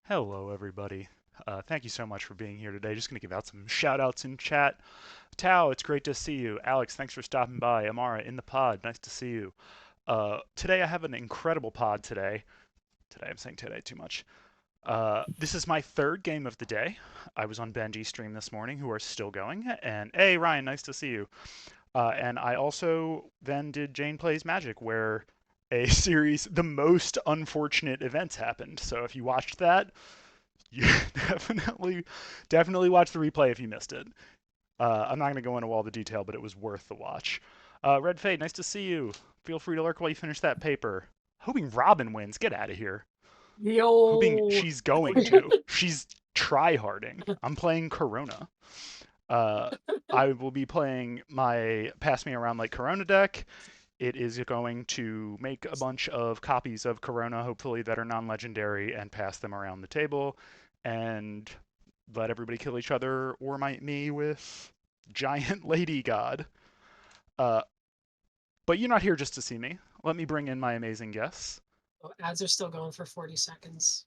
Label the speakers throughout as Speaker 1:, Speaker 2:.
Speaker 1: Hello, everybody. Thank you so much for being here today. Just going to give out some shout outs in chat. Tao, it's great to see you. Alex, thanks for stopping by. Amara, in the pod, nice to see you. Today, I have an incredible pod today. I'm saying today too much. This is my third game of the day. I was on Benji's stream this morning, who are still going. And hey, Ryan, nice to see you. And I also then did Jane Plays Magic, where a series, the most unfortunate events happened. So if you watched that, you definitely watch the replay if you missed it. I'm not going to go into all the detail, but it was worth the watch. Red Fade, nice to see you. Feel free to lurk while you finish that paper. Hoping Robin wins. Get out of here. Hoping
Speaker 2: Yo,
Speaker 1: she's going to. She's try harding. I'm playing Corona. Uh, I will be playing my Pass Me Around Like Corona deck. It is going to make a bunch of copies of Corona, hopefully that are non-legendary, and pass them around the table, and let everybody kill each other or me with Giant Lady God. Uh, but you're not here just to see me. Let me bring in my amazing guests.
Speaker 2: ads are still going for 40 seconds.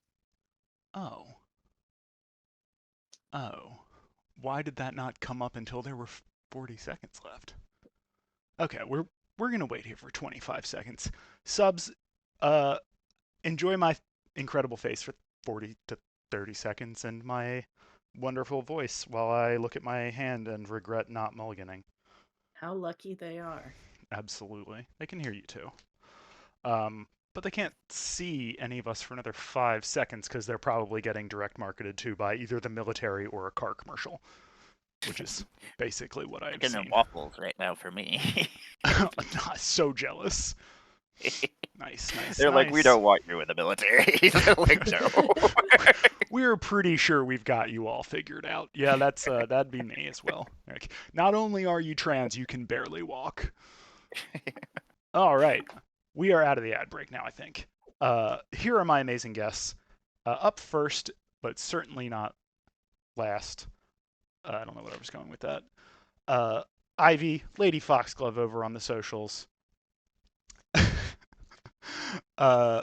Speaker 1: Oh. Oh. Why did that not come up until there were 40 seconds left? Okay, we're gonna wait here for 25 seconds. Subs, uh, enjoy my incredible face for 40 to 30 seconds and my wonderful voice while I look at my hand and regret not mulliganing.
Speaker 3: How lucky they are.
Speaker 1: Absolutely. They can hear you too. But they can't see any of us for another 5 seconds because they're probably getting direct marketed to by either the military or a car commercial, which is basically what I've
Speaker 3: Chicken and
Speaker 1: seen.
Speaker 3: waffles right now for me.
Speaker 1: So jealous. Nice.
Speaker 3: They're like, we don't want you in the military. They're like, no.
Speaker 1: We're pretty sure we've got you all figured out. Yeah, that'd be me as well. Like, not only are you trans, you can barely walk. All right, we are out of the ad break now, I think. Here are my amazing guests. Up first, but certainly not last. I don't know what I was going with that. Ivy, Lady Foxglove over on the socials. uh,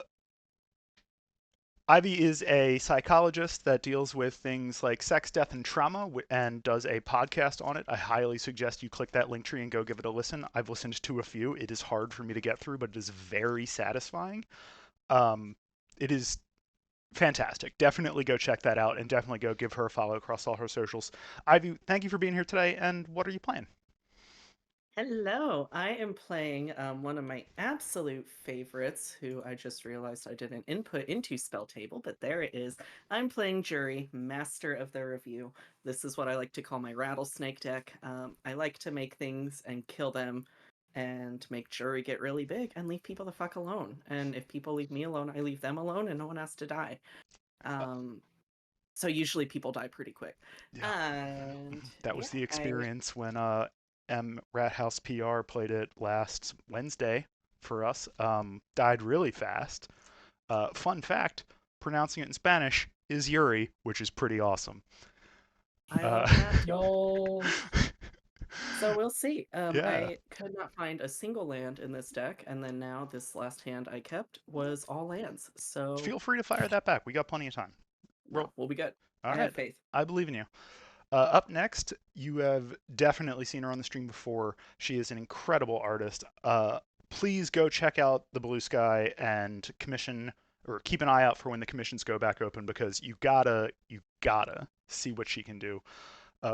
Speaker 1: Ivy is a psychologist that deals with things like sex, death, and trauma and does a podcast on it. I highly suggest you click that link tree and go give it a listen. I've listened to a few. It is hard for me to get through, but it is very satisfying. It is fantastic. Definitely go check that out and definitely go give her a follow across all her socials. Ivy, thank you for being here today. And what are you playing?
Speaker 3: Hello, I am playing one of my absolute favorites, who I just realized I didn't input into Spell Table, but there it is. I'm playing Jury, Master of the Review. This is what I like to call my rattlesnake deck. I like to make things and kill them and make Jury get really big and leave people the fuck alone. And if people leave me alone, I leave them alone and no one has to die. So usually people die pretty quick.
Speaker 1: Yeah.
Speaker 3: And
Speaker 1: That was the experience when M Rathouse PR played it last Wednesday for us. Died really fast. Fun fact: pronouncing it in Spanish is Yuri, which is pretty awesome.
Speaker 3: I love that.
Speaker 2: Yo,
Speaker 3: So we'll see.
Speaker 1: Yeah.
Speaker 3: I could not find a single land in this deck, and then now this last hand I kept was all lands. So
Speaker 1: Feel free to fire that back. We got plenty of time.
Speaker 3: no, we'll be good.
Speaker 1: All
Speaker 3: I
Speaker 1: right.
Speaker 3: have faith.
Speaker 1: I believe in you. Up next, you have definitely seen her on the stream before. She is an incredible artist. Please go check out the Blue Sky and commission, or keep an eye out for when the commissions go back open, because you gotta see what she can do.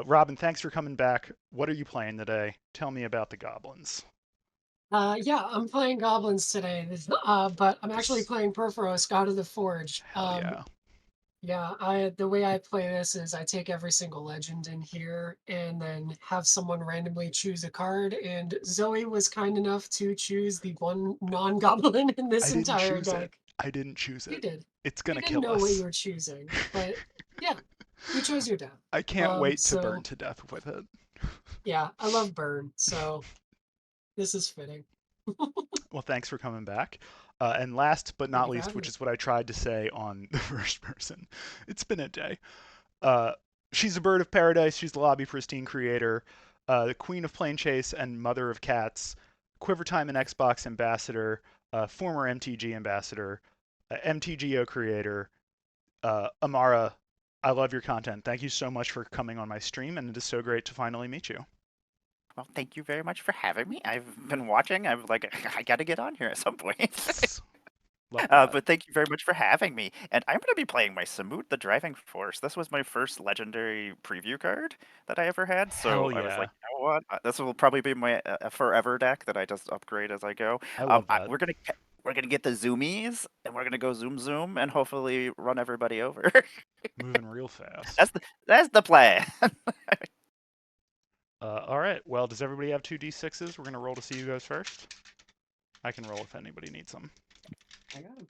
Speaker 1: Robin, thanks for coming back. What are you playing today? Tell me about the goblins.
Speaker 2: yeah, I'm playing goblins today. But I'm actually playing Perforos, God of the Forge.
Speaker 1: Hell yeah.
Speaker 2: Yeah, the way I play this is I take every single legend in here and then have someone randomly choose a card. And Zoe was kind enough to choose the one non-goblin in
Speaker 1: I
Speaker 2: this
Speaker 1: didn't
Speaker 2: entire
Speaker 1: choose it.
Speaker 2: deck.
Speaker 1: I didn't choose
Speaker 2: You
Speaker 1: it.
Speaker 2: did.
Speaker 1: It's
Speaker 2: You
Speaker 1: gonna
Speaker 2: didn't
Speaker 1: kill
Speaker 2: know what you
Speaker 1: us.
Speaker 2: were choosing, but yeah, you chose your death.
Speaker 1: I can't wait to burn
Speaker 2: So
Speaker 1: to death with it.
Speaker 2: yeah, I love burn, so this is fitting.
Speaker 1: Well, thanks for coming back. And last but
Speaker 2: Thank
Speaker 1: not
Speaker 2: you for
Speaker 1: least,
Speaker 2: having
Speaker 1: which
Speaker 2: me.
Speaker 1: is what I tried to say on the first person, it's been a day. Uh, she's a bird of paradise. She's the Lobby Pristine creator, the queen of plane chase and mother of cats, Quiver Time and Xbox ambassador, former MTG ambassador, MTGO creator, Amara, I love your content. Thank you so much for coming on my stream, and it is so great to finally meet you.
Speaker 4: Well, thank you very much for having me. I've been watching. I'm like, I got to get on here at some point.
Speaker 1: Love that.
Speaker 4: But thank you very much for having me. And I'm going to be playing my Samut the Driving Force. This was my first legendary preview card that I ever had. So
Speaker 1: Hell
Speaker 4: I was
Speaker 1: yeah.
Speaker 4: like, you know what? This will probably be my forever deck that I just upgrade as I go.
Speaker 1: I love that.
Speaker 4: We're gonna get the zoomies, and we're gonna go zoom zoom, and hopefully run everybody over.
Speaker 1: Moving real fast.
Speaker 4: That's the plan.
Speaker 1: All right. Well, does everybody have 2d6s? We're going to roll to see who goes first. I can roll if anybody needs them.
Speaker 3: I got him.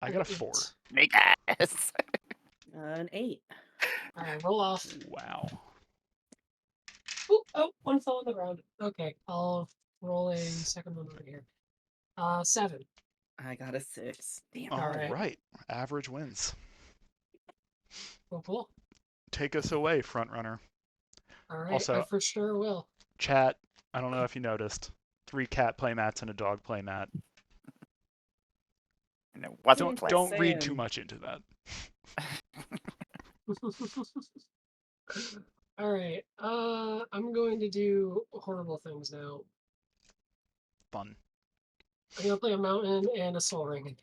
Speaker 1: I got a 4.
Speaker 4: Make ass.
Speaker 3: An 8.
Speaker 2: All right, roll off.
Speaker 1: Wow.
Speaker 2: Oh, one fell on the ground. Okay, I'll roll a second one over here. 7.
Speaker 3: I got a 6. Damn.
Speaker 1: All
Speaker 2: right.
Speaker 1: right. Average wins.
Speaker 2: Cool.
Speaker 1: Take us away, frontrunner.
Speaker 2: All right,
Speaker 1: Also-
Speaker 2: I for sure will.
Speaker 1: Chat, I don't know if you noticed, 3 cat playmats and a dog playmat.
Speaker 4: No, wasn't
Speaker 1: Don't
Speaker 4: planned.
Speaker 1: read too much into that.
Speaker 2: All right, I'm going to do horrible things now.
Speaker 1: Fun.
Speaker 2: I'm gonna play a mountain and a soul ring.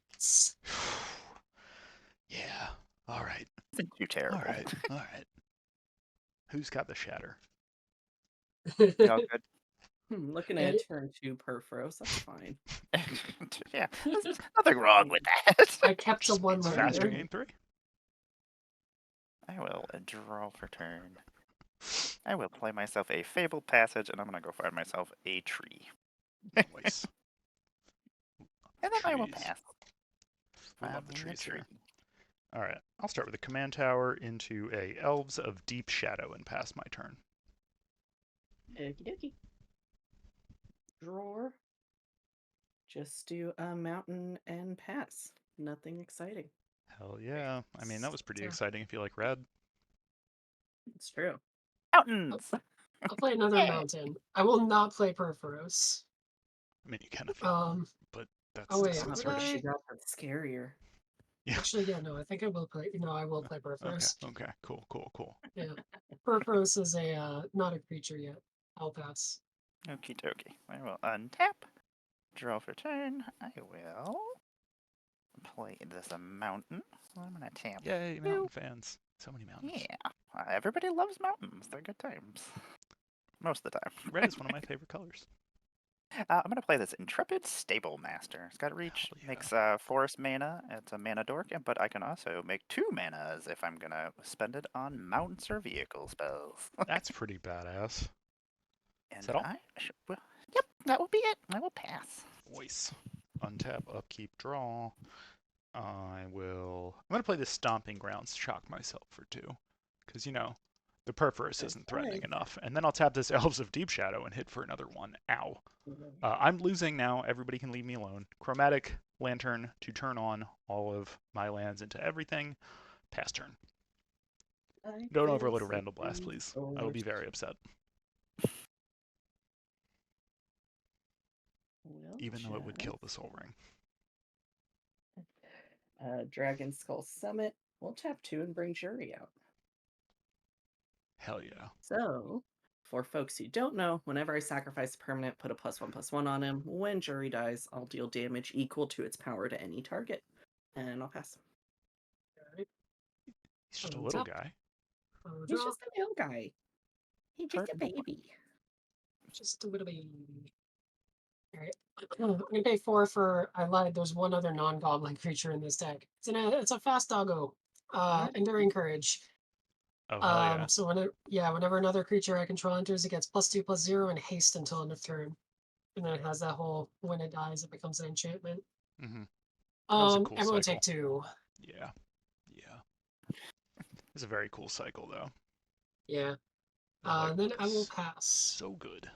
Speaker 1: Yeah. All right.
Speaker 4: Isn't too terrible.
Speaker 1: All right. All right. Who's got the shatter?
Speaker 4: Y'all good?
Speaker 3: Looking at turn 2 Perforos, that's fine.
Speaker 4: Yeah, there's nothing wrong with that.
Speaker 2: I kept the
Speaker 1: Just
Speaker 2: one
Speaker 1: means
Speaker 2: right
Speaker 1: faster
Speaker 2: there.
Speaker 1: game 3.
Speaker 4: I will draw for turn. I will play myself a Fabled Passage, and I'm gonna go find myself a tree.
Speaker 1: Nice.
Speaker 4: And then I will
Speaker 1: Trees.
Speaker 4: pass.
Speaker 1: We love the
Speaker 4: Finding a
Speaker 1: trees here.
Speaker 4: tree.
Speaker 1: All right. I'll start with the command tower into a Elves of Deep Shadow and pass my turn.
Speaker 3: Okie dokie. Drawer. Just do a mountain and pass. Nothing exciting.
Speaker 1: Hell yeah. I mean, that was pretty
Speaker 2: Yeah.
Speaker 1: exciting if you like red.
Speaker 3: It's true.
Speaker 4: Mountains!
Speaker 2: I'll play another
Speaker 4: Yay.
Speaker 2: mountain. I will not play Perforos.
Speaker 1: I mean, you can if you want, but that's
Speaker 2: oh, wait,
Speaker 1: still
Speaker 2: would
Speaker 1: sort of...
Speaker 3: She
Speaker 2: I?
Speaker 3: got that scarier.
Speaker 1: Yeah.
Speaker 2: Actually, yeah, no, I think I will play. No, I will play Perforos.
Speaker 1: Okay. Cool.
Speaker 2: Yeah, Perforos is a not a creature yet. I'll pass.
Speaker 4: Okie dokie. I will untap. Draw for turn. I will play this mountain. I'm gonna tap.
Speaker 1: Yay, mountain fans. So many mountains.
Speaker 4: Yeah. Everybody loves mountains. They're good times. Most of the time.
Speaker 1: Red is one of my favorite colors.
Speaker 4: I'm going to play this Intrepid Stable Master. It's got reach,
Speaker 1: Hell yeah.
Speaker 4: makes forest mana. It's a mana dork, but I can also make 2 manas if I'm going to spend it on mounts or vehicle spells.
Speaker 1: That's pretty badass.
Speaker 4: And
Speaker 1: that all?
Speaker 4: Yep, that will be it. I will pass.
Speaker 1: Voice. Untap, upkeep, draw. I'm going to play this Stomping Grounds, shock myself for 2. Because, you know, the Perforos isn't threatening enough. And then I'll tap this Elves of Deep Shadow and hit for another 1. Ow. I'm losing now. Everybody can leave me alone. Chromatic Lantern to turn on all of my lands into everything. Pass turn. Don't overload a Randall Blast, please. I will be very upset. Even though it would kill the Soul Ring.
Speaker 3: Dragon Skull Summit. We'll tap 2 and bring Jury out.
Speaker 1: Hell yeah.
Speaker 3: So, for folks who don't know, whenever I sacrifice a permanent, put a +1/+1 on him. When Jury dies, I'll deal damage equal to its power to any target. And I'll pass.
Speaker 2: Alright.
Speaker 1: He's just a little guy.
Speaker 3: He's just a little guy. He's just a
Speaker 4: Pardon?
Speaker 3: baby.
Speaker 2: Just a little baby. Alright. I'm gonna pay 4 for. I lied. There's one other non-goblin creature in this deck. It's a fast doggo. Enduring Courage.
Speaker 1: Oh, hell yeah.
Speaker 2: So whenever another creature I control enters, it gets +2/+0 and haste until end of turn. And then it has that whole when it dies, it becomes an enchantment.
Speaker 1: Mm-hmm. Was a cool
Speaker 2: everyone
Speaker 1: cycle.
Speaker 2: take 2.
Speaker 1: Yeah. It's a very cool cycle, though.
Speaker 2: Yeah.
Speaker 1: That
Speaker 2: Then I will
Speaker 1: was
Speaker 2: pass.
Speaker 1: So good.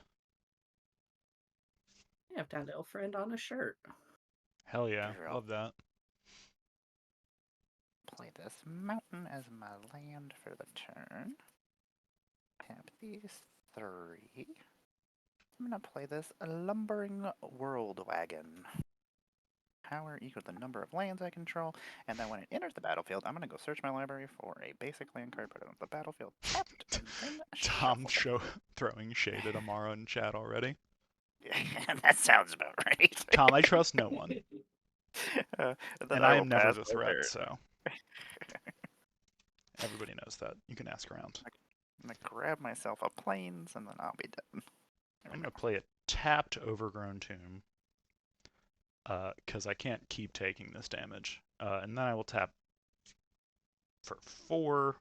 Speaker 3: I have that little friend on a shirt.
Speaker 1: Hell yeah.
Speaker 4: Girl.
Speaker 1: Love that.
Speaker 4: Play this mountain as my land for the turn. Tap these 3. I'm gonna play this Lumbering World Wagon. power equal to the number of lands I control, and then when it enters the battlefield, I'm going to go search my library for a basic land card put on the battlefield tapped, and then
Speaker 1: Tom
Speaker 4: shuffle.
Speaker 1: throwing shade at Amara in chat already.
Speaker 4: Yeah, that sounds about right.
Speaker 1: Tom, I trust no one,
Speaker 4: And then
Speaker 1: and
Speaker 4: I
Speaker 1: I
Speaker 4: will
Speaker 1: am never
Speaker 4: pass
Speaker 1: the
Speaker 4: my
Speaker 1: threat,
Speaker 4: turn.
Speaker 1: so everybody knows that. You can ask around.
Speaker 4: I'm going to grab myself a plains, and then I'll be done. There
Speaker 1: I'm
Speaker 4: we
Speaker 1: going
Speaker 4: go.
Speaker 1: to play a tapped Overgrown Tomb, because I can't keep taking this damage. And then I will tap for 4.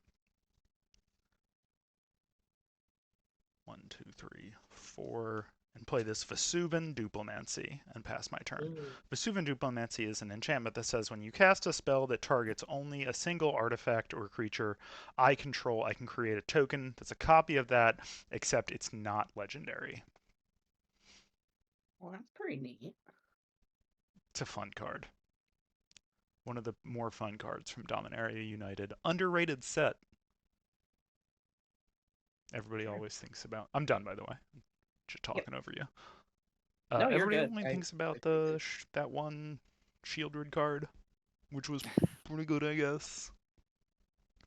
Speaker 1: 1, 2, 3, 4, and play this Vesuvan Duplimancy and pass my turn.
Speaker 2: Ooh.
Speaker 1: Vesuvan Duplimancy is an enchantment that says when you cast a spell that targets only a single artifact or creature I control, I can create a token that's a copy of that, except it's not legendary.
Speaker 3: Well, that's pretty neat.
Speaker 1: It's a fun card. One of the more fun cards from Dominaria United. Underrated set. Everybody
Speaker 3: Sure.
Speaker 1: always thinks about. I'm done, by the way. Just talking over you.
Speaker 3: No, you're
Speaker 1: Everybody
Speaker 3: good.
Speaker 1: only
Speaker 3: I
Speaker 1: thinks about
Speaker 3: appreciate
Speaker 1: that one Shieldred card, which was pretty good, I guess.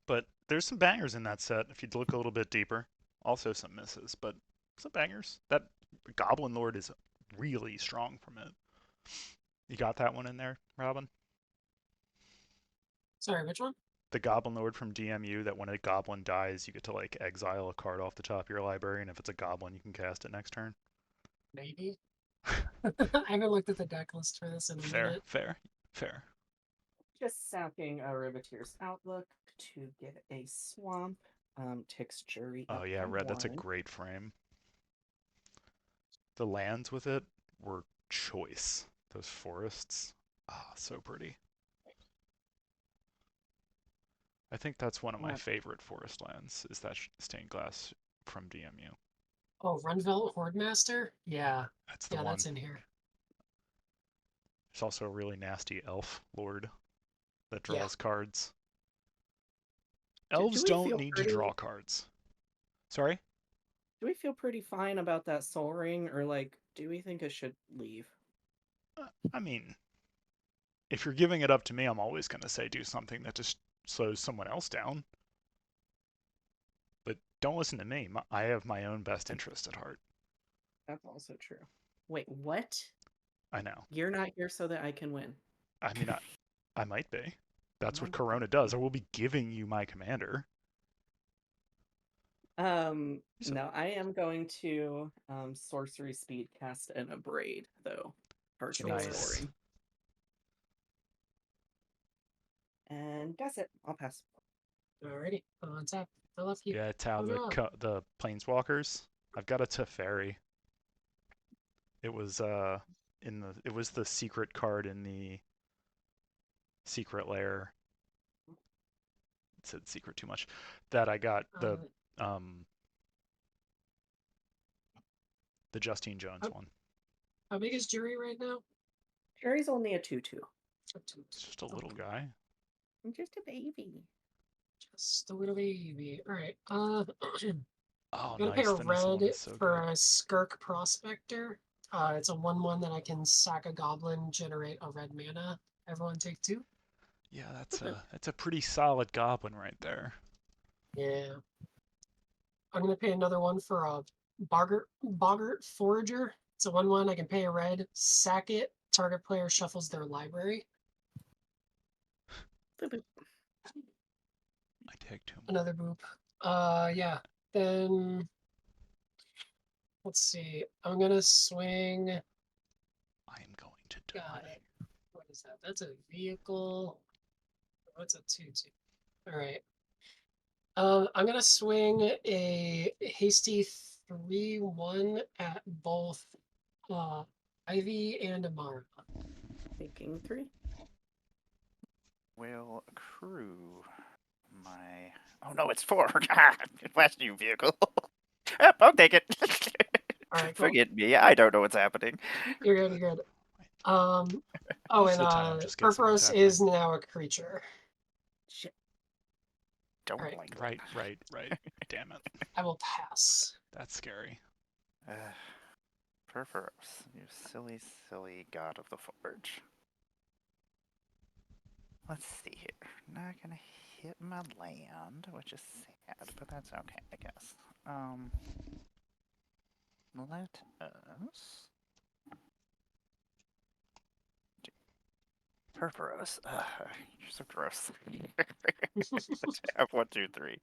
Speaker 1: But there's some bangers in that set if you look a little bit deeper. Also some misses, but some bangers. That Goblin Lord is really strong from it. You got that one in there, Robin?
Speaker 2: Sorry, which one?
Speaker 1: The Goblin Lord from DMU, that when a goblin dies, you get to like exile a card off the top of your library, and if it's a goblin, you can cast it next turn.
Speaker 2: Maybe. I haven't looked at the deck list for this in a minute.
Speaker 1: Fair.
Speaker 3: Just sacking a Riveteer's Outlook to get a swamp. Ticks Jury up
Speaker 1: Oh yeah,
Speaker 3: from
Speaker 1: red. That's a
Speaker 3: 1.
Speaker 1: great frame. The lands with it were choice. Those forests, so pretty. I think that's one of my favorite forest lands, is that stained glass from DMU.
Speaker 2: Oh, Runvelt Hordemaster? Yeah.
Speaker 1: That's the
Speaker 2: Yeah,
Speaker 1: one.
Speaker 2: that's in here.
Speaker 1: There's also a really nasty elf lord that
Speaker 2: Yeah.
Speaker 1: draws cards.
Speaker 3: Do
Speaker 1: Elves
Speaker 3: we
Speaker 1: don't
Speaker 3: feel
Speaker 1: need to
Speaker 3: pretty-
Speaker 1: draw cards. Sorry?
Speaker 3: Do we feel pretty fine about that Soul Ring, or like, do we think it should leave?
Speaker 1: I mean, if you're giving it up to me, I'm always going to say do something that just slows someone else down. But don't listen to me. I have my own best interest at heart.
Speaker 3: That's also true. Wait, what?
Speaker 1: I know.
Speaker 3: You're not here so that I can win.
Speaker 1: I mean, I might be. That's what
Speaker 3: Might
Speaker 1: Corona does. I will be giving you my commander. So-
Speaker 3: No, I am going to sorcery speed cast an Abrade, though. Targeting
Speaker 1: Nice.
Speaker 3: Soul Ring. And that's it. I'll pass.
Speaker 2: Alrighty. On top. I love you.
Speaker 1: Yeah, Tau,
Speaker 2: Oh,
Speaker 1: the Planeswalkers. I've got a Teferi. It was it was the secret card in the secret lair. It said secret too much. That I got the Justine Jones one.
Speaker 2: How big is Jury right now?
Speaker 3: Jury's only a 2/2.
Speaker 1: It's just a little guy.
Speaker 3: I'm just a baby.
Speaker 2: Just a little baby. Alright.
Speaker 1: Oh,
Speaker 2: I'm gonna
Speaker 1: nice.
Speaker 2: pay a
Speaker 1: The missile one
Speaker 2: red
Speaker 1: is so
Speaker 2: for
Speaker 1: good.
Speaker 2: a Skirk Prospector. It's a 1/1 that I can sack a goblin, generate a red mana. Everyone take 2.
Speaker 1: Yeah, that's a pretty solid goblin right there.
Speaker 2: Yeah. I'm gonna pay another one for a Boggart Forager. It's a 1/1. I can pay a red, sack it. Target player shuffles their library.
Speaker 3: Boop, boop.
Speaker 1: I take 2 more.
Speaker 2: Another boop. Yeah. Then let's see. I'm gonna swing.
Speaker 1: I am going to die.
Speaker 2: Got it. What is that? That's a vehicle. Oh, it's a 2/2. All right. I'm gonna swing a hasty 3/1 at both Ivy and Amara.
Speaker 3: Taking 3.
Speaker 4: Will accrue my. Oh no, it's 4. Last new vehicle. Yep, I'll take it.
Speaker 2: All right, cool.
Speaker 4: Forget me. I don't know what's happening.
Speaker 2: You're good. You're good. Oh,
Speaker 1: Most
Speaker 2: and
Speaker 1: of the time, just get something
Speaker 2: Perforos is now a creature.
Speaker 3: Shit.
Speaker 4: Don't
Speaker 2: Right.
Speaker 4: like that.
Speaker 1: Right. Damn it.
Speaker 2: I will pass.
Speaker 1: That's scary.
Speaker 4: Perforos, you silly, silly god of the forge. let's see here. Not gonna hit my land, which is sad, but that's okay, I guess. Let us do Purpurous. You're so gross. Tab 1, 2, 3.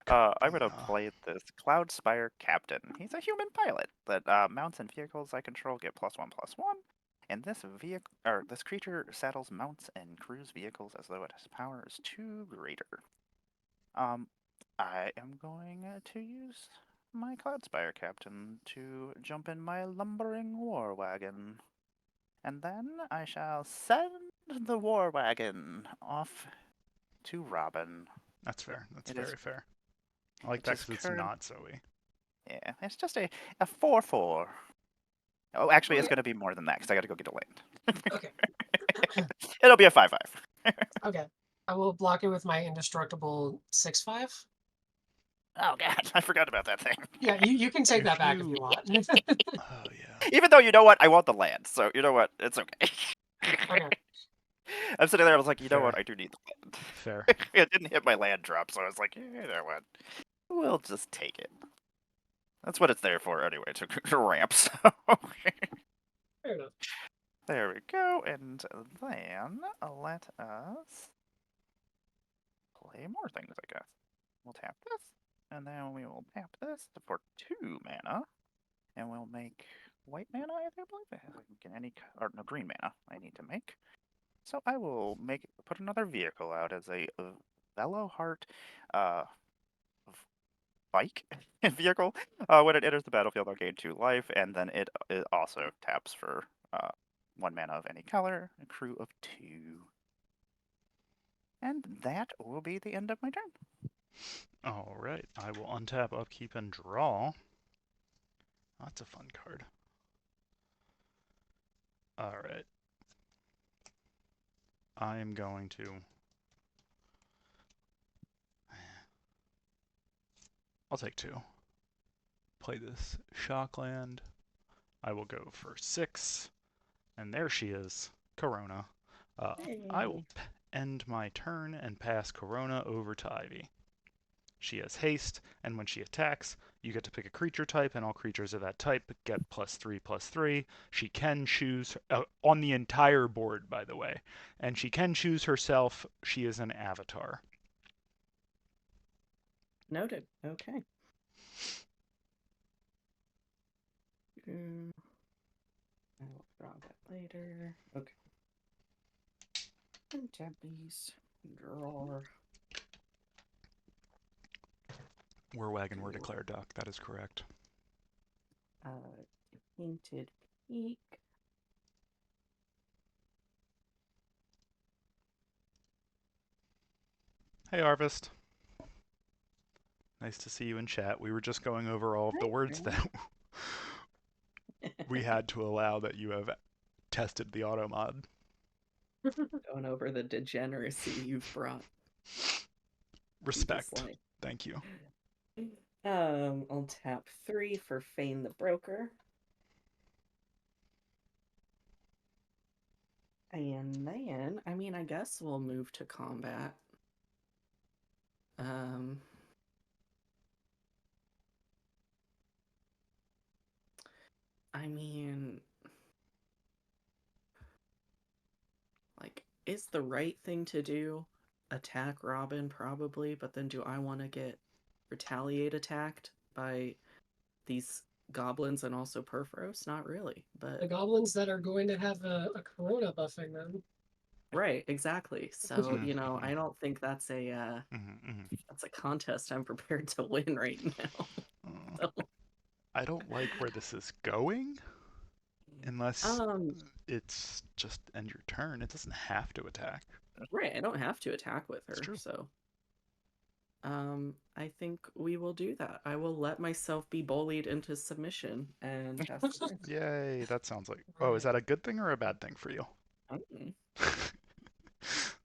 Speaker 4: I'm gonna
Speaker 1: Yeah.
Speaker 4: play this Cloudspire Captain. He's a human pilot that mounts and vehicles I control get +1/+1. And this creature saddles, mounts, and crews vehicles as though its power is 2 greater. I am going to use my Cloudspire Captain to jump in my lumbering war wagon. And then I shall send the war wagon off to Robin.
Speaker 1: That's fair. That's
Speaker 4: It is
Speaker 1: very fair. I like
Speaker 4: it
Speaker 1: that
Speaker 4: is
Speaker 1: because it's
Speaker 4: current.
Speaker 1: not Zoe.
Speaker 4: Yeah, it's just a 4/4. Oh, actually, it's
Speaker 2: Okay.
Speaker 4: going to be more than that because I got to go get a land.
Speaker 2: Okay.
Speaker 4: It'll be a 5/5.
Speaker 2: Okay. I will block it with my indestructible 6/5.
Speaker 4: Oh god, I forgot about that thing.
Speaker 2: Yeah, you can take
Speaker 1: If
Speaker 2: that back if
Speaker 1: you-
Speaker 2: you want.
Speaker 1: Oh yeah.
Speaker 4: Even though you know what, I want the land, so you know what, it's okay.
Speaker 2: Okay.
Speaker 4: I'm sitting there, I was like, you know what,
Speaker 1: Fair.
Speaker 4: I do need the land.
Speaker 1: Fair.
Speaker 4: It didn't hit my land drop, so I was like, yeah, you know what, we'll just take it. That's what it's there for anyway, to ramp. So
Speaker 2: Fair enough.
Speaker 4: there we go, and then let us play more things, I guess. We'll tap this, and then we will tap this for 2 mana, and we'll make white mana, I believe. If I can get any, or no, green mana I need to make. So I will put another vehicle out as a Veloheart bike vehicle. When it enters the battlefield, I'll gain 2 life, and then it also taps for 1 mana of any color, a crew of 2. And that will be the end of my turn.
Speaker 1: All right. I will untap, upkeep, and draw. That's a fun card. All right. I am going to. I'll take 2. Play this Shockland. I will go for 6. And there she is, Corona. I will end my turn and pass Corona over to Ivy. She has haste, and when she attacks, you get to pick a creature type, and all creatures of that type get +3/+3. She can choose, on the entire board, by the way, and she can choose herself. She is an avatar.
Speaker 3: Noted. Okay. I will draw that later. Okay. Untap these. Draw.
Speaker 1: War Wagon were declared, Doc. That is correct.
Speaker 3: Painted Peak.
Speaker 1: Hey, Harvest. Nice to see you in chat. We were just going over all of the words that we had to allow that you have tested the auto mod.
Speaker 3: Going over the degeneracy you've brought.
Speaker 1: Respect. Thank you.
Speaker 3: I'll tap 3 for Feign the Broker. And then, I mean, I guess we'll move to combat. I mean, like, is the right thing to do attack Robin? Probably, but then do I want to get retaliate attacked by these goblins and also Purphoros? Not really,
Speaker 2: The
Speaker 3: but
Speaker 2: goblins that are going to have a Corona buffing them.
Speaker 3: right, exactly. So, you know, I don't think that's a that's a contest I'm prepared to win right now. So,
Speaker 1: I don't like where this is going. Unless it's just end your turn. It doesn't have to attack.
Speaker 3: right, I don't have to attack with her.
Speaker 1: true.
Speaker 3: So I think we will do that. I will let myself be bullied into submission and pass the turn.
Speaker 1: Yay, that sounds like. Oh, is that a good thing or a bad thing for you?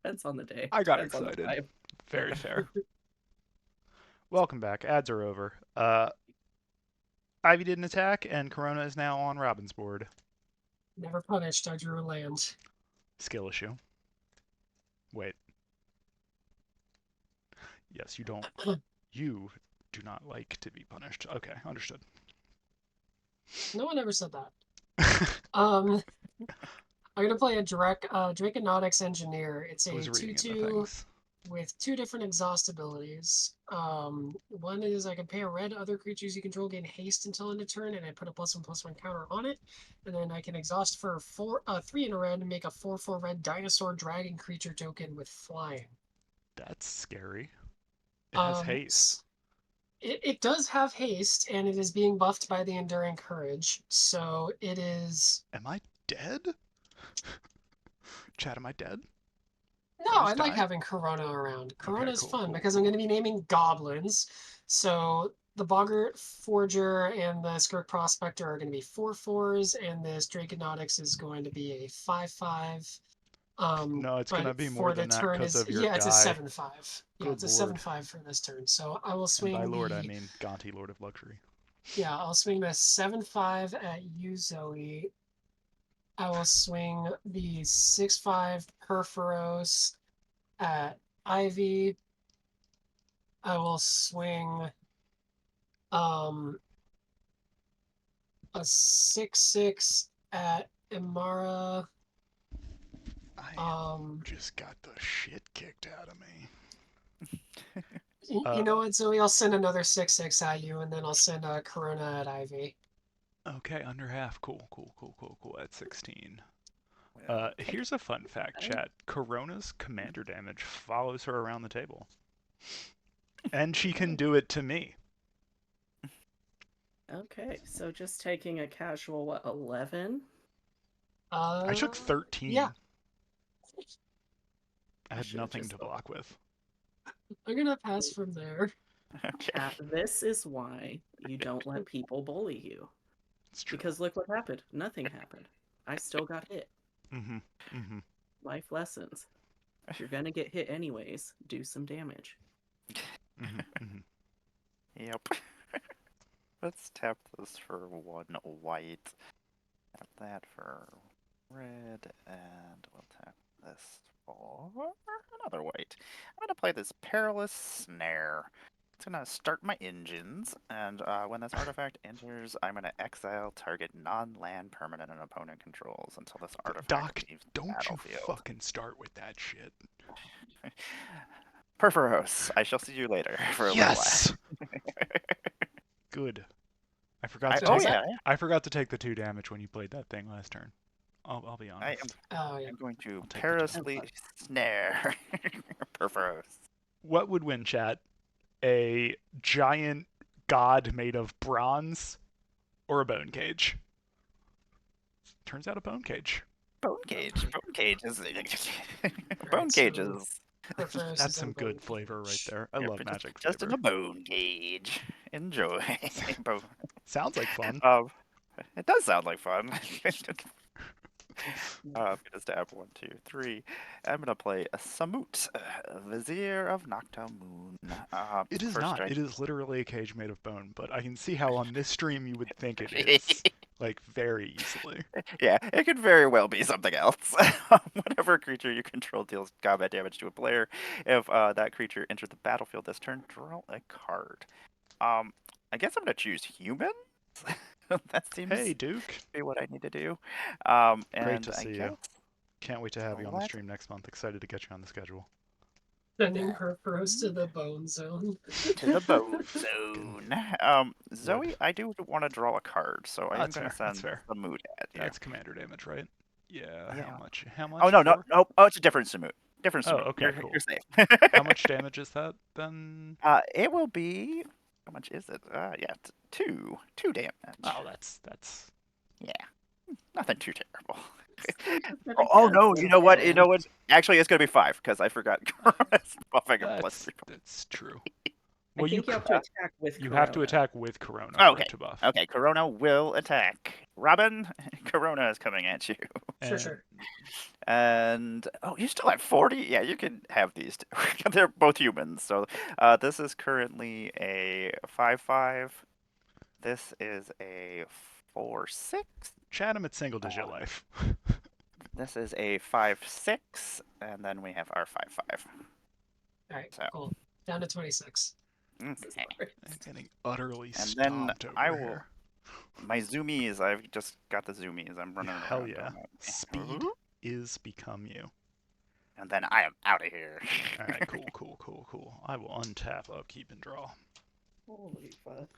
Speaker 3: Depends on the day.
Speaker 1: I got
Speaker 3: Depends on the
Speaker 1: excited.
Speaker 3: vibe.
Speaker 1: Very fair. Welcome back. Ads are over. Ivy did an attack, and Corona is now on Robin's board.
Speaker 2: Never punished. I drew a land.
Speaker 1: Skill issue. Wait. Yes, you don't. You do not like to be punished. Okay, understood.
Speaker 2: No one ever said that. I'm gonna play a Draconautics Engineer. It's
Speaker 1: I
Speaker 2: a
Speaker 1: was reading into
Speaker 2: 2/2
Speaker 1: things.
Speaker 2: with 2 different exhaust abilities. One is I can pay a red. Other creatures you control gain haste until end of turn, and I put a +1/+1 counter on it. And then I can exhaust for 3 in a red and make a 4/4 red dinosaur dragon creature token with flying.
Speaker 1: That's scary. It has haste.
Speaker 2: It does have haste, and it is being buffed by the Enduring Courage. So it is.
Speaker 1: Am I dead? Chad, am I dead?
Speaker 2: No,
Speaker 1: Did I
Speaker 2: I
Speaker 1: just
Speaker 2: like
Speaker 1: die?
Speaker 2: having Corona around.
Speaker 1: Okay,
Speaker 2: Corona's
Speaker 1: cool,
Speaker 2: fun
Speaker 1: cool,
Speaker 2: because I'm
Speaker 1: cool.
Speaker 2: going to be naming goblins. So the Boggart Forger and the Skirk Prospector are going to be 4/4s, and this Draconautics is going to be a 5/5.
Speaker 1: No, it's gonna
Speaker 2: But
Speaker 1: be more
Speaker 2: for the
Speaker 1: than that
Speaker 2: turn
Speaker 1: because
Speaker 2: is
Speaker 1: of your
Speaker 2: yeah, it's a
Speaker 1: guy.
Speaker 2: 7/5. Yeah,
Speaker 1: Good
Speaker 2: it's a
Speaker 1: lord.
Speaker 2: 7/5 for this turn. So I will
Speaker 1: And by
Speaker 2: swing
Speaker 1: lord, I
Speaker 2: the
Speaker 1: mean Gonti, Lord of Luxury.
Speaker 2: yeah, I'll swing the 7/5 at you, Zoe. I will swing the 6/5 Perforos at Ivy. I will swing um a 6/6 at Imara.
Speaker 1: I just got the shit kicked out of me.
Speaker 2: You know what, Zoe? I'll send another 6/6 at you, and then I'll send a Corona at Ivy.
Speaker 1: Okay, under half. Cool, cool, cool, cool, cool. At 16.
Speaker 4: Well,
Speaker 1: Here's a fun fact, chat. Corona's commander damage follows her around the table. And she can do it to me.
Speaker 3: Okay, so just taking a casual, what, 11?
Speaker 1: I took 13.
Speaker 2: Yeah,
Speaker 1: I
Speaker 3: I
Speaker 1: had
Speaker 3: should've
Speaker 1: nothing
Speaker 3: just
Speaker 1: to block with.
Speaker 2: I'm gonna pass from there.
Speaker 4: okay.
Speaker 3: This is why you don't let people bully you.
Speaker 1: It's true.
Speaker 3: Because look what happened. Nothing happened. I still got hit.
Speaker 1: Mm-hmm. Mm-hmm.
Speaker 3: Life lessons. If you're gonna get hit anyways, do some damage.
Speaker 1: Mm-hmm. Mm-hmm.
Speaker 4: Yep. Let's tap this for 1 white. Tap that for red, and we'll tap this for another white. I'm gonna play this Perilous Snare. It's gonna start my engines, and when this artifact enters, I'm gonna exile target non-land permanent an opponent controls until this artifact
Speaker 1: Doc,
Speaker 4: leaves the
Speaker 1: don't you
Speaker 4: battlefield.
Speaker 1: fucking start with that shit.
Speaker 4: Perforos, I shall see you later for a
Speaker 1: Yes!
Speaker 4: little while.
Speaker 1: Good. I forgot to
Speaker 2: So
Speaker 1: take.
Speaker 2: is that-
Speaker 1: I forgot to take the 2 damage when you played that thing last turn. I'll be honest.
Speaker 2: Oh yeah.
Speaker 4: I'm going to
Speaker 1: I'll take the
Speaker 4: perilously snare Perforos.
Speaker 1: What would win, chat? A giant god made of bronze or a bone cage? Turns out a bone cage.
Speaker 4: Bone cage. Bone cage is.
Speaker 2: Alright,
Speaker 4: Bone
Speaker 2: so
Speaker 4: cages.
Speaker 2: Perforos
Speaker 1: That's
Speaker 2: is
Speaker 1: some
Speaker 2: in
Speaker 1: good
Speaker 2: Bone
Speaker 1: flavor right
Speaker 2: Cage.
Speaker 1: there. I
Speaker 4: Yep,
Speaker 1: love
Speaker 4: just-
Speaker 1: magic
Speaker 4: just in
Speaker 1: flavor.
Speaker 4: a bone cage. Enjoy.
Speaker 1: Sounds like fun.
Speaker 4: It does sound like fun. Just tap 1, 2, 3. I'm gonna play a Samut, Vizier of Nocta Moon.
Speaker 1: It is
Speaker 4: first
Speaker 1: not.
Speaker 4: strike.
Speaker 1: It is literally a cage made of bone, but I can see how on this stream you would think it is. Like, very easily.
Speaker 4: Yeah, it could very well be something else. Whenever a creature you control deals combat damage to a player, if that creature enters the battlefield this turn, draw a card. I guess I'm gonna choose humans. That seems
Speaker 1: Hey,
Speaker 4: to
Speaker 1: Duke.
Speaker 4: be what I need to do.
Speaker 1: Great
Speaker 4: And
Speaker 1: to
Speaker 4: I
Speaker 1: see
Speaker 4: guess
Speaker 1: you. Can't wait to have you on the
Speaker 4: What?
Speaker 1: stream next month. Excited to get you on the schedule.
Speaker 2: Sending Perforos to the Bone Zone.
Speaker 4: to the bone zone. Zoe, I do want to draw a card, so I am
Speaker 1: That's
Speaker 4: gonna
Speaker 1: fair. That's
Speaker 4: send
Speaker 1: fair.
Speaker 4: the mood at you.
Speaker 1: That's commander damage, right? Yeah.
Speaker 4: Yeah.
Speaker 1: How much? How much?
Speaker 4: Oh no, no,
Speaker 1: for?
Speaker 4: no! Oh, it's a different Samut. Different
Speaker 1: Oh,
Speaker 4: Samut.
Speaker 1: okay, cool.
Speaker 4: You're safe.
Speaker 1: How much damage is that then?
Speaker 4: It will be. How much is it? Yeah, it's 2 damage.
Speaker 1: Oh, that's
Speaker 4: Yeah, nothing too terrible.
Speaker 3: Better
Speaker 4: Oh
Speaker 3: guess.
Speaker 4: no! You know what? You know what? Actually, it's gonna be 5 because I forgot. Corona's buffing a +3.
Speaker 1: that's true.
Speaker 3: I
Speaker 1: Well, you
Speaker 3: think you have to attack with
Speaker 1: you
Speaker 3: Corona.
Speaker 1: have to attack with Corona
Speaker 4: Oh,
Speaker 1: for
Speaker 4: okay.
Speaker 1: it to buff.
Speaker 4: Okay, Corona will attack. Robin, Corona is coming at you.
Speaker 2: Sure.
Speaker 4: And you still have 40? Yeah, you can have these two. They're both humans. So this is currently a 5/5. This is a 4/6.
Speaker 1: Chat him at single digit life.
Speaker 4: This is a 5/6, and then we have our 5/5.
Speaker 2: All right,
Speaker 4: So.
Speaker 2: cool. Down to 26.
Speaker 4: Okay.
Speaker 1: I'm getting utterly
Speaker 4: And then
Speaker 1: stomped over
Speaker 4: I will.
Speaker 1: here.
Speaker 4: My zoomies. I've just got the zoomies. I'm running
Speaker 1: Yeah,
Speaker 4: around.
Speaker 1: hell yeah.
Speaker 4: doing my-
Speaker 1: Speed is become you.
Speaker 4: And then I am out of here.
Speaker 1: All right, cool. I will untap, upkeep, and draw.
Speaker 3: Holy fuck.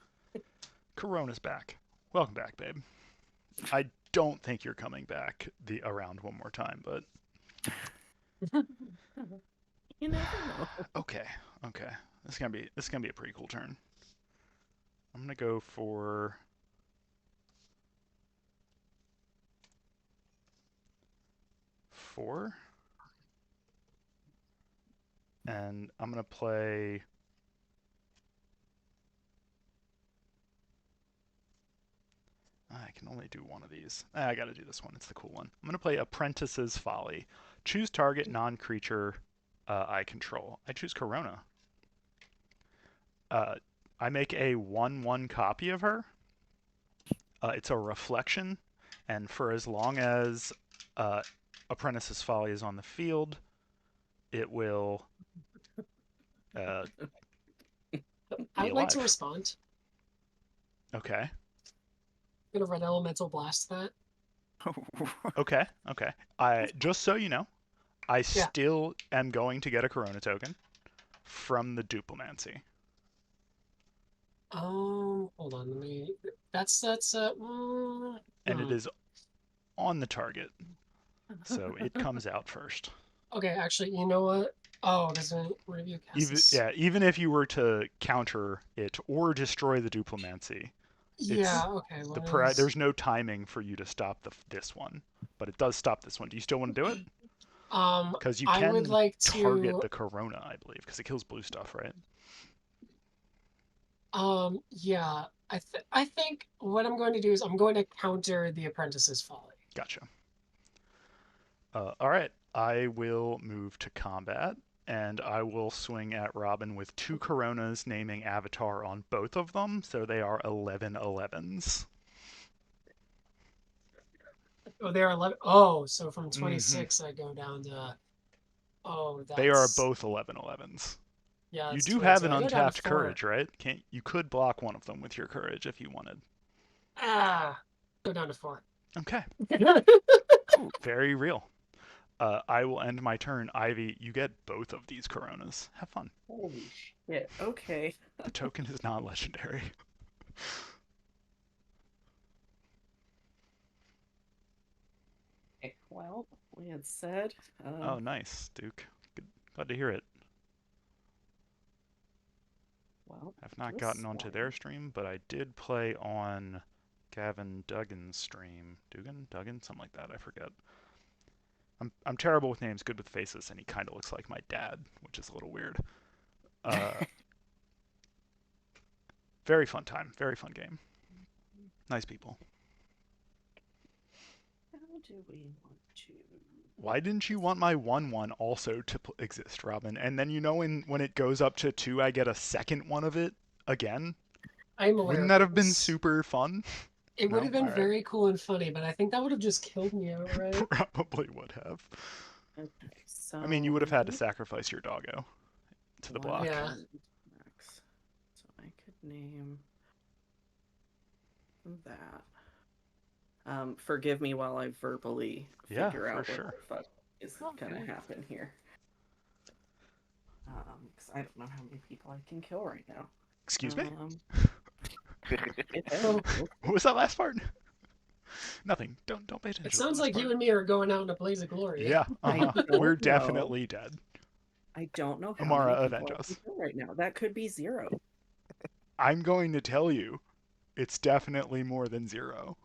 Speaker 1: Corona's back. Welcome back, babe. I don't think you're coming back around one more time, but
Speaker 3: You never know.
Speaker 1: okay. This is gonna be a pretty cool turn. I'm gonna go for four, and I'm gonna play. I can only do one of these. I gotta do this one. It's the cool one. I'm gonna play Apprentice's Folly. Choose target non-creature I control. I choose Corona. I make a 1/1 copy of her. It's a reflection, and for as long as Apprentice's Folly is on the field, it will
Speaker 2: I
Speaker 1: be
Speaker 2: would like to
Speaker 1: alive.
Speaker 2: respond.
Speaker 1: Okay.
Speaker 2: I'm gonna run Elemental Blast that.
Speaker 1: Okay. Just so you know, I still am going to get a Corona token from the Duplimancy.
Speaker 2: Hold on, let me. That's
Speaker 1: And it is on the target, so it comes out first.
Speaker 2: Okay, actually, you know what? Oh, because one of you casts.
Speaker 1: Even if you were to counter it or destroy the Duplimancy,
Speaker 2: Yeah. Okay.
Speaker 1: there's no timing for you to stop this one, but it does stop this one. Do you still want to do it? Because you
Speaker 2: I
Speaker 1: can
Speaker 2: would like
Speaker 1: target
Speaker 2: to.
Speaker 1: the Corona, I believe, because it kills blue stuff, right?
Speaker 2: Yeah. I think what I'm going to do is I'm going to counter the Apprentice's Folly.
Speaker 1: Gotcha. All right, I will move to combat, and I will swing at Robin with 2 Coronas, naming Avatar on both of them, so they are 11/11s.
Speaker 2: Oh, they're 11. Oh, so from 26 I go down to. Oh, that's.
Speaker 1: They are both 11/11s.
Speaker 2: Yeah.
Speaker 1: You
Speaker 2: It's
Speaker 1: do have
Speaker 2: 22.
Speaker 1: an
Speaker 2: I go down to
Speaker 1: untapped
Speaker 2: 4.
Speaker 1: courage, right? You could block one of them with your courage if you wanted.
Speaker 2: Go down to 4.
Speaker 1: Okay. Very real. I will end my turn. Ivy, you get both of these Coronas. Have fun.
Speaker 3: Holy shit. Okay.
Speaker 1: The token is not legendary.
Speaker 3: Okay, well, we had said.
Speaker 1: Oh, nice, Duke. Glad to hear it.
Speaker 3: Well,
Speaker 1: I've not
Speaker 3: this
Speaker 1: gotten onto
Speaker 3: one-
Speaker 1: their stream, but I did play on Gavin Duggan's stream. Duggan? Something like that. I forget. I'm terrible with names, good with faces, and he kind of looks like my dad, which is a little weird. Very fun time. Very fun game. Nice people.
Speaker 3: How do we want to?
Speaker 1: Why didn't you want my 1/1 also to exist, Robin? And then when it goes up to 2, I get a second one of it again?
Speaker 2: I'm aware.
Speaker 1: Wouldn't that have been super fun?
Speaker 2: It would have been
Speaker 1: Alright.
Speaker 2: very cool and funny, but I think that would have just killed me outright.
Speaker 1: Probably would have.
Speaker 3: Okay, so.
Speaker 1: I mean, you would have had to sacrifice your doggo to the
Speaker 3: one
Speaker 1: block.
Speaker 2: Yeah.
Speaker 3: max. So I could name that. Forgive me while I verbally
Speaker 1: Yeah,
Speaker 3: figure
Speaker 1: for
Speaker 3: out
Speaker 1: sure.
Speaker 3: what the fuck is gonna happen here. Because I don't know how many people I can kill right now.
Speaker 1: Excuse me?
Speaker 3: Oh,
Speaker 1: What was that last part? Nothing. Don't pay attention.
Speaker 2: It
Speaker 1: to
Speaker 2: sounds
Speaker 1: the last
Speaker 2: like you
Speaker 1: part.
Speaker 2: and me are going out in a blaze of glory.
Speaker 1: Yeah,
Speaker 3: I don't
Speaker 1: we're
Speaker 3: know.
Speaker 1: definitely dead.
Speaker 3: I don't know how
Speaker 1: Amara,
Speaker 3: many
Speaker 1: avenge
Speaker 3: people I
Speaker 1: us.
Speaker 3: can kill right now. That could be 0.
Speaker 1: I'm going to tell you, it's definitely more than 0.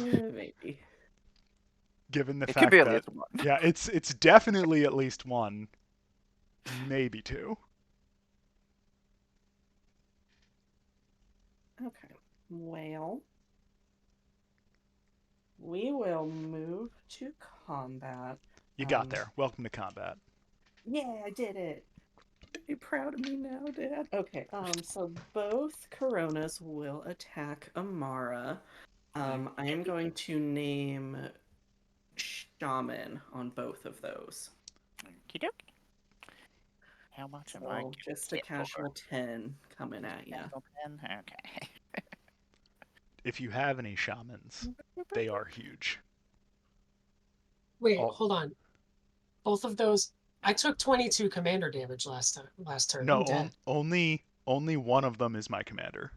Speaker 3: Maybe.
Speaker 1: Given the
Speaker 4: It
Speaker 1: fact
Speaker 4: could be at
Speaker 1: that
Speaker 4: least 1.
Speaker 1: yeah, it's definitely at least 1, maybe 2.
Speaker 3: Okay. Well, we will move to combat.
Speaker 1: You got there. Welcome to combat.
Speaker 3: Yeah, I did it. Are you proud of me now, Dad? Okay. So both Coronas will attack Amara. I am going to name Shaman on both of those.
Speaker 4: Okie dokie. How much am I
Speaker 3: So
Speaker 4: giving
Speaker 3: just a
Speaker 4: it for?
Speaker 3: casual 10 coming at you.
Speaker 4: Casual 10? Okay.
Speaker 1: If you have any shamans, they are huge.
Speaker 2: Wait,
Speaker 1: All,
Speaker 2: hold on. Both of those. I took 22 commander damage last turn. I'm
Speaker 1: no,
Speaker 2: dead.
Speaker 1: only one of them is my commander.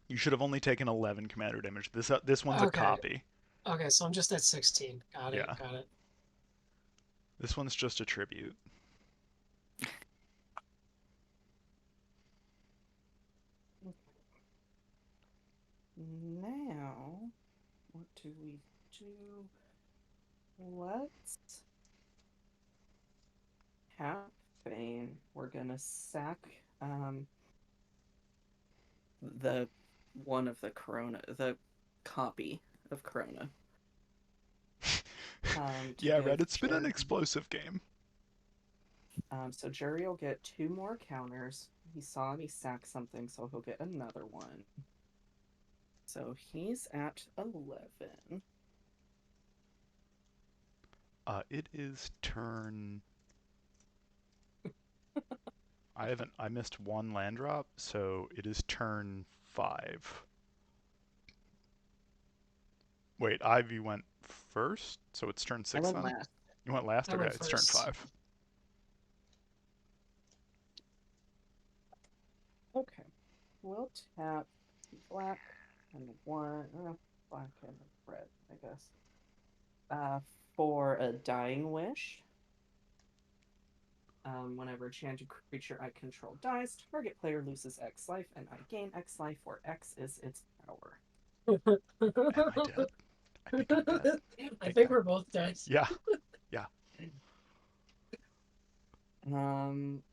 Speaker 1: You should have only taken 11 commander damage. This one's a
Speaker 2: Okay.
Speaker 1: copy.
Speaker 2: Okay, so I'm just at 16. Got it.
Speaker 1: Yeah.
Speaker 2: Got it.
Speaker 1: This one's just a tribute.
Speaker 3: Now, what do we do? Let's have Fane. We're gonna sack the one of the Corona, the copy of Corona. To
Speaker 1: Yeah,
Speaker 3: give
Speaker 1: Reddit's been an
Speaker 3: Jury.
Speaker 1: explosive game.
Speaker 3: So Jury will get 2 more counters. He saw me sack something, so he'll get another one. So he's at 11.
Speaker 1: It is turn. I missed one land drop, so it is turn 5. Wait, Ivy went first, so it's turn 6
Speaker 3: I went
Speaker 1: then?
Speaker 3: last.
Speaker 1: You went last?
Speaker 2: I
Speaker 1: Okay,
Speaker 2: went
Speaker 1: it's turn
Speaker 2: first.
Speaker 1: 5.
Speaker 3: Okay. We'll tap black and one, black and red, I guess. For a Dying Wish. Whenever a enchanted creature I control dies, target player loses X life, and I gain X life, where X is its power.
Speaker 1: Am I dead? I think I'm dead.
Speaker 2: I think we're both dead.
Speaker 1: Yeah.
Speaker 3: And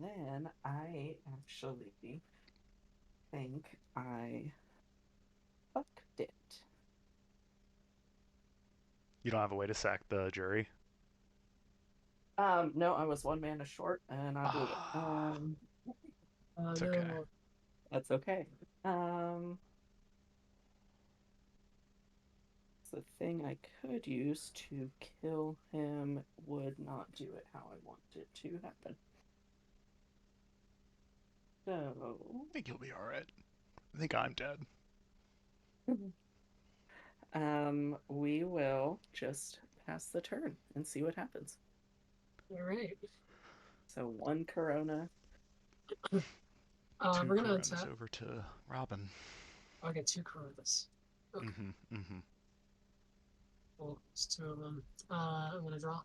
Speaker 3: then I actually think I fucked it.
Speaker 1: You don't have a way to sack the jury?
Speaker 3: No, I was 1 mana short, and I blew it.
Speaker 1: It's okay.
Speaker 2: No.
Speaker 3: That's okay. The thing I could use to kill him would not do it how I want it to happen. So
Speaker 1: I think you'll be alright. I think I'm dead.
Speaker 3: we will just pass the turn and see what happens.
Speaker 2: All right.
Speaker 3: So 1 Corona.
Speaker 1: Two
Speaker 2: We're gonna
Speaker 1: Coronas
Speaker 2: untap.
Speaker 1: over to Robin.
Speaker 2: I'll get 2 Coronas. Okay. Cool. It's 2 of them. I'm gonna draw.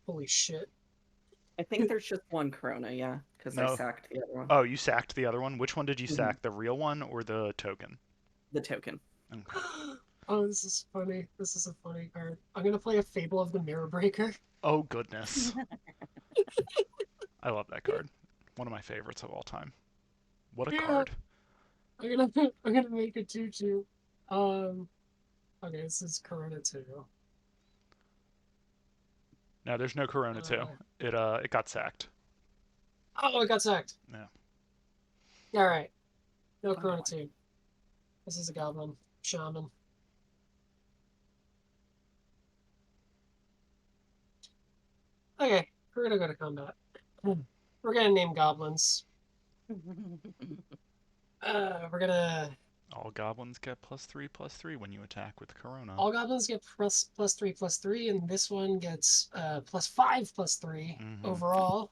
Speaker 2: Holy shit.
Speaker 3: I think there's just 1 Corona, yeah, because I
Speaker 1: No.
Speaker 3: sacked the other one.
Speaker 1: Oh, you sacked the other one? Which one did you
Speaker 3: Mhm.
Speaker 1: sack? The real one or the token?
Speaker 3: The token.
Speaker 1: Okay.
Speaker 2: Oh, this is funny. This is a funny card. I'm gonna play a Fable of the Mirror Breaker.
Speaker 1: Oh, goodness. I love that card. One of my favorites of all time. What a
Speaker 2: Yeah.
Speaker 1: card.
Speaker 2: I'm gonna make a 2/2. Okay, this is Corona 2.
Speaker 1: No, there's no Corona 2. It got sacked.
Speaker 2: Oh, it got sacked.
Speaker 1: Yeah.
Speaker 2: All right. No
Speaker 4: Oh,
Speaker 2: Corona
Speaker 4: boy.
Speaker 2: 2. This is a Goblin Shaman. Okay, we're gonna go to combat. We're gonna name goblins. We're gonna.
Speaker 1: All goblins get +3/+3 when you attack with Corona.
Speaker 2: All goblins get +3/+3, and this one gets +5/+3 overall.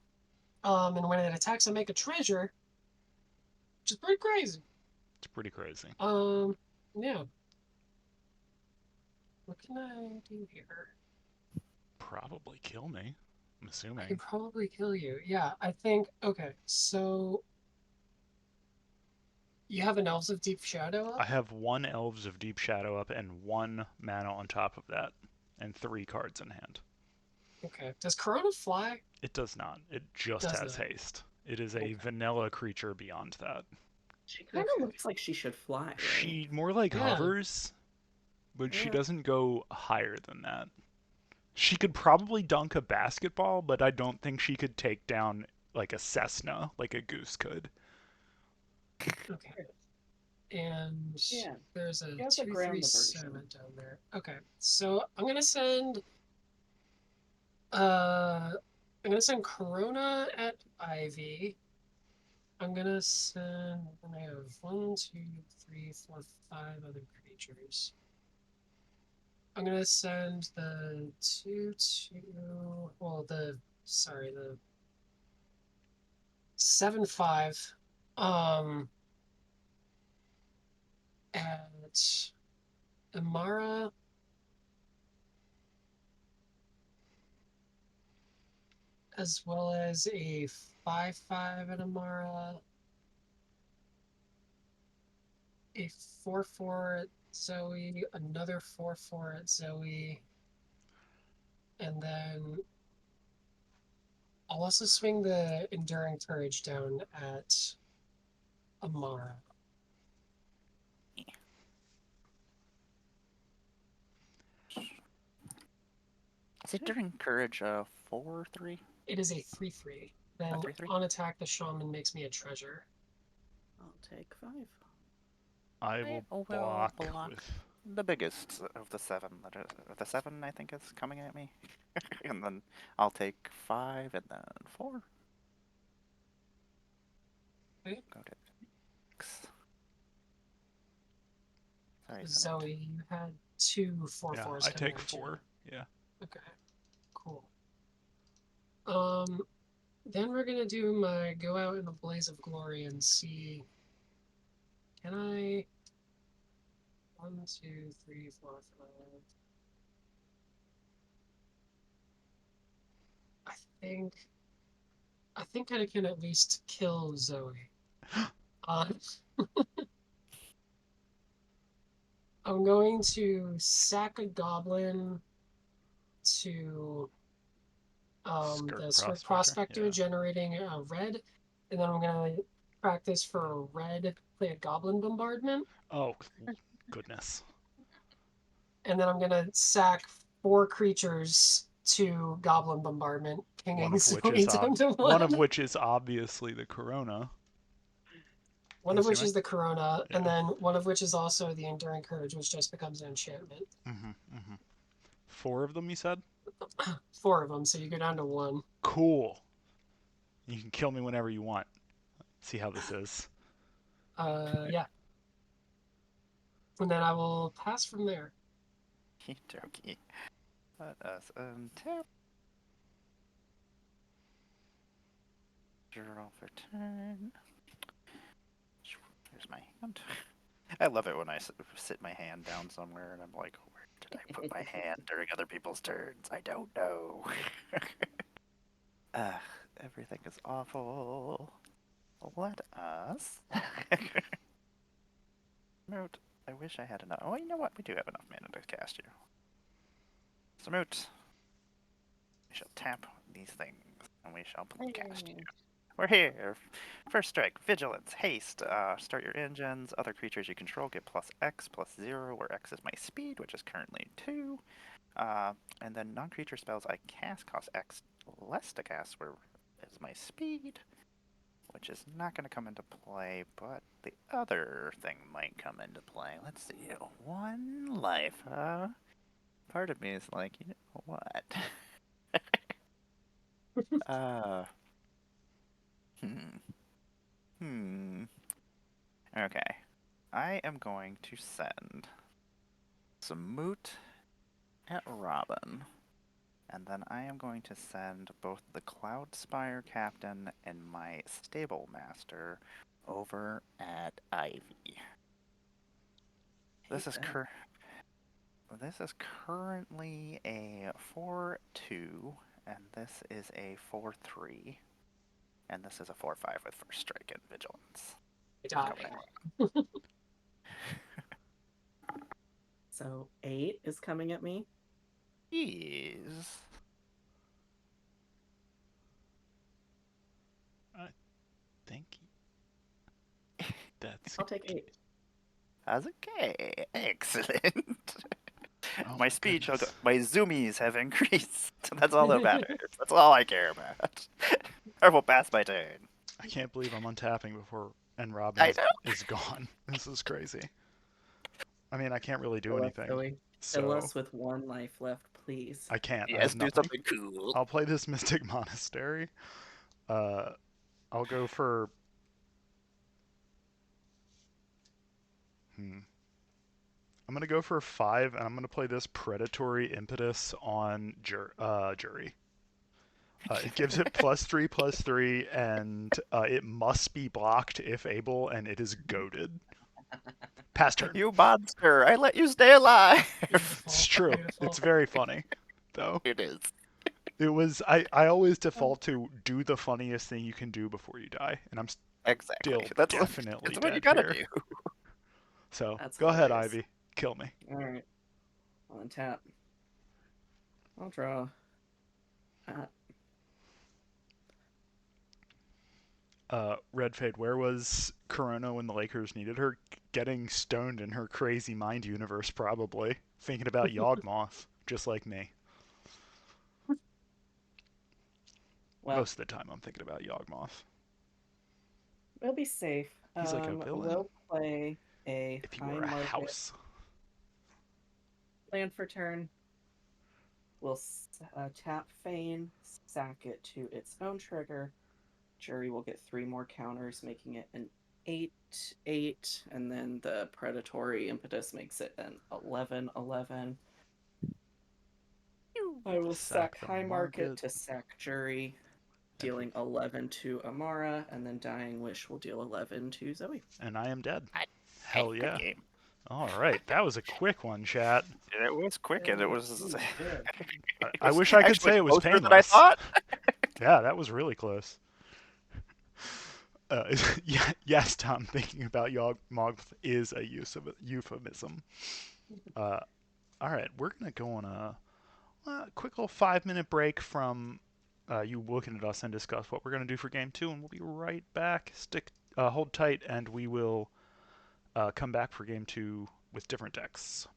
Speaker 2: And when it attacks, I make a treasure, which is pretty crazy.
Speaker 1: It's pretty crazy.
Speaker 2: Yeah. What can I do here?
Speaker 1: Probably kill me, I'm
Speaker 2: I
Speaker 1: assuming.
Speaker 2: could probably kill you. Yeah, I think. Okay, so you have an Elves of Deep Shadow up?
Speaker 1: I have 1 Elves of Deep Shadow up and 1 mana on top of that, and 3 cards in hand.
Speaker 2: Okay. Does Corona fly?
Speaker 1: It does not. It just
Speaker 2: Does
Speaker 1: has
Speaker 2: not.
Speaker 1: haste. It is a
Speaker 2: Okay.
Speaker 1: vanilla creature beyond that.
Speaker 3: She kind of looks like she should fly. Right?
Speaker 1: She more like
Speaker 2: Yeah.
Speaker 1: hovers, but she
Speaker 3: Yeah.
Speaker 1: doesn't go higher than that. She could probably dunk a basketball, but I don't think she could take down like a Cessna, like a goose could.
Speaker 2: Okay. And
Speaker 3: Yeah.
Speaker 2: there's a
Speaker 3: You have the ground
Speaker 2: 237
Speaker 3: version.
Speaker 2: down there. Okay. So I'm gonna send I'm gonna send Corona at Ivy. I'm gonna send and I have 1, 2, 3, 4, 5 other creatures. I'm gonna send the 2, 2, well the 7, 5 at Amara, as well as a 5, 5 at Amara, a 4, 4 at Zoe, another 4, 4 at Zoe, and then I'll also swing the Enduring Courage down at Amara.
Speaker 4: Is it during courage 4-3?
Speaker 2: It is a 3, 3. Then
Speaker 4: 3-3?
Speaker 2: on attack, the shaman makes me a treasure.
Speaker 3: I'll take 5.
Speaker 1: I will
Speaker 4: will
Speaker 1: block
Speaker 4: block.
Speaker 1: with.
Speaker 4: The biggest of the 7. The 7 I think is coming at me. And then I'll take 5 and then 4.
Speaker 2: Okay.
Speaker 4: Go to 6. Sorry, Samut.
Speaker 2: Zoe, you had 2 4,
Speaker 1: Yeah,
Speaker 2: 4s
Speaker 1: I
Speaker 2: coming
Speaker 1: take
Speaker 2: at you.
Speaker 1: 4. Yeah.
Speaker 2: Okay, cool. Then we're gonna do my go out in the blaze of glory and see. Can I? 1, 2, 3, 4, 5. I think I can at least kill Zoe. Uh, I'm going to sack a goblin to the Skirt Prospector,
Speaker 1: Yeah.
Speaker 2: generating a red, and then I'm gonna practice for a red, play a goblin bombardment,
Speaker 1: Oh, goodness.
Speaker 2: and then I'm gonna sack 4 creatures to goblin bombardment,
Speaker 1: One
Speaker 2: pinging
Speaker 1: of which is
Speaker 2: Zoe down to
Speaker 1: one of
Speaker 2: 1.
Speaker 1: which is obviously the Corona.
Speaker 2: One
Speaker 1: I'm
Speaker 2: of which
Speaker 1: assuming.
Speaker 2: is the Corona, and
Speaker 1: Yeah.
Speaker 2: then one of which is also the Enduring Courage, which just becomes an enchantment.
Speaker 1: 4 of them, you said?
Speaker 2: 4 of them, so you go down to 1.
Speaker 1: Cool. You can kill me whenever you want. See how this is.
Speaker 2: Yeah. And then I will pass from there.
Speaker 4: Okey-dokey. Let us untap. Draw for turn. Here's my hand. I love it when I sit my hand down somewhere and I'm like, where did I put my hand during other people's turns? I don't know. Everything is awful. Let us. Samut, I wish I had enough. Oh, you know what? We do have enough mana to cast you. Samut, we shall tap these things and we shall cast you. We're here. First strike, vigilance, haste. Start your engines. Other creatures you control get +X/+0, where X is my speed, which is currently 2. And then non-creature spells I cast cost X less to cast, where is my speed, which is not going to come into play, but the other thing might come into play. Let's see. 1 life, huh? Part of me is like, you know what? Okay. I am going to send Samut at Robin. And then I am going to send both the Cloudspire Captain and my Stable Master over at Ivy. This is currently a 4-2, and this is a 4-3, and this is a 4-5 with first strike and vigilance.
Speaker 3: So 8 is coming at me.
Speaker 4: Is
Speaker 1: Thank you. That's.
Speaker 3: I'll take 8.
Speaker 4: okay. Excellent.
Speaker 1: Oh
Speaker 4: my speed,
Speaker 1: goodness.
Speaker 4: my zoomies have increased. That's all that matters. That's all I care about. I will pass my turn.
Speaker 1: I can't believe I'm untapping before and Robin
Speaker 4: I know.
Speaker 1: is gone. This is crazy. I mean, I can't really do
Speaker 3: Kill us,
Speaker 1: anything,
Speaker 3: Zoe. Kill
Speaker 1: so
Speaker 3: us with 1 life left, please.
Speaker 1: I can't. I
Speaker 4: Yes,
Speaker 1: have
Speaker 4: do
Speaker 1: nothing.
Speaker 4: something cool.
Speaker 1: I'll play this Mystic Monastery. Uh, I'll go for. I'm gonna go for 5, and I'm gonna play this Predatory Impetus on Jury. It gives it +3/+3, and it must be blocked if able, and it is goaded. Pass turn.
Speaker 4: You monster! I let you stay alive.
Speaker 1: It's true.
Speaker 2: Beautiful.
Speaker 1: It's very funny, though.
Speaker 4: It is.
Speaker 1: It was. I always default to do the funniest thing you can do before you die, and I'm
Speaker 4: Exactly.
Speaker 1: still
Speaker 4: That's
Speaker 1: definitely
Speaker 4: what you
Speaker 1: dead
Speaker 4: gotta
Speaker 1: here.
Speaker 4: do.
Speaker 1: So
Speaker 3: That's
Speaker 1: go ahead,
Speaker 3: hilarious.
Speaker 1: Ivy. Kill me.
Speaker 3: Alright. I'll untap. I'll draw.
Speaker 1: Red Fade, where was Corona when the Lakers needed her? Getting stoned in her crazy mind universe, probably. Thinking about Yawgmoth, just like me.
Speaker 3: Well,
Speaker 1: Most of the time I'm thinking about Yawgmoth.
Speaker 3: we'll be safe.
Speaker 1: He's like a villain.
Speaker 3: We'll play a
Speaker 1: If he
Speaker 3: high
Speaker 1: were a
Speaker 3: market
Speaker 1: house.
Speaker 3: land for turn. We'll tap Feign, sack it to its own trigger. Jury will get 3 more counters, making it an 8/8, and then the Predatory Impetus makes it an 11/11. I will
Speaker 1: Sack
Speaker 3: sack
Speaker 1: the
Speaker 3: High
Speaker 1: market.
Speaker 3: Market to sack Jury, dealing 11 to Amara, and then Dying Wish will deal 11 to Zoe.
Speaker 1: And I am dead.
Speaker 4: I-
Speaker 1: Hell
Speaker 4: Good
Speaker 1: yeah.
Speaker 4: game.
Speaker 1: All right, that was a quick one, chat.
Speaker 4: It was quick and it was.
Speaker 1: I wish I could
Speaker 4: actually
Speaker 1: say it was
Speaker 4: closer than I
Speaker 1: painless.
Speaker 4: thought.
Speaker 1: Yeah, that was really close. Yeah, yes, Tom. Thinking about Yawgmoth is a euphemism. All right, we're gonna go on a quick little 5-minute break from you looking at us and discuss what we're gonna do for game 2, and we'll be right back. Hold tight, and we will come back for game 2 with different decks.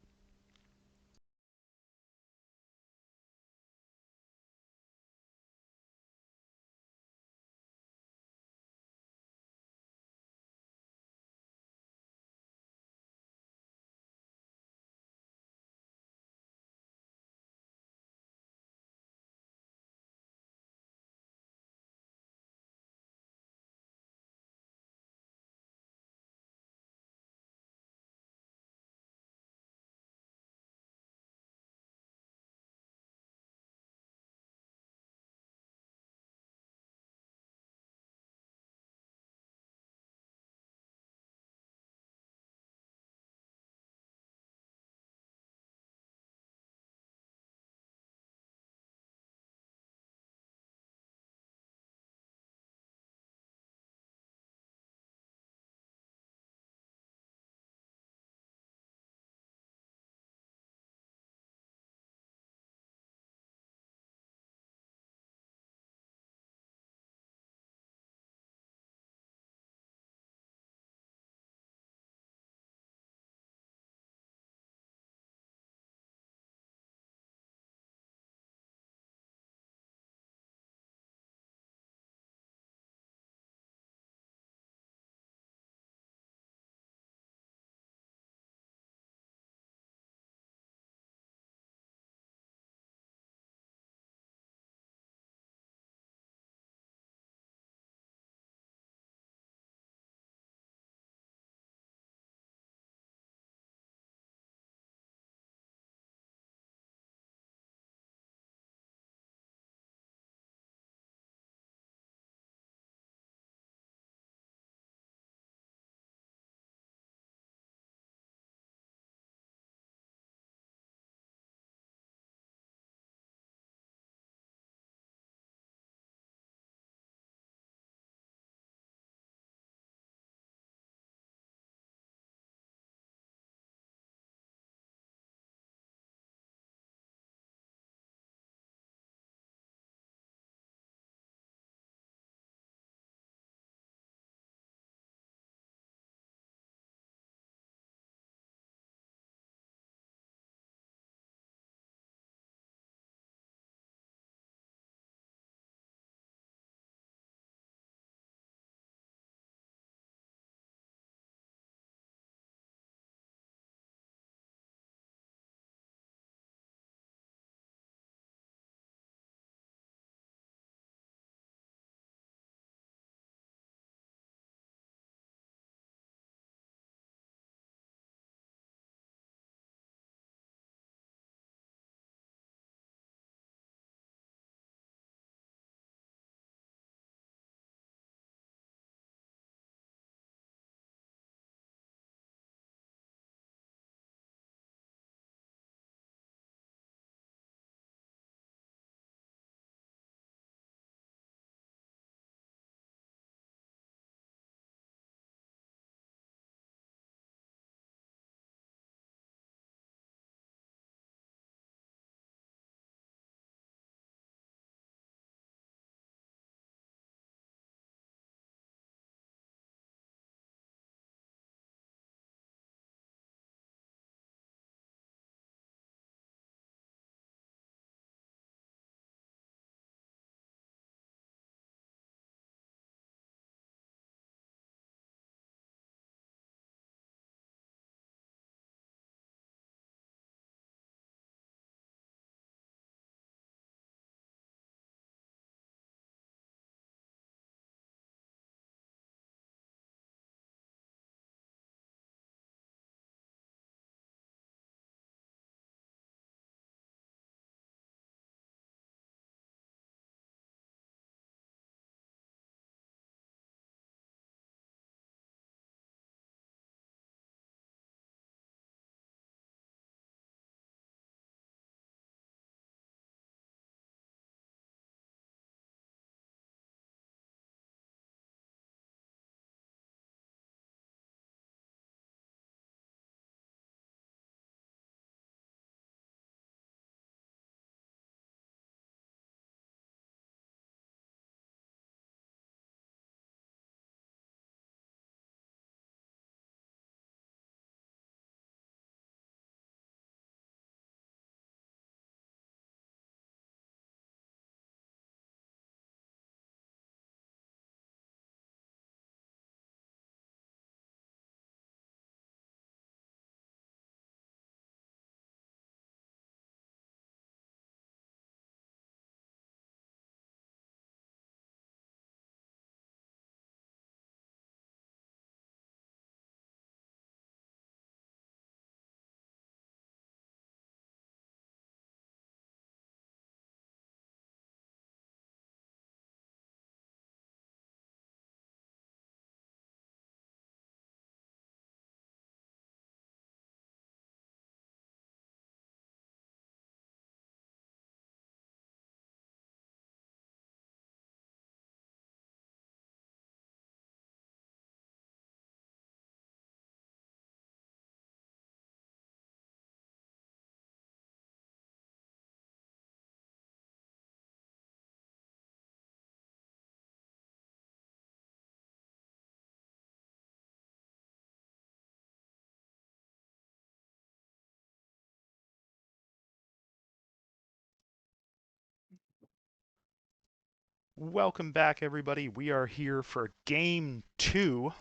Speaker 1: Welcome back, everybody. We are here for game 2.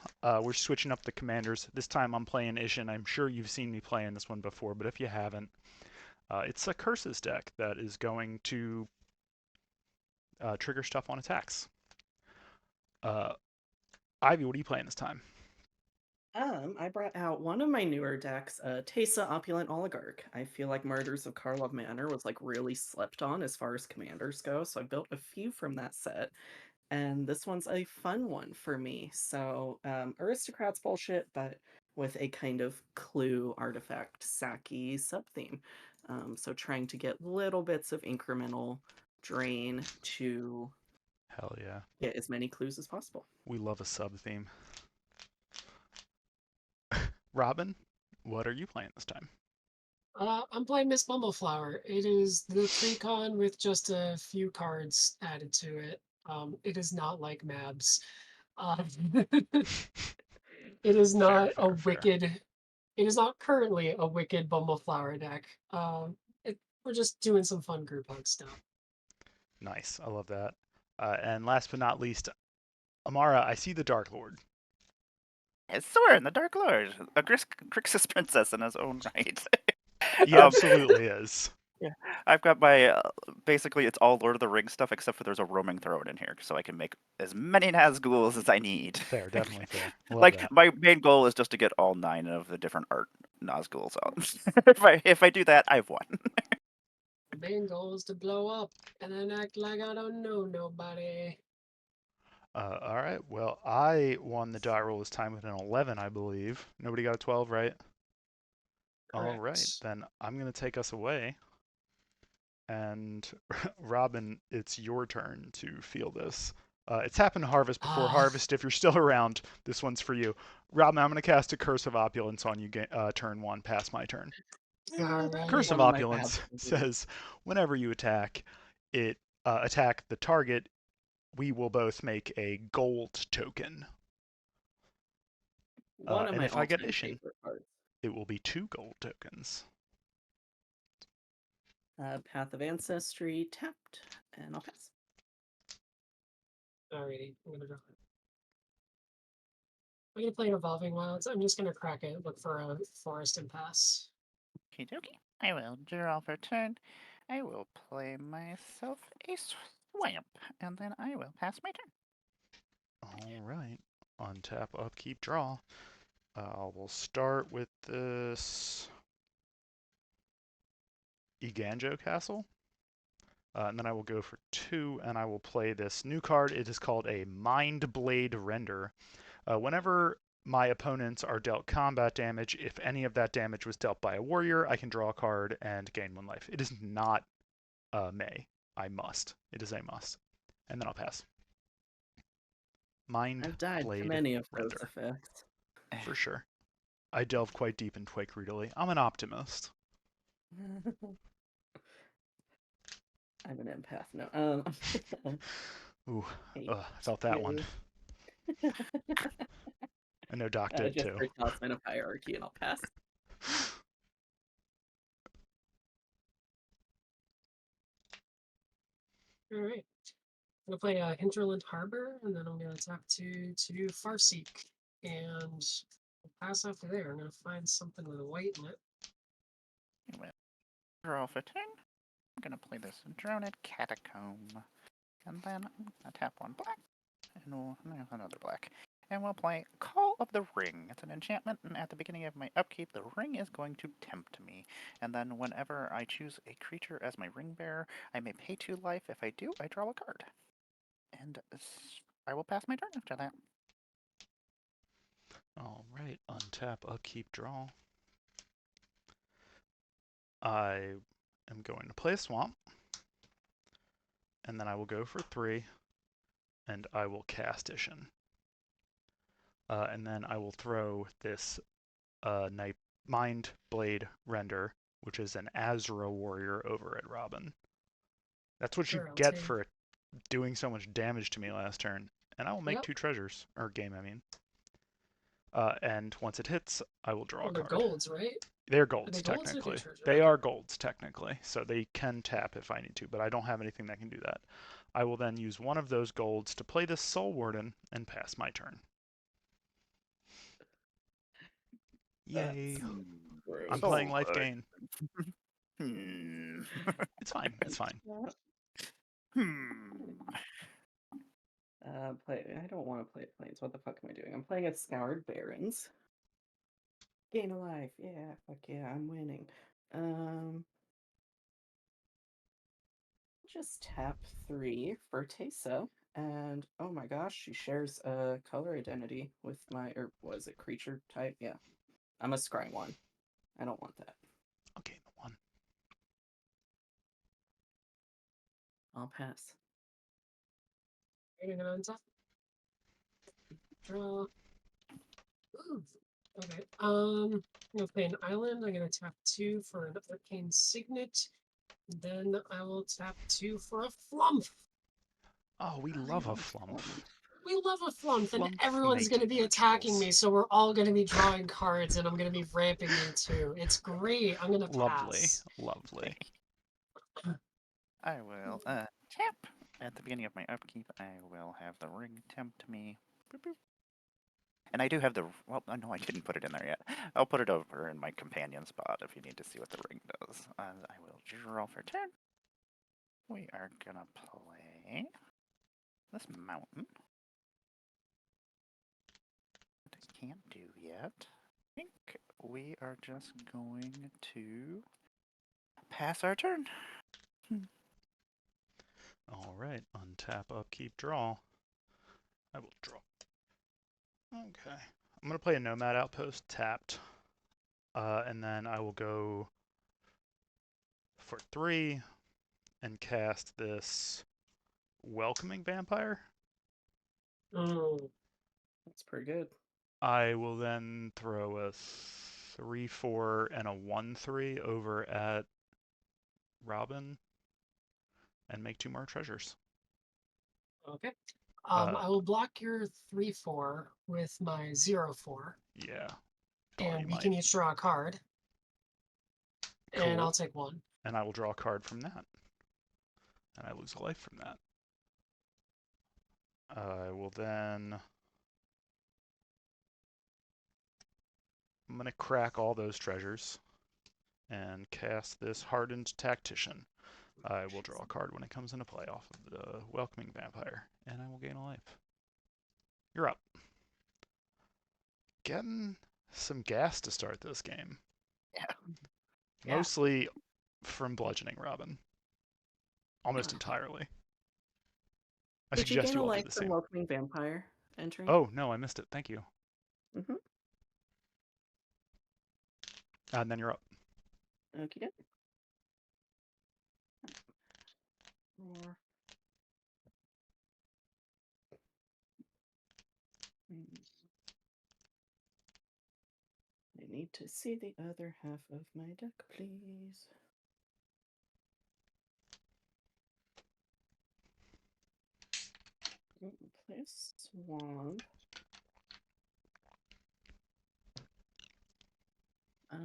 Speaker 1: We're switching up the commanders. This time I'm playing Ishin. I'm sure you've seen me playing this one before, but if you haven't, it's a Curses deck that is going to trigger stuff on attacks. Ivy, what are you playing this time?
Speaker 3: I brought out one of my newer decks, Teysa Opulent Oligarch. I feel like Martyrs of Karlov Manor was like really slept on as far as commanders go, so I built a few from that set. And this one's a fun one for me. So, Aristocrats bullshit, but with a kind of clue artifact Saki sub-theme. So trying to get little bits of incremental drain to
Speaker 1: Hell yeah.
Speaker 3: get as many clues as possible.
Speaker 1: We love a sub-theme. Robin, what are you playing this time?
Speaker 2: I'm playing Miss Bumbleflower. It is the precon with just a few cards added to it. It is not like Mabs. It is not a
Speaker 1: fair.
Speaker 2: wicked. It is not currently a wicked Bumbleflower deck. We're just doing some fun group hug stuff.
Speaker 1: Nice. I love that. And last but not least, Amara, I see the Dark Lord.
Speaker 4: Yes, Soren, the Dark Lord, a Grixis princess in his own right.
Speaker 1: He absolutely is.
Speaker 4: Yeah, I've got my basically it's all Lord of the Rings stuff except for there's a roaming throne in here, so I can make as many Nazguls as I need.
Speaker 1: Fair, definitely fair. Love
Speaker 4: Like
Speaker 1: that.
Speaker 4: my main goal is just to get all 9 of the different art Nazguls out. if I do that, I've won.
Speaker 2: The main goal is to blow up and then act like I don't know nobody.
Speaker 1: All right. Well, I won the die roll this time with an 11, I believe. Nobody got a 12, right? All right.
Speaker 2: Correct.
Speaker 1: Then I'm going to take us away. And Robin, it's your turn to feel this. It's happened to Harvest before. Harvest, if you're still around, this one's for you. Robin, I'm going to cast a Curse of Opulence on you turn 1, past my turn.
Speaker 2: Alright.
Speaker 1: Curse of
Speaker 3: One of my
Speaker 1: Opulence
Speaker 3: bad
Speaker 1: says, whenever you attack the target, we will both make a gold token.
Speaker 3: One of
Speaker 1: and
Speaker 3: my
Speaker 1: if I get
Speaker 3: all-time
Speaker 1: Ishin,
Speaker 3: favorite cards.
Speaker 1: it will be 2 gold tokens.
Speaker 3: Path of Ancestry tapped, and I'll pass.
Speaker 2: Alrighty, I'm gonna draw it. I'm gonna play an Evolving Wilds. I'm just gonna crack it, look for a forest and pass.
Speaker 4: Okie dokie. I will draw for turn. I will play myself a swamp, and then I will pass my turn.
Speaker 1: All right. Untap, upkeep, draw. We'll start with this Eiganjo Castle. And then I will go for 2, and I will play this new card. It is called a Mind Blade Render. Whenever my opponents are dealt combat damage, if any of that damage was dealt by a warrior, I can draw a card and gain 1 life. It is not may. I must. It is a must. And then I'll pass. Mind
Speaker 3: I've died
Speaker 1: Blade
Speaker 3: to many of those
Speaker 1: Render.
Speaker 3: effects.
Speaker 1: For sure. I delve quite deep into Quake greedily. I'm an optimist.
Speaker 3: I'm an empath. No.
Speaker 1: Ooh, I felt that one. I know Doc did
Speaker 3: just
Speaker 1: too.
Speaker 3: for Talisman of Hierarchy, and I'll pass.
Speaker 2: Alright. I'm gonna play Hinterland Harbor, and then I'm gonna talk to Farseek. And I'll pass after there. I'm gonna find something with a white in it.
Speaker 4: Draw for turn. I'm gonna play this Droned Catacomb, and then I'm gonna tap 1 black, and we'll another black, and we'll play Call of the Ring. It's an enchantment, and at the beginning of my upkeep, the ring is going to tempt me. And then whenever I choose a creature as my ring bearer, I may pay 2 life. If I do, I draw a card. And I will pass my turn after that.
Speaker 1: All right, untap, upkeep, draw. I am going to play a swamp, and then I will go for 3, and I will cast Ishin. And then I will throw this Mind Blade Render, which is an Azra warrior, over at Robin. That's what you get for doing so much damage to me last turn. And I will make 2 treasures, or game, I mean. And once it hits, I will draw a card.
Speaker 2: They're golds, right?
Speaker 1: They're golds, technically. They are golds, technically. So they can tap if I need to, but I don't have anything that can do that. I will then use one of those golds to play this Soul Warden and pass my turn. Yay.
Speaker 3: That's
Speaker 1: I'm
Speaker 3: gross.
Speaker 1: playing
Speaker 4: So,
Speaker 1: life gain.
Speaker 4: Hmm.
Speaker 1: It's fine. It's fine.
Speaker 4: Hmm.
Speaker 3: I don't want to play planes. What the fuck am I doing? I'm playing a Scoured Barrens. Gain a life. Yeah, fuck yeah, I'm winning. Just tap 3 for Teysa. And oh my gosh, she shares a color identity with my, or was it creature type? Yeah. I'm a scry 1. I don't want that.
Speaker 1: I'll gain the 1.
Speaker 3: I'll pass.
Speaker 2: Waiting on top. Draw. Ooh. Okay. I'm gonna play an island. I'm gonna tap 2 for an arcane signet. Then I will tap 2 for a flump.
Speaker 1: Oh, we love a flump.
Speaker 2: We love a flump, and
Speaker 1: Flump
Speaker 2: everyone's
Speaker 1: make
Speaker 2: gonna be attacking
Speaker 1: rituals.
Speaker 2: me, so we're all gonna be drawing cards, and I'm gonna be ramping them too. It's great. I'm gonna
Speaker 1: Lovely.
Speaker 2: pass.
Speaker 1: Lovely.
Speaker 4: I will tap at the beginning of my upkeep. I will have the ring tempt me. Boop, boop. And I do have the, well, no, I didn't put it in there yet. I'll put it over in my companion spot if you need to see what the ring does. I will draw for turn. We are gonna play this mountain. That I can't do yet. I think we are just going to pass our turn.
Speaker 1: All right. Untap, upkeep, draw. I will draw. Okay. I'm going to play a Nomad Outpost tapped. And then I will go for 3 and cast this Welcoming Vampire.
Speaker 2: Oh,
Speaker 3: That's pretty good.
Speaker 1: I will then throw a 3/4 and a 1/3 over at Robin and make 2 more treasures.
Speaker 2: okay.
Speaker 1: Uh,
Speaker 2: I will block your 3/4 with my 0/4,
Speaker 1: Yeah. Thought
Speaker 2: and
Speaker 1: you
Speaker 2: we
Speaker 1: might.
Speaker 2: can each draw a card. And
Speaker 1: Cool.
Speaker 2: I'll take 1.
Speaker 1: And I will draw a card from that. And I lose a life from that. I will then... I'm going to crack all those treasures and cast this Hardened Tactician. I will draw a card when it comes into play off of the Welcoming Vampire, and I will gain a life. You're up. Getting some gas to start this game.
Speaker 4: Yeah.
Speaker 1: Mostly from bludgeoning Robin. Almost entirely. I
Speaker 3: Did you
Speaker 1: suggest
Speaker 3: gain
Speaker 1: you
Speaker 3: a
Speaker 1: all do
Speaker 3: life
Speaker 1: the
Speaker 3: from
Speaker 1: same.
Speaker 3: Welcoming Vampire entering?
Speaker 1: Oh, no, I missed it. Thank you.
Speaker 3: Mm-hmm.
Speaker 1: And then you're up.
Speaker 3: Okie doke. 4. I need to see the other half of my deck, please. Play a swamp. Oh,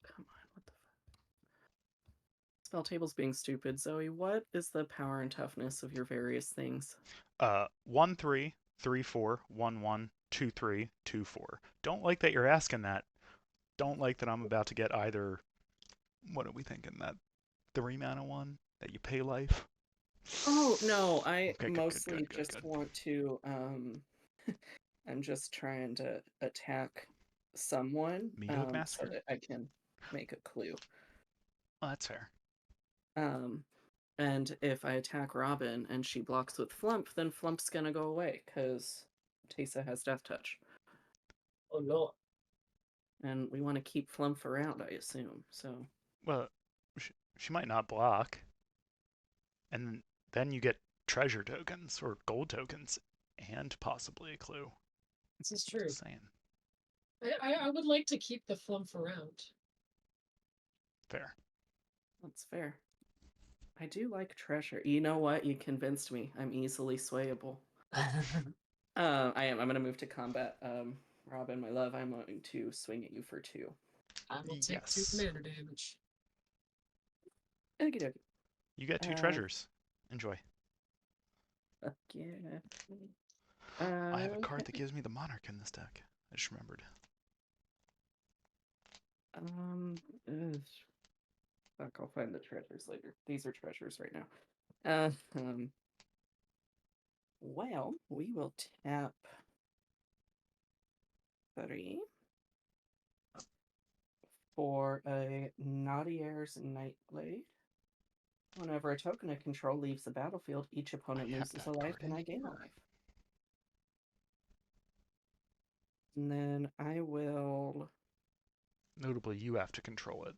Speaker 3: come on, what the fuck? Spell table's being stupid. Zoe, what is the power and toughness of your various things?
Speaker 1: 1/3, 3/4, 1/1, 2/3, 2/4. Don't like that you're asking that. Don't like that I'm about to get either. What are we thinking? That 3 mana one that you pay life?
Speaker 3: Oh, no, I
Speaker 1: Okay,
Speaker 3: mostly
Speaker 1: good.
Speaker 3: just want to, I'm just trying to attack someone,
Speaker 1: Meathook
Speaker 3: so
Speaker 1: Master?
Speaker 3: that I can make a clue.
Speaker 1: Oh, that's fair.
Speaker 3: And if I attack Robin and she blocks with Flump, then Flump's gonna go away, because Teysa has Death Touch.
Speaker 2: Oh no.
Speaker 3: And we want to keep Flump around, I assume, so...
Speaker 1: Well, she might not block. And then you get treasure tokens or gold tokens and possibly a clue.
Speaker 2: This is true.
Speaker 1: Just saying.
Speaker 2: I would like to keep the flump around.
Speaker 1: Fair.
Speaker 3: That's fair. I do like treasure. You know what? You convinced me. I'm easily swayable. I am. I'm gonna move to combat. Robin, my love, I'm going to swing at you for 2.
Speaker 2: I will take 2
Speaker 1: Yes.
Speaker 2: commander damage.
Speaker 3: Okie dokie.
Speaker 1: You get 2
Speaker 3: Uh,
Speaker 1: treasures. Enjoy.
Speaker 3: Fuck yeah.
Speaker 1: I have a card
Speaker 3: Okay.
Speaker 1: that gives me the Monarch in this deck. I just remembered.
Speaker 3: Ugh. Fuck, I'll find the treasures later. These are treasures right now. Well, we will tap 3 for a Naudier's Nightblade. Whenever a token of control leaves the battlefield, each opponent
Speaker 1: I have
Speaker 3: loses
Speaker 1: that
Speaker 3: a life
Speaker 1: card
Speaker 3: and
Speaker 1: in
Speaker 3: I gain a
Speaker 1: here.
Speaker 3: life. And then I will.
Speaker 1: Notably, you have to control it,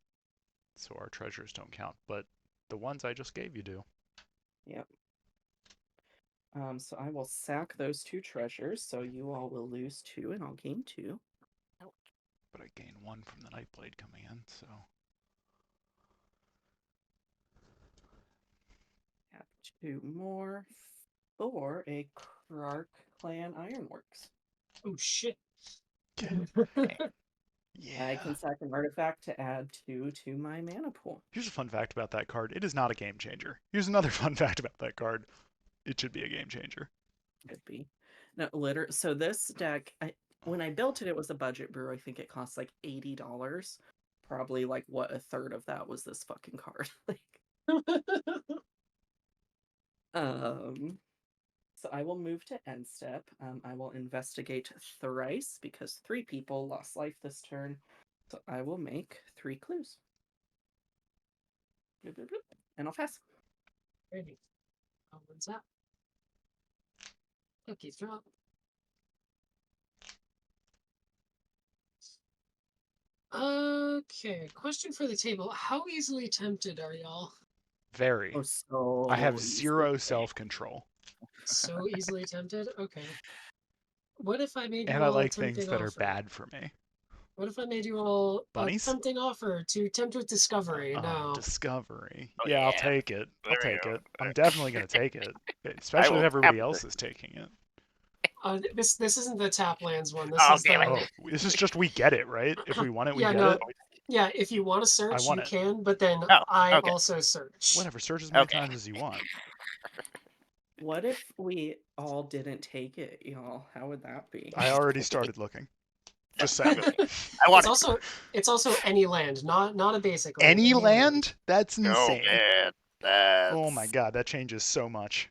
Speaker 1: so our treasures don't count, but the ones I just gave you do.
Speaker 3: Yep. So I will sack those 2 treasures, so you all will lose 2 and I'll gain 2.
Speaker 1: But I gain 1 from the Nightblade coming in, so...
Speaker 3: Have 2 more for a Krark Clan Ironworks.
Speaker 2: Oh shit.
Speaker 1: Yeah.
Speaker 3: I can sack an artifact to add 2 to my mana pool.
Speaker 1: Here's a fun fact about that card. It is not a game changer. Here's another fun fact about that card. It should be a game changer.
Speaker 3: Could be. No, so this deck, when I built it, it was a budget brew. I think it cost like $80. Probably like what a third of that was this fucking card. So I will move to end step. I will investigate thrice because 3 people lost life this turn. So I will make 3 clues. Bloop, bloop, bloop, and I'll pass.
Speaker 2: Ready. What's up? Cookies drop. Okay, question for the table. How easily tempted are y'all?
Speaker 1: Very.
Speaker 3: Oh, so
Speaker 1: I have
Speaker 3: easy.
Speaker 1: 0 self-control.
Speaker 2: So easily tempted? Okay. What if I made you
Speaker 1: And I
Speaker 2: all a
Speaker 1: like things
Speaker 2: tempting
Speaker 1: that are
Speaker 2: offer?
Speaker 1: bad for me.
Speaker 2: What if I made you all a
Speaker 1: Bunnies?
Speaker 2: tempting offer to tempt with discovery? No.
Speaker 1: Discovery.
Speaker 4: Oh,
Speaker 1: Yeah, I'll
Speaker 4: yeah.
Speaker 1: take it. I'll
Speaker 4: There we
Speaker 1: take
Speaker 4: go.
Speaker 1: it. I'm definitely going to take it. Especially if
Speaker 4: will
Speaker 1: everybody
Speaker 4: tap
Speaker 1: else
Speaker 4: this.
Speaker 1: is taking it.
Speaker 2: This isn't the Taplands one. This
Speaker 4: Oh,
Speaker 2: is
Speaker 4: damn it.
Speaker 2: the
Speaker 1: Oh, this is just we get it, right? If we want it, we
Speaker 2: yeah,
Speaker 1: get
Speaker 2: no.
Speaker 1: it.
Speaker 2: Yeah, if you want to search,
Speaker 1: want
Speaker 2: you
Speaker 1: it.
Speaker 2: can, but then
Speaker 4: Oh,
Speaker 2: I
Speaker 4: okay.
Speaker 2: also search.
Speaker 1: Whatever, search as many
Speaker 4: Okay.
Speaker 1: times as you want.
Speaker 3: What if we all didn't take it, y'all? How would that be?
Speaker 1: I already started looking. Just saying.
Speaker 4: I want
Speaker 2: It's also any land, not a basic land.
Speaker 1: Any land? That's
Speaker 4: Oh,
Speaker 1: insane.
Speaker 4: man. That's...
Speaker 1: Oh my god, that changes so much.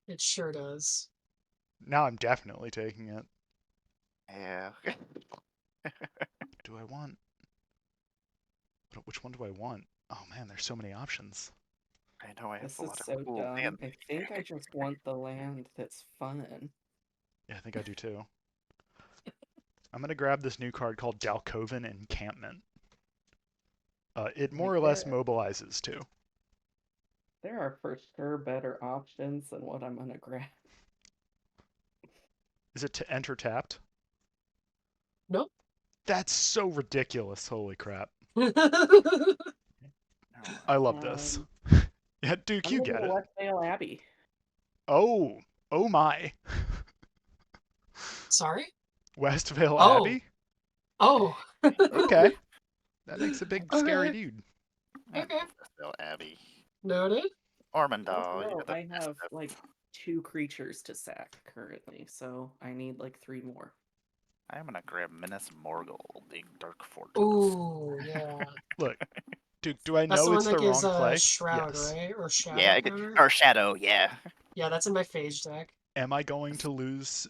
Speaker 2: It sure does.
Speaker 1: Now I'm definitely taking it.
Speaker 4: Yeah.
Speaker 1: Do I want... Which one do I want? Oh man, there's so many options.
Speaker 4: I know I have
Speaker 3: This
Speaker 4: a
Speaker 3: is
Speaker 4: lot
Speaker 3: so
Speaker 4: of cool
Speaker 3: dumb.
Speaker 4: land.
Speaker 3: I think I just want the land that's fun.
Speaker 1: Yeah, I think I do too. I'm going to grab this new card called Dalkovan Encampment. It more or less mobilizes too.
Speaker 3: There are for sure better options than what I'm gonna grab.
Speaker 1: Is it to enter tapped?
Speaker 2: Nope.
Speaker 1: That's so ridiculous. Holy crap.
Speaker 4: Oh,
Speaker 1: I love this. Yeah, Duke,
Speaker 3: I'm
Speaker 1: you
Speaker 3: gonna
Speaker 1: get
Speaker 3: go
Speaker 1: it.
Speaker 3: Westdale Abbey.
Speaker 1: Oh my.
Speaker 2: Sorry?
Speaker 1: Westvale
Speaker 2: Oh.
Speaker 1: Abbey?
Speaker 2: Oh.
Speaker 1: Okay. That makes a big scary
Speaker 2: Okay.
Speaker 1: dude.
Speaker 2: Okay.
Speaker 4: Still Abbey.
Speaker 2: Noted.
Speaker 4: Ormondal.
Speaker 3: No,
Speaker 4: the
Speaker 3: I
Speaker 4: best
Speaker 3: have
Speaker 4: of-
Speaker 3: like 2 creatures to sack currently, so I need like 3 more.
Speaker 4: I'm gonna grab Minas Morgul, the Dark Fortress.
Speaker 2: Ooh, yeah.
Speaker 1: Look, Duke, do I
Speaker 2: That's the
Speaker 1: know
Speaker 2: one
Speaker 1: it's
Speaker 2: that
Speaker 1: the
Speaker 2: gives
Speaker 1: wrong play?
Speaker 2: Shroud,
Speaker 1: Yes.
Speaker 2: right? Or Shadow
Speaker 4: Yeah,
Speaker 2: counter?
Speaker 4: or Shadow, yeah.
Speaker 2: Yeah, that's in my Phage deck.
Speaker 1: Am I going to lose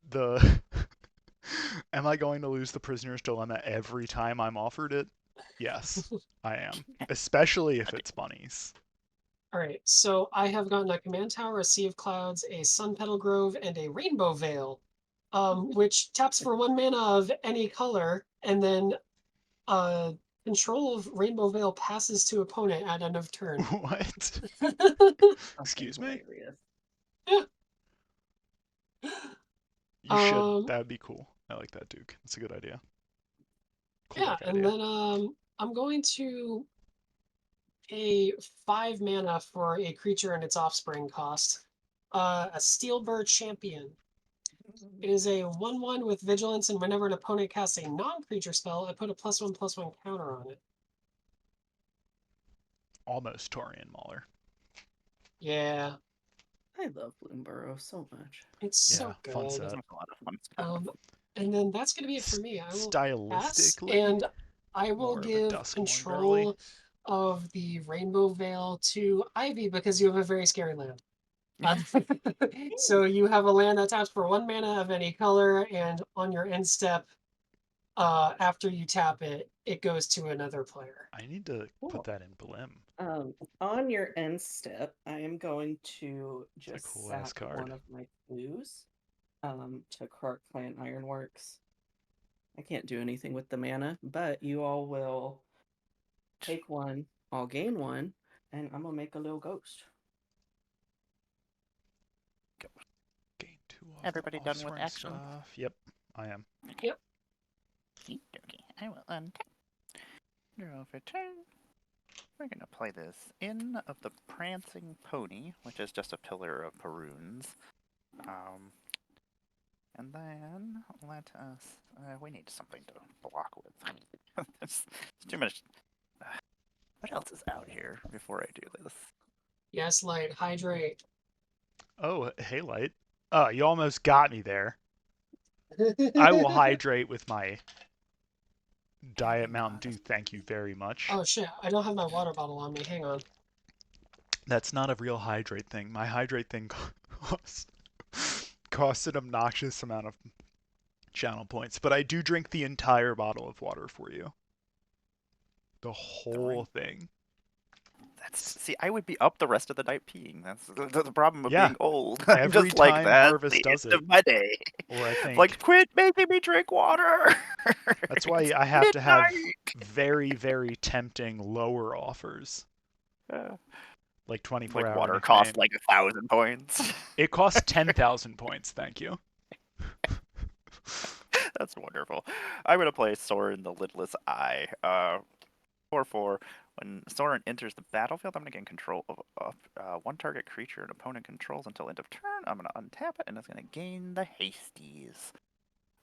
Speaker 1: the... Am I going to lose the Prisoner's Dilemma every time I'm offered it? Yes, I am. Especially if it's bunnies.
Speaker 2: Alright, so I have gotten a Command Tower, a Sea of Clouds, a Sun Petal Grove, and a Rainbow Veil. Which taps for 1 mana of any color, and then control of Rainbow Veil passes to opponent at end of turn.
Speaker 1: What? Excuse me?
Speaker 3: Hilarious.
Speaker 1: You should. That would be cool. I like that, Duke. That's a good idea. Cool
Speaker 2: Yeah,
Speaker 1: deck
Speaker 2: and
Speaker 1: idea.
Speaker 2: then I'm going to pay 5 mana for a creature and its offspring cost. A Steelbird Champion. It is a 1/1 with vigilance, and whenever an opponent casts a non-creature spell, I put a +1/+1 counter on it.
Speaker 1: Almost Torian Mauler.
Speaker 2: Yeah,
Speaker 3: I love Bloomburrow so much.
Speaker 2: it's
Speaker 1: Yeah,
Speaker 2: so
Speaker 1: fun
Speaker 2: good.
Speaker 1: set.
Speaker 4: That's a lot of fun stuff.
Speaker 2: And then that's gonna be it for me. I will pass,
Speaker 1: Stylistically,
Speaker 2: and I will
Speaker 1: more of a
Speaker 2: give
Speaker 1: Duskmourn girly.
Speaker 2: control of the Rainbow Veil to Ivy because you have a very scary land. So you have a land that taps for 1 mana of any color, and on your end step, after you tap it, it goes to another player.
Speaker 1: I need to
Speaker 3: Cool.
Speaker 1: put that in Blim.
Speaker 3: On your end step, I am going to
Speaker 1: It's a
Speaker 3: just
Speaker 1: cool ass
Speaker 3: sack
Speaker 1: card.
Speaker 3: one of my clues to Clark Clan Ironworks. I can't do anything with the mana, but you all will take one, I'll gain one, and I'm gonna make a little ghost.
Speaker 1: Gain 2 off
Speaker 4: Everybody
Speaker 1: the
Speaker 4: done with
Speaker 1: offspring
Speaker 4: action?
Speaker 1: stuff. Yep, I am.
Speaker 2: Yep.
Speaker 4: Okay, I will untap. Draw for turn. We're gonna play this Inn of the Prancing Pony, which is just a pillar of Perunes. And then let us. We need something to block with. There's too much. What else is out here before I do this?
Speaker 2: Yes, light, hydrate.
Speaker 1: Oh, hey, Light. You almost got me there. I will hydrate with my Diet Mountain Dew. Thank you very much.
Speaker 2: Oh shit, I don't have my water bottle on me. Hang on.
Speaker 1: That's not a real hydrate thing. My hydrate thing costs an obnoxious amount of channel points, but I do drink the entire bottle of water for you. The whole thing.
Speaker 4: See, I would be up the rest of the night peeing. That's the problem of
Speaker 1: Yeah.
Speaker 4: being old. I'm
Speaker 1: Every
Speaker 4: just like
Speaker 1: time
Speaker 4: that.
Speaker 1: Harvest
Speaker 4: The
Speaker 1: does
Speaker 4: end
Speaker 1: it.
Speaker 4: of my day.
Speaker 1: Or I think
Speaker 4: Like, quit making me drink water.
Speaker 1: that's why I have to have very, very tempting lower offers. Like 24
Speaker 4: like
Speaker 1: hour
Speaker 4: water
Speaker 1: nickname.
Speaker 4: costs like 1,000 points.
Speaker 1: It costs 10,000 points, thank you.
Speaker 4: That's wonderful. I'm gonna play Soren the Lidless Eye. 4/4. When Soren enters the battlefield, I'm gonna gain control of one target creature an opponent controls until end of turn. I'm gonna untap it, and it's gonna gain the Hasties.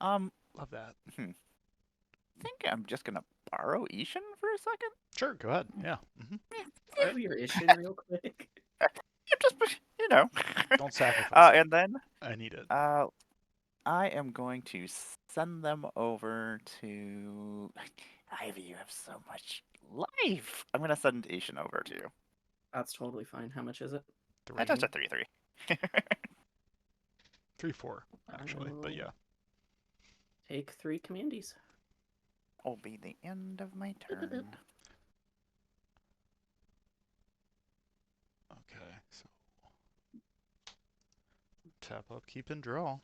Speaker 1: Love that.
Speaker 4: I think I'm just gonna borrow Ishin for a second.
Speaker 1: Sure, go ahead. Yeah.
Speaker 3: Borrow your Ishin real quick.
Speaker 4: Just
Speaker 1: Don't sacrifice it.
Speaker 4: And then
Speaker 1: I need it.
Speaker 4: I am going to send them over to Ivy. You have so much life. I'm gonna send Ishin over to you.
Speaker 3: That's totally fine. How much is it?
Speaker 4: I just a 3/3.
Speaker 1: 3/4 actually, but yeah.
Speaker 3: Take 3 commandees.
Speaker 4: Will be the end of my turn.
Speaker 1: Okay, so tap up, keep and draw.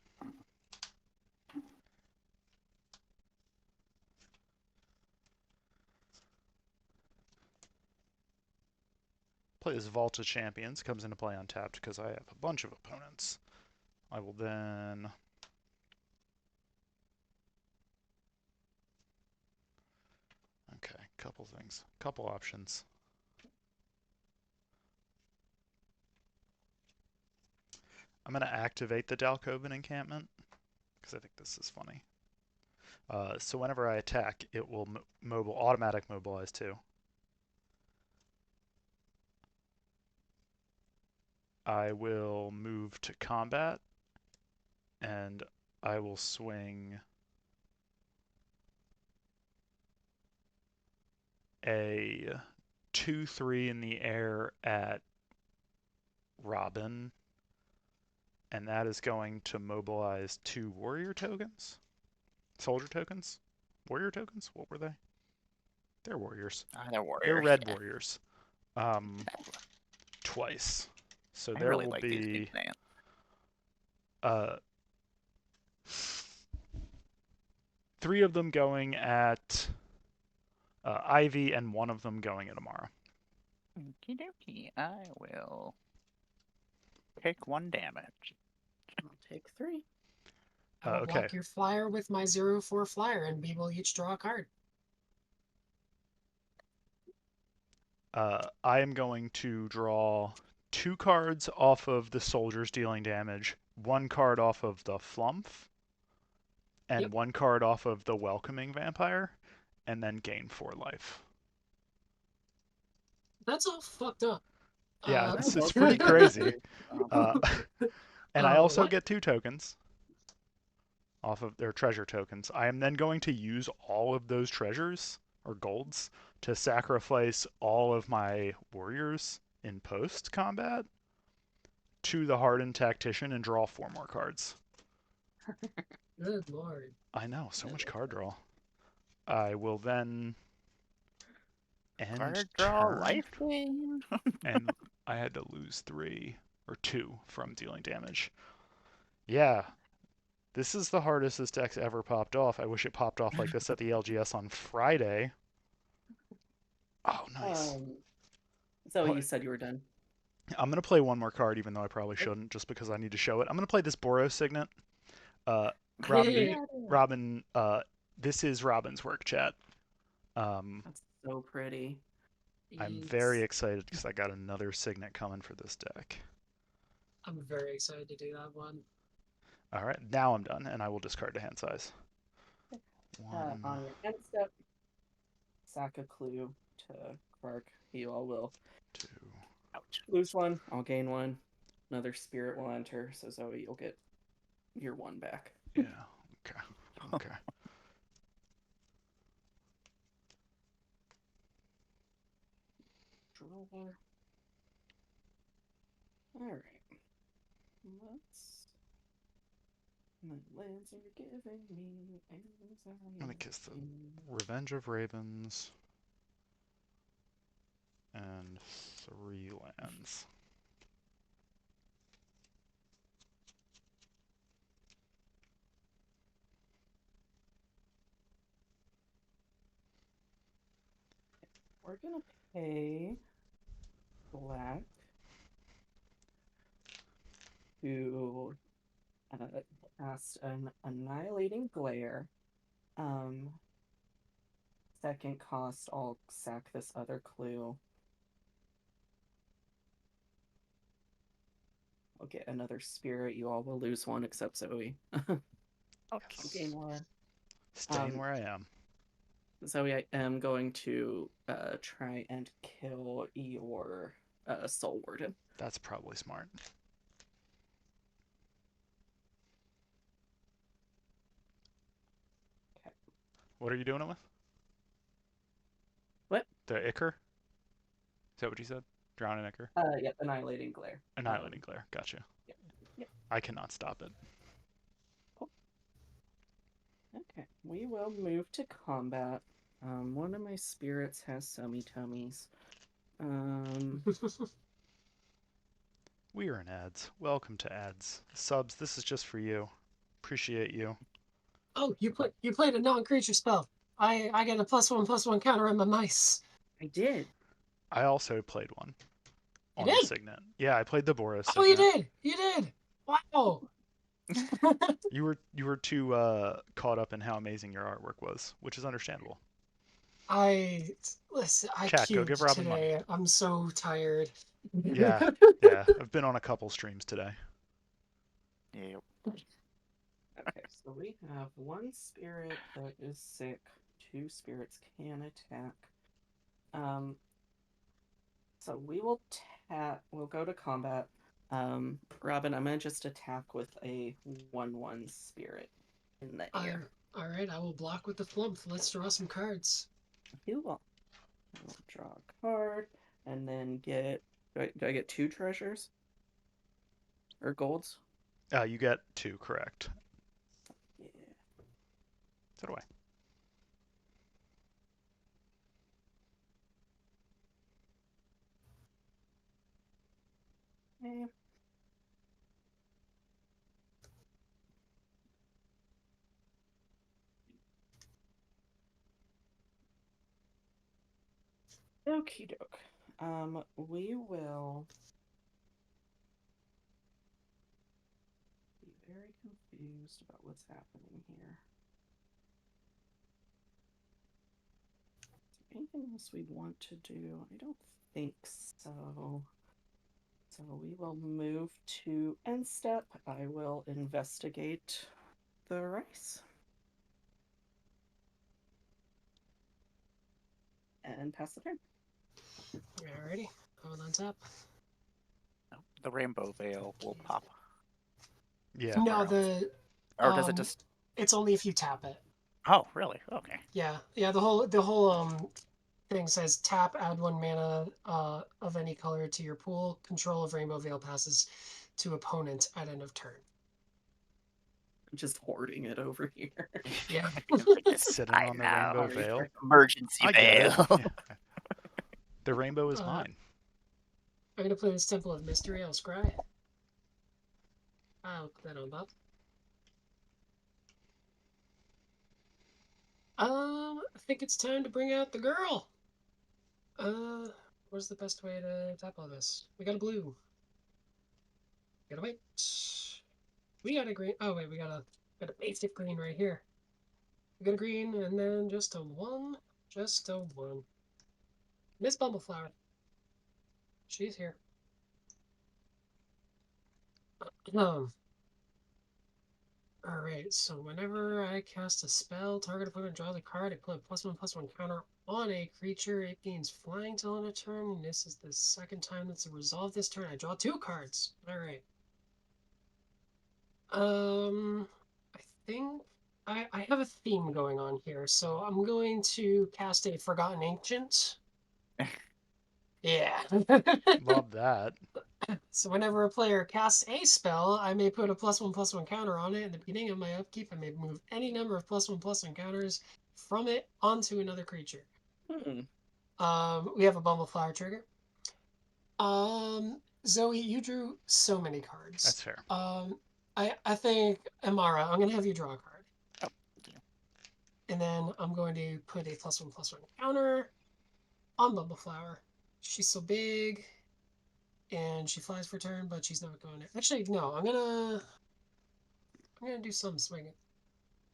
Speaker 1: Play as Vault of Champions, comes into play untapped because I have a bunch of opponents. I will then okay, couple things, couple options. I'm going to activate the Dalkovan encampment because I think this is funny. So whenever I attack, it will automatic mobilize too. I will move to combat, and I will swing a 2/3 in the air at Robin, and that is going to mobilize 2 warrior tokens? Soldier tokens? Warrior tokens? What were they? They're warriors.
Speaker 4: They're warriors.
Speaker 1: They're red warriors. Twice. So
Speaker 4: I
Speaker 1: there
Speaker 4: really
Speaker 1: will
Speaker 4: like these
Speaker 1: be
Speaker 4: nicknames.
Speaker 1: 3 of them going at Ivy and 1 of them going at Amara.
Speaker 4: Okie dokie. I will take 1 damage.
Speaker 3: I'll take 3.
Speaker 2: I will
Speaker 1: okay.
Speaker 2: block your flyer with my 0/4 flyer, and we will each draw a card.
Speaker 1: I am going to draw 2 cards off of the soldiers dealing damage, 1 card off of the Flumph, and
Speaker 2: Yep.
Speaker 1: 1 card off of the Welcoming Vampire, and then gain 4 life.
Speaker 2: That's all fucked up.
Speaker 1: Yeah,
Speaker 3: That
Speaker 1: it's
Speaker 3: was
Speaker 1: pretty
Speaker 3: good.
Speaker 1: crazy. And I also
Speaker 2: what?
Speaker 1: get 2 tokens off of their treasure tokens. I am then going to use all of those treasures or golds to sacrifice all of my warriors in post combat to the hardened tactician and draw 4 more cards.
Speaker 2: Good lord.
Speaker 1: I know, so much card draw. I will then end
Speaker 4: Card draw,
Speaker 1: turn,
Speaker 4: life gain.
Speaker 1: and I had to lose 3 or 2 from dealing damage. Yeah, this is the hardest this deck's ever popped off. I wish it popped off like this at the LGS on Friday. Oh, nice.
Speaker 3: Zoe,
Speaker 1: Oh,
Speaker 3: you said you were done.
Speaker 1: I'm going to play one more card, even though I probably shouldn't, just because I need to show it. I'm going to play this Boros Signet. Robin, this is Robin's work, chat.
Speaker 3: That's so pretty.
Speaker 1: I'm very excited because I got another Signet coming for this deck.
Speaker 2: I'm very excited to do that one.
Speaker 1: All right, now I'm done, and I will discard to hand size.
Speaker 3: On your end step, sack a clue to Quark. You all will
Speaker 1: 2.
Speaker 4: Ouch.
Speaker 3: lose 1. I'll gain 1. Another spirit will enter. So Zoe, you'll get your 1 back.
Speaker 1: Yeah. Okay. Okay.
Speaker 3: Draw. All right. Let's. My lands are giving me anxiety.
Speaker 1: I'm gonna kiss the Revenge of Ravens and 3 lands.
Speaker 3: We're gonna pay black to cast an Annihilating Glare. Second cost, I'll sack this other clue. I'll get another spirit. You all will lose 1 except Zoe.
Speaker 4: Okay.
Speaker 3: I'll gain 1.
Speaker 1: Staying where I am.
Speaker 3: Zoe, I am going to try and kill your Soul Warden.
Speaker 1: That's probably smart.
Speaker 3: Okay.
Speaker 1: What are you doing it with?
Speaker 3: What?
Speaker 1: The Ichor? Is that what you said? Drowning Ichor?
Speaker 3: Yep, Annihilating Glare.
Speaker 1: Annihilating Glare. Gotcha.
Speaker 3: Yep.
Speaker 1: I cannot stop it.
Speaker 3: Cool. Okay, we will move to combat. One of my spirits has summy tummies.
Speaker 1: We are in ads. Welcome to ads. Subs, this is just for you. Appreciate you.
Speaker 2: Oh, you played a non-creature spell. I get a +1/+1 counter on my mice.
Speaker 3: I did.
Speaker 1: I also played one
Speaker 2: You
Speaker 1: on the
Speaker 2: did?
Speaker 1: Signet. Yeah, I played the Boros
Speaker 2: Oh,
Speaker 1: Signet.
Speaker 2: you did. You did. Wow.
Speaker 1: You were too caught up in how amazing your artwork was, which is understandable.
Speaker 2: Listen. I
Speaker 1: Chat, go
Speaker 2: cubed
Speaker 1: give Robin
Speaker 2: today.
Speaker 1: money.
Speaker 2: I'm so tired.
Speaker 1: Yeah, I've been on a couple streams today.
Speaker 4: Yep.
Speaker 3: Okay, so we have 1 spirit that is sick. 2 spirits can attack. So we will we'll go to combat. Robin, I'm gonna just attack with a 1/1 spirit in the air.
Speaker 2: All right. I will block with the flump. Let's draw some cards.
Speaker 3: You will. I will draw a card and then get. Do I get 2 treasures or golds?
Speaker 1: You get 2, correct.
Speaker 3: Yeah.
Speaker 1: So do I.
Speaker 3: Okay. Okie doke. We will be very confused about what's happening here. Is there anything else we want to do? I don't think so. So we will move to end step. I will investigate the rice. And pass the turn.
Speaker 2: Alrighty. Going on top.
Speaker 4: The rainbow veil will pop.
Speaker 1: Yeah.
Speaker 2: No,
Speaker 4: Or
Speaker 2: the
Speaker 4: Or does it just?
Speaker 2: it's only if you tap it.
Speaker 4: Oh, really? Okay.
Speaker 2: Yeah. The whole thing says tap, add 1 mana of any color to your pool. Control of Rainbow Veil passes to opponent at end of turn.
Speaker 3: I'm just hoarding it over here.
Speaker 2: Yeah.
Speaker 1: Sitting
Speaker 4: I
Speaker 1: on the
Speaker 4: know.
Speaker 1: rainbow
Speaker 3: Sorry,
Speaker 1: veil.
Speaker 3: sorry.
Speaker 4: Emergency
Speaker 1: I get it.
Speaker 4: veil.
Speaker 1: Yeah. The rainbow is
Speaker 2: Uh,
Speaker 1: mine.
Speaker 2: I'm gonna play this Temple of Mystery. I'll scry. I'll put that on top. I think it's time to bring out the girl. What's the best way to tap all this? We got a blue. We got a white. We got a green. Oh wait, we got a basic green right here. We got a green and then just a 1. Just a 1. Miss Bumbleflower. She's here. Alright, so whenever I cast a spell, target opponent draws a card, I put a +1/+1 counter on a creature, it gains flying till end of turn, and this is the second time that's resolved this turn. I draw 2 cards. Alright. I think I have a theme going on here, so I'm going to cast a Forgotten Ancient. Yeah.
Speaker 1: Love that.
Speaker 2: So whenever a player casts a spell, I may put a +1/+1 counter on it. At the beginning of my upkeep, I may move any number of +1/+1 counters from it onto another creature.
Speaker 3: Hmm.
Speaker 2: We have a Bumbleflower trigger. Zoe, you drew so many cards.
Speaker 1: That's fair.
Speaker 2: I think Amara, I'm gonna have you draw a card.
Speaker 4: Oh, yeah.
Speaker 2: And then I'm going to put a +1/+1 counter on Bumbleflower. She's so big, and she flies for turn, but she's not going to. Actually, no, I'm gonna do some swinging.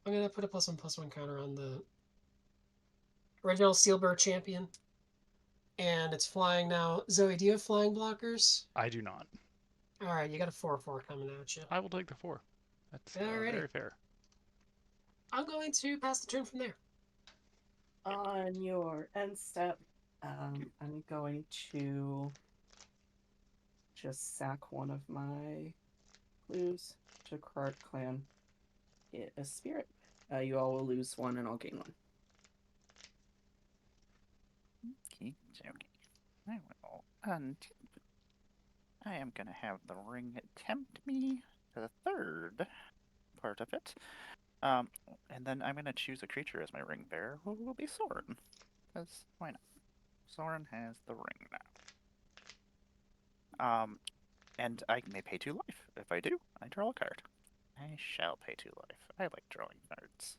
Speaker 2: I'm gonna put a +1/+1 counter on the original Sealbur champion, and it's flying now. Zoe, do you have flying blockers?
Speaker 1: I do not.
Speaker 2: All right, you got a 4/4 coming at you.
Speaker 1: I will take the 4. That's
Speaker 2: Alrighty.
Speaker 1: very fair.
Speaker 2: I'm going to pass the turn from there.
Speaker 3: On your end step, I'm going to just sack one of my clues to Card Clan. Get a spirit. You all will lose 1 and I'll gain 1.
Speaker 4: Okay. I will untap. I am gonna have the ring tempt me to the 3rd part of it. And then I'm gonna choose a creature as my ring bearer, who will be Soren. Because why not? Soren has the ring now. And I may pay 2 life. If I do, I draw a card. I shall pay 2 life. I like drawing cards.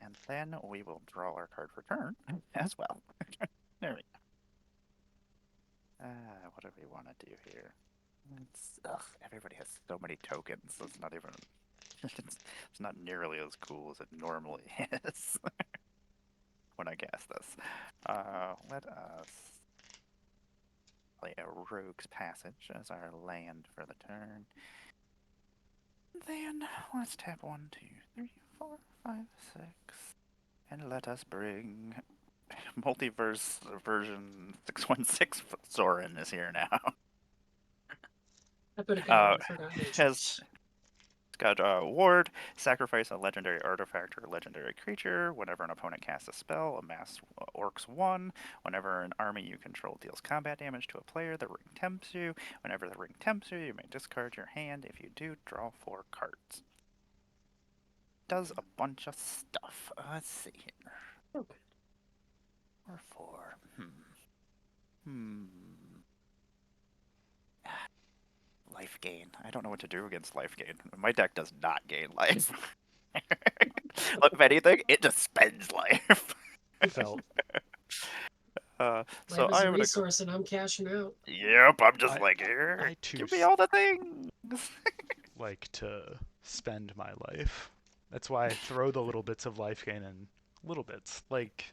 Speaker 4: And then we will draw our card for turn as well. There we go. What do we want to do here? Everybody has so many tokens. It's not even. It's not nearly as cool as it normally is when I cast this. Let us play a Rogue's Passage as our land for the turn. Then let's tap 1, 2, 3, 4, 5, 6, and let us bring Multiverse version 616. Soren is here now.
Speaker 2: I put a counter on Forgotten
Speaker 4: Has got a ward, sacrifice a legendary artifact or legendary creature. Whenever an opponent casts a spell, amass orcs 1. Whenever an army you control deals combat damage to a player, the ring tempts you. Whenever the ring tempts you, you may discard your hand. If you do, draw 4 cards. Does a bunch of stuff. Let's see here.
Speaker 3: Okay.
Speaker 4: Or 4. Life gain. I don't know what to do against life gain. My deck does not gain life. If anything, it just spends life.
Speaker 1: Felt.
Speaker 2: Life
Speaker 4: So
Speaker 2: is
Speaker 4: I'm
Speaker 2: a
Speaker 4: gonna.
Speaker 2: resource, and I'm cashing out.
Speaker 4: Yep, I'm just
Speaker 1: I-
Speaker 4: like here.
Speaker 1: I too
Speaker 4: Give me all the things.
Speaker 1: like to spend my life. That's why I throw the little bits of life gain in. Little bits. Like,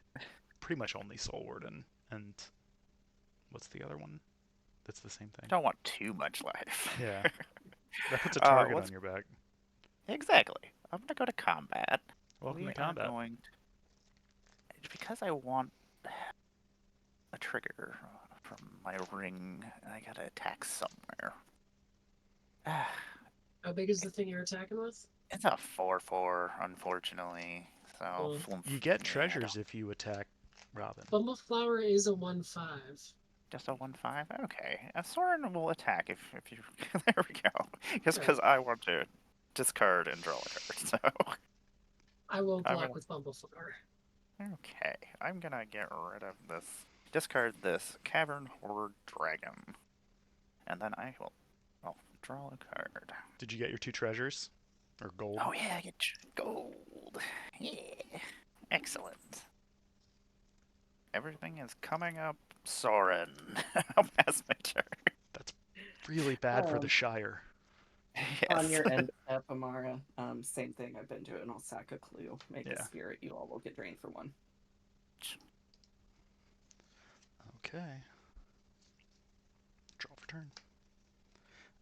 Speaker 1: pretty much only Soul Ward and what's the other one? It's the same
Speaker 4: I
Speaker 1: thing.
Speaker 4: don't want too much life.
Speaker 1: Yeah. That puts a target
Speaker 4: let's
Speaker 1: on your back.
Speaker 4: exactly. I'm gonna go to combat.
Speaker 1: Welcome
Speaker 4: We
Speaker 1: to
Speaker 4: are
Speaker 1: combat.
Speaker 4: going because I want a trigger from my ring. I gotta attack somewhere.
Speaker 2: How big is the thing you're attacking with?
Speaker 4: It's a 4/4, unfortunately. So
Speaker 2: Well,
Speaker 1: You get
Speaker 4: yeah,
Speaker 1: treasures if you attack Robin.
Speaker 2: Bumble Flower is a 1/5.
Speaker 4: just a 1/5. Okay, a Soren will attack if you. There we go. Just
Speaker 2: Right.
Speaker 4: because I want to discard and draw a card. So
Speaker 2: I will
Speaker 4: I'm
Speaker 2: block
Speaker 4: gonna.
Speaker 2: with Bumble Flower.
Speaker 4: Okay, I'm gonna get rid of this. Discard this Cavern Horde Dragon, and then I will. I'll draw a card.
Speaker 1: Did you get your 2 treasures? Or gold?
Speaker 4: Oh yeah, I get gold. Yeah, excellent. Everything is coming up. Soren. I'll pass my turn.
Speaker 1: That's really bad for the Shire.
Speaker 4: Yes.
Speaker 3: On your end step, Amara, same thing I've been doing. I'll sack a clue, make
Speaker 1: Yeah.
Speaker 3: a spirit. You all will get drained for 1.
Speaker 1: Okay. Draw for turn.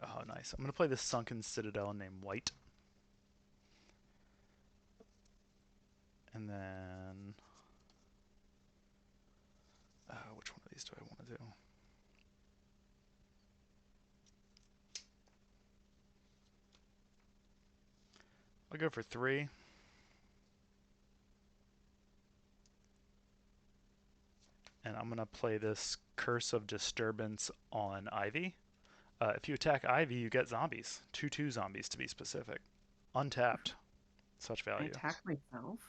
Speaker 1: Oh, nice. I'm going to play this Sunken Citadel named White. And then... which one of these do I want to do? I'll go for 3. And I'm going to play this Curse of Disturbance on Ivy. If you attack Ivy, you get zombies. 2/2 zombies to be specific. Untapped. Such
Speaker 3: I
Speaker 1: value.
Speaker 3: attack myself.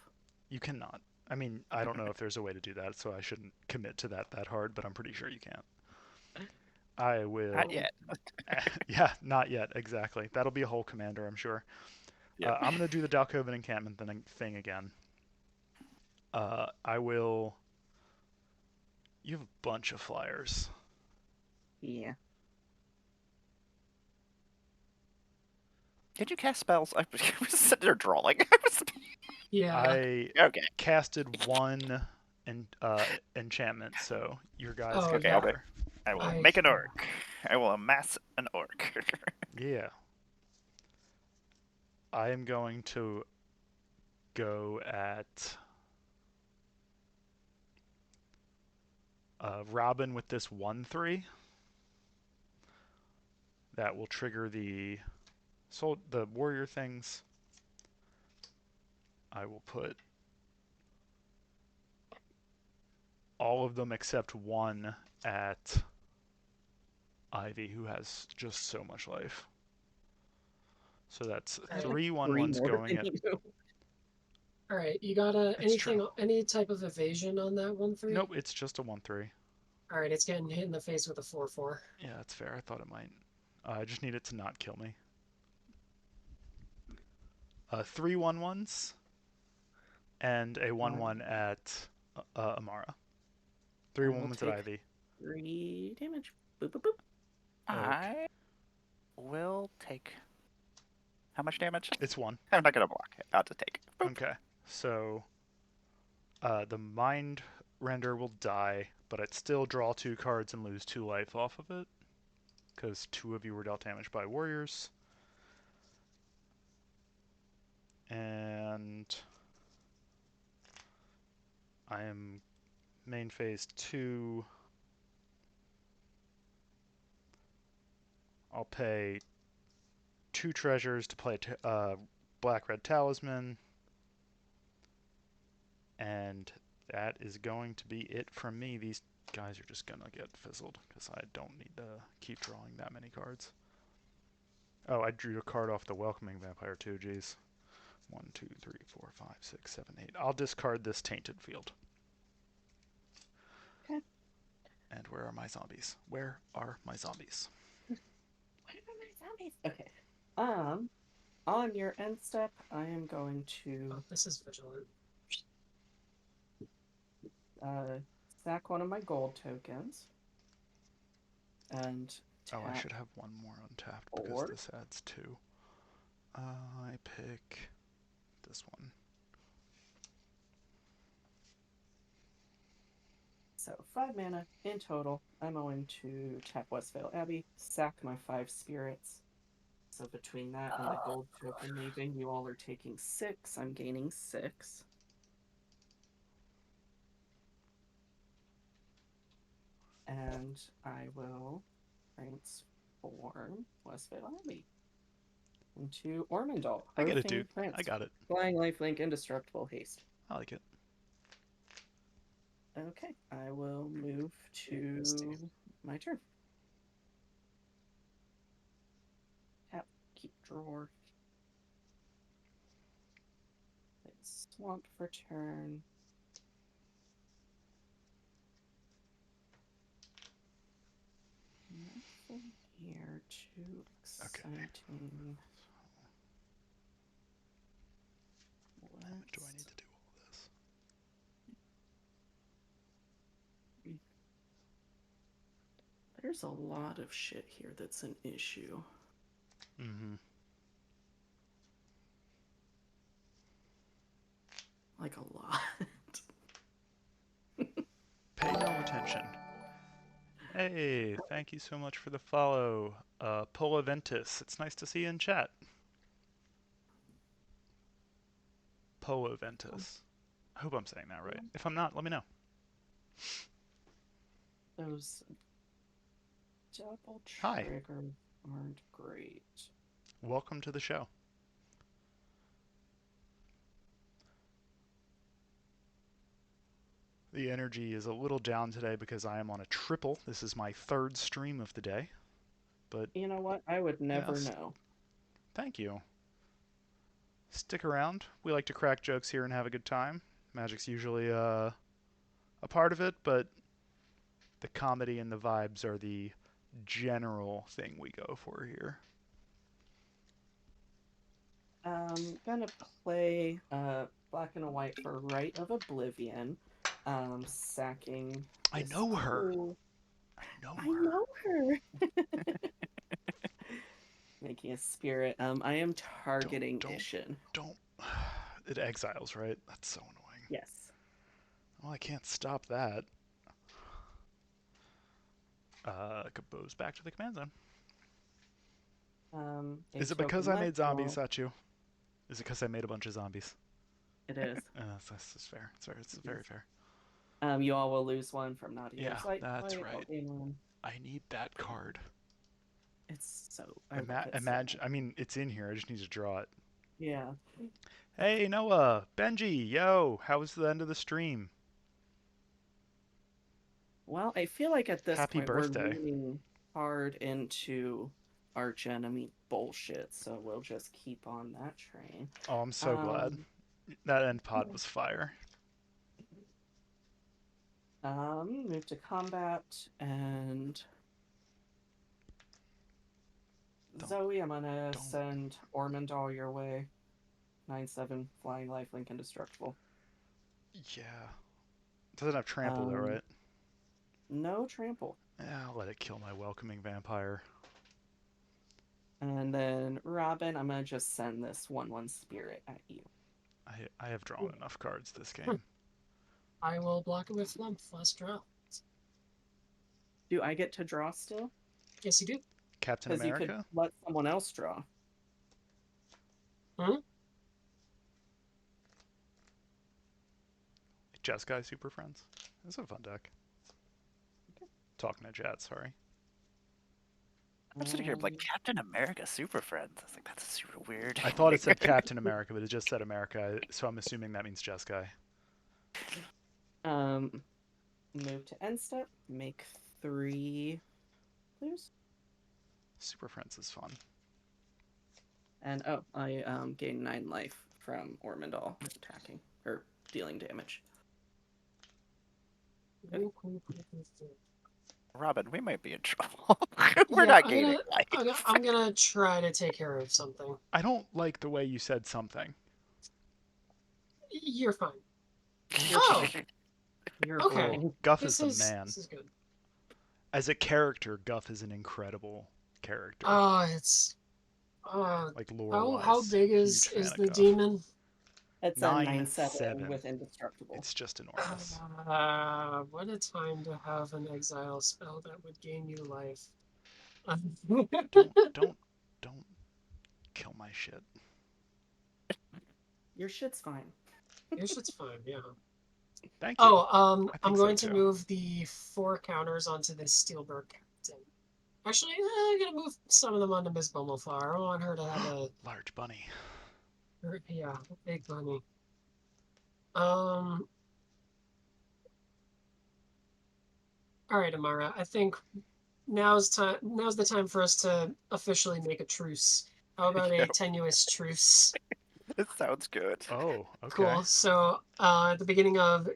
Speaker 1: You cannot. I mean, I don't know if there's a way to do that, so I shouldn't commit to that hard, but I'm pretty sure you can't. I will.
Speaker 4: Not yet.
Speaker 1: Yeah, not yet. Exactly. That'll be a whole commander, I'm sure.
Speaker 4: Yep.
Speaker 1: I'm going to do the Dalkovan encampment thing again. I will. You have a bunch of flyers.
Speaker 3: Yeah.
Speaker 4: Did you cast spells? I was sitting there drawing.
Speaker 2: Yeah.
Speaker 1: I
Speaker 4: Okay.
Speaker 1: casted 1 enchantment, so your guys
Speaker 2: Oh,
Speaker 1: get
Speaker 2: yeah.
Speaker 1: better.
Speaker 4: I will
Speaker 2: I-
Speaker 4: make an orc. I will amass an orc.
Speaker 1: Yeah. I am going to go at Robin with this 1/3. That will trigger the warrior things. I will put all of them except 1 at Ivy, who has just so much life. So that's
Speaker 2: Alright.
Speaker 1: 3
Speaker 3: 3
Speaker 1: 1/1s
Speaker 3: more
Speaker 1: going
Speaker 3: than
Speaker 1: at.
Speaker 3: you.
Speaker 2: All right, you got
Speaker 1: It's true.
Speaker 2: any type of evasion on that 1/3?
Speaker 1: Nope, it's just a 1/3.
Speaker 2: All right, it's getting hit in the face with a 4/4.
Speaker 1: Yeah, that's fair. I thought it might. I just need it to not kill me. 3 1/1s and a 1/1 at Amara. 3
Speaker 3: I will
Speaker 1: 1/1s at
Speaker 3: take-
Speaker 1: Ivy.
Speaker 3: 3 damage. Boop, boop, boop.
Speaker 4: I will take. How much damage?
Speaker 1: It's 1.
Speaker 4: I'm not gonna block it. I'll just take. Boop.
Speaker 1: Okay, so the Mind Render will die, but I'd still draw 2 cards and lose 2 life off of it, because 2 of you were dealt damage by warriors. And I am main phase 2. I'll pay 2 treasures to play Black-Red Talisman. And that is going to be it from me. These guys are just going to get fizzled because I don't need to keep drawing that many cards. Oh, I drew a card off the Welcoming Vampire too, geez. 1, 2, 3, 4, 5, 6, 7, 8. I'll discard this Tainted Field.
Speaker 3: Okay.
Speaker 1: And where are my zombies? Where are my zombies?
Speaker 3: Where are my zombies? Okay. On your end step, I am going to
Speaker 2: Oh, this is vigilant.
Speaker 3: sack one of my gold tokens. And
Speaker 1: Oh, I
Speaker 3: tap
Speaker 1: should have 1 more untapped because
Speaker 3: forward.
Speaker 1: this adds 2. I pick this one.
Speaker 3: So 5 mana in total. I'm going to tap Westvale Abbey, sack my 5 spirits. So between that and the gold token leaving, you all are taking 6. I'm gaining 6. And I will transform Westvale Abbey into Ormondal.
Speaker 1: I get it,
Speaker 3: Profane
Speaker 1: dude.
Speaker 3: Prince.
Speaker 1: I got it.
Speaker 3: Flying Lifelink, Indestructible Haste.
Speaker 1: I like it.
Speaker 3: Okay, I will move to my turn. Tap, keep drawer. Swamp for turn. Nothing here too exciting.
Speaker 1: When do I need to do all this?
Speaker 3: There's a lot of shit here that's an issue.
Speaker 1: Mm-hmm.
Speaker 3: Like a lot.
Speaker 1: Pay no attention. Hey, thank you so much for the follow. Polaventus, it's nice to see you in chat. Polaventus. I hope I'm saying that right. If I'm not, let me know.
Speaker 3: Those double
Speaker 1: Hi.
Speaker 3: triggers aren't great.
Speaker 1: Welcome to the show. The energy is a little down today because I am on a triple. This is my 3rd stream of the day. But
Speaker 3: You know what? I would never
Speaker 1: Yes.
Speaker 3: know.
Speaker 1: thank you. Stick around. We like to crack jokes here and have a good time. Magic's usually a part of it, but the comedy and the vibes are the general thing we go for here.
Speaker 3: Gonna play black and a white for Rite of Oblivion. Sacking.
Speaker 1: I
Speaker 3: this
Speaker 1: know her.
Speaker 3: cool-
Speaker 1: I know
Speaker 3: I
Speaker 1: her.
Speaker 3: know her. Making a spirit. I am targeting
Speaker 1: Don't-
Speaker 3: Ishin.
Speaker 1: Don't. It exiles, right? That's so annoying.
Speaker 3: Yes.
Speaker 1: Well, I can't stop that. Goes back to the command zone.
Speaker 3: A
Speaker 1: Is it because
Speaker 3: token
Speaker 1: I made zombies,
Speaker 3: Lightfall.
Speaker 1: Sachu? Is it because I made a bunch of zombies?
Speaker 3: It is.
Speaker 1: That's fair. It's very fair.
Speaker 3: You all will lose one from Nadia's
Speaker 1: Yeah,
Speaker 3: Light.
Speaker 1: that's
Speaker 3: I'll
Speaker 1: right.
Speaker 3: gain one.
Speaker 1: I need that card.
Speaker 3: It's so. I love it so
Speaker 1: Imagine.
Speaker 3: much.
Speaker 1: I mean, it's in here. I just need to draw it.
Speaker 3: Yeah.
Speaker 1: Hey, Noah, Benji, yo, how was the end of the stream?
Speaker 3: Well, I feel like at this
Speaker 1: Happy
Speaker 3: point
Speaker 1: birthday.
Speaker 3: we're leaning hard into arch enemy bullshit, so we'll just keep on that train.
Speaker 1: Oh, I'm so glad. That end pod was fire.
Speaker 3: Move to combat and Zoe, I'm gonna send Ormondal your way. 9/7 flying lifelink indestructible.
Speaker 1: Yeah. Doesn't have trample though, right?
Speaker 3: No trample.
Speaker 1: Yeah, I'll let it kill my welcoming vampire.
Speaker 3: And then Robin, I'm gonna just send this 1/1 spirit at you.
Speaker 1: I have drawn enough cards this game.
Speaker 2: I will block it with Flump. Last draw.
Speaker 3: Do I get to draw still?
Speaker 2: Yes, you do.
Speaker 1: Captain
Speaker 3: Because you could
Speaker 1: America?
Speaker 3: let someone else draw.
Speaker 1: Jeskai Super Friends. That's a fun deck.
Speaker 3: Okay.
Speaker 1: Talking to chat, sorry.
Speaker 4: I'm sitting here like Captain America Super Friends. I was like, that's super weird.
Speaker 1: I thought it said Captain America, but it just said America, so I'm assuming that means Jeskai.
Speaker 3: Move to end step. Make 3 blues.
Speaker 1: Super Friends is fun.
Speaker 3: And I gain 9 life from Ormondal attacking or dealing damage.
Speaker 4: Robin, we might be in trouble. We're not gaining life.
Speaker 2: I'm gonna try to take care of something.
Speaker 1: I don't like the way you said something.
Speaker 2: You're fine.
Speaker 3: Oh, you're
Speaker 2: Okay.
Speaker 3: cool.
Speaker 1: Guff
Speaker 2: This
Speaker 1: is the man.
Speaker 2: This is good.
Speaker 1: As a character, Guff is an incredible character.
Speaker 2: It's.
Speaker 1: Like lore-wise.
Speaker 2: How big is
Speaker 1: huge fan of
Speaker 2: the
Speaker 1: Guff.
Speaker 2: demon?
Speaker 3: It's a 9/7
Speaker 1: 9/7.
Speaker 3: with indestructible.
Speaker 1: It's just enormous.
Speaker 2: What a time to have an exile spell that would gain you life.
Speaker 1: Don't kill my shit.
Speaker 3: Your shit's fine.
Speaker 2: Your shit's fine, yeah.
Speaker 1: Thank you.
Speaker 2: Oh,
Speaker 1: I
Speaker 2: I'm
Speaker 1: think so
Speaker 2: going to
Speaker 1: too.
Speaker 2: move the 4 counters onto this Steelberg Captain. Actually, I'm gonna move some of them onto Miss Bumbleflower. I want her to have a
Speaker 1: Large bunny.
Speaker 2: yeah, a big bunny. All right, Amara. I think now's the time for us to officially make a truce. How about a
Speaker 4: Yep.
Speaker 2: tenuous truce?
Speaker 4: It sounds good.
Speaker 1: Oh, okay.
Speaker 2: Cool. So at the beginning of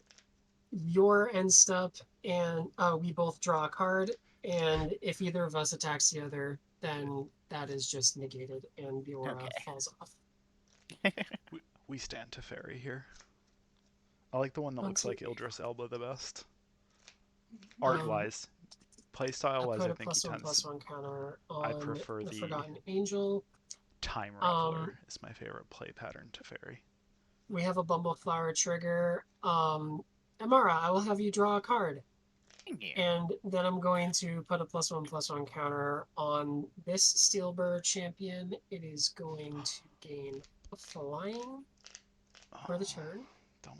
Speaker 2: your end step, and we both draw a card, and if either of us attacks the other, then that is just negated, and the aura
Speaker 4: Okay.
Speaker 2: falls off.
Speaker 1: We stand Teferi here. I like the one that looks like Ildris Elba the best. Art-wise.
Speaker 2: I
Speaker 1: Playstyle-wise,
Speaker 2: put
Speaker 1: I
Speaker 2: a
Speaker 1: think he tends
Speaker 2: +1/+1 counter
Speaker 1: I
Speaker 2: on
Speaker 1: prefer
Speaker 2: the
Speaker 1: the
Speaker 2: Forgotten Angel.
Speaker 1: Time Raveler is my favorite play pattern Teferi.
Speaker 2: We have a Bumbleflower trigger. Amara, I will have you draw a card.
Speaker 4: Yeah.
Speaker 2: And then I'm going to put a +1/+1 counter on this Steelbird champion. It is going to gain a flying for the turn.
Speaker 1: Don't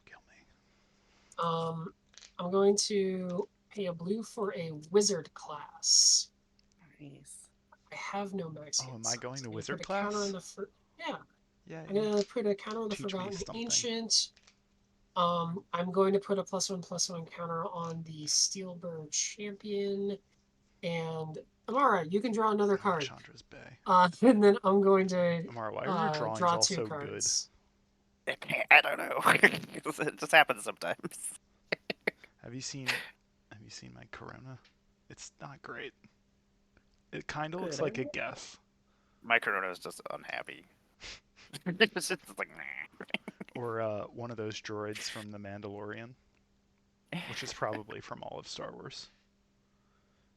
Speaker 1: kill me.
Speaker 2: I'm going to pay a blue for a wizard class.
Speaker 3: Nice.
Speaker 2: I have no max.
Speaker 1: Oh, am I going to
Speaker 2: I'm gonna
Speaker 1: wizard
Speaker 2: put a counter
Speaker 1: class?
Speaker 2: on the yeah.
Speaker 1: Yeah.
Speaker 2: I'm gonna put a counter on the
Speaker 1: Teach me
Speaker 2: Forgotten
Speaker 1: something.
Speaker 2: Ancient. I'm going to put a +1/+1 counter on the Steelbird champion. And Amara, you can draw another card.
Speaker 1: Chandra's Bay.
Speaker 2: And then I'm going to
Speaker 1: Amara, why are your drawings
Speaker 2: draw
Speaker 1: all
Speaker 2: 2
Speaker 1: so
Speaker 2: cards.
Speaker 4: I don't know. It just happens sometimes.
Speaker 1: Have you seen my Corona? It's not great. It kind of looks like a guess.
Speaker 4: My Corona is just unhappy. It's just like, nah.
Speaker 1: Or one of those droids from The Mandalorian, which is probably from all of Star Wars.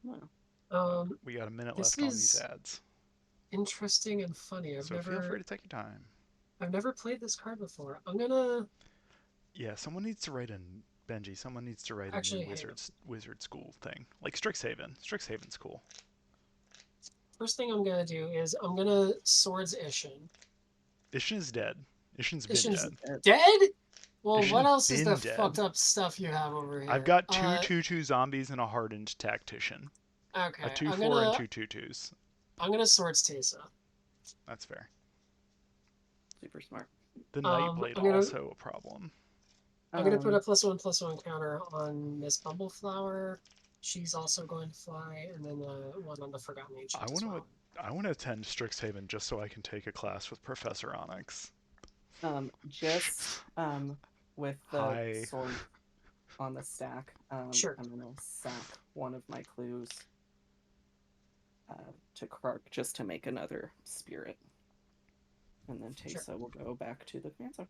Speaker 1: We got a minute
Speaker 2: This
Speaker 1: left on these
Speaker 2: is
Speaker 1: ads.
Speaker 2: interesting and funny.
Speaker 1: So feel free to take your time.
Speaker 2: I've never played this card before. I'm gonna
Speaker 1: Yeah, someone needs to write Benji. Someone needs to write
Speaker 2: Actually,
Speaker 1: a new wizard school thing, like Strixhaven. Strixhaven's cool.
Speaker 2: first thing I'm gonna do is I'm gonna Swords Ishin.
Speaker 1: Ishin's dead. Ishin's been
Speaker 2: Ishin's
Speaker 1: dead.
Speaker 2: dead? Well,
Speaker 1: Ishin's
Speaker 2: what else is
Speaker 1: been
Speaker 2: the
Speaker 1: dead.
Speaker 2: fucked up stuff you have over here?
Speaker 1: I've got two 2/2 zombies and a hardened tactician.
Speaker 2: Okay.
Speaker 1: A 2/4 and 2 2/2s.
Speaker 2: I'm gonna Swords Tesa.
Speaker 1: That's fair.
Speaker 3: Super smart.
Speaker 1: The Nightblade also a problem.
Speaker 2: I'm gonna put a +1/+1 counter on Miss Bumbleflower. She's also going to fly, and then one on the Forgotten Ancient.
Speaker 1: I want to attend Strixhaven just so I can take a class with Professor Onyx.
Speaker 3: With the sword on the stack,
Speaker 2: sure.
Speaker 3: I'm gonna sack one of my clues to Krark just to make another spirit, and then Tesa will go back to the Phantom.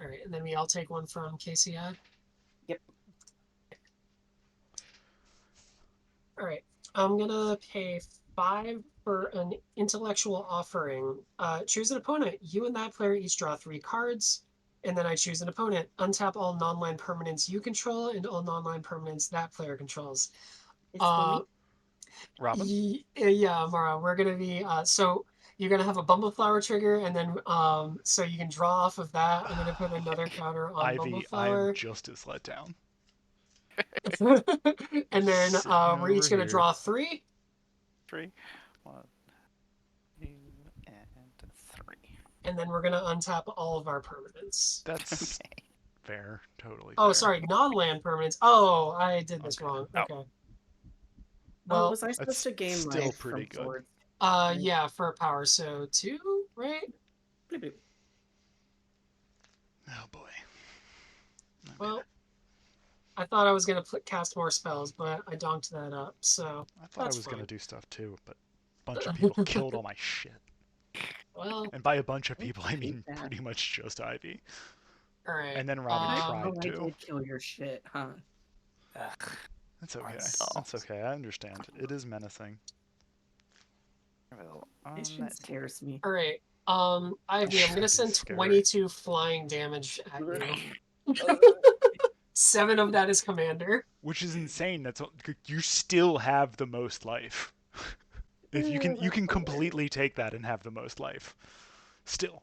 Speaker 2: All right, and then we all take one from KCI.
Speaker 3: Yep.
Speaker 2: All right, I'm gonna pay 5 for an intellectual offering. Choose an opponent. You and that player each draw 3 cards, and then I choose an opponent. Untap all non-land permanents you control and all non-land permanents that player controls.
Speaker 1: Robin?
Speaker 2: Yeah, Amara, we're gonna be so you're gonna have a Bumbleflower trigger, and then so you can draw off of that. I'm gonna put another counter on
Speaker 1: Ivy,
Speaker 2: Bumbleflower.
Speaker 1: I'm just as let down.
Speaker 2: And then we're each gonna draw 3.
Speaker 4: 3, 1, 2, and 3.
Speaker 2: And then we're gonna untap all of our permanents.
Speaker 1: That's fair, totally.
Speaker 2: Oh,
Speaker 1: fair.
Speaker 2: sorry, non-land permanents. Oh, I did this wrong. Okay.
Speaker 3: Well, was I supposed to gain
Speaker 1: still
Speaker 3: life
Speaker 1: pretty
Speaker 3: from
Speaker 1: good.
Speaker 3: Swords?
Speaker 2: Yeah, for power. So 2, right?
Speaker 3: Bloop, bloop.
Speaker 1: Oh boy. Okay.
Speaker 2: Well, I thought I was gonna cast more spells, but I donked that up. So
Speaker 1: I thought I was gonna do stuff too, but a bunch of people killed all my shit.
Speaker 2: Well,
Speaker 1: and by a bunch of people, I mean pretty much just Ivy.
Speaker 2: All right.
Speaker 1: And then Robin tried to.
Speaker 3: I did kill your shit, huh?
Speaker 1: That's okay. That's okay. I understand. It is menacing.
Speaker 3: It scares me.
Speaker 2: All right. Ivy, I'm gonna
Speaker 1: That'd be
Speaker 2: send
Speaker 1: scary.
Speaker 2: 22 flying damage at you. 7 of that is commander.
Speaker 1: Which is insane. You still have the most life. If you can
Speaker 3: That's
Speaker 1: completely take that and have the most life. Still.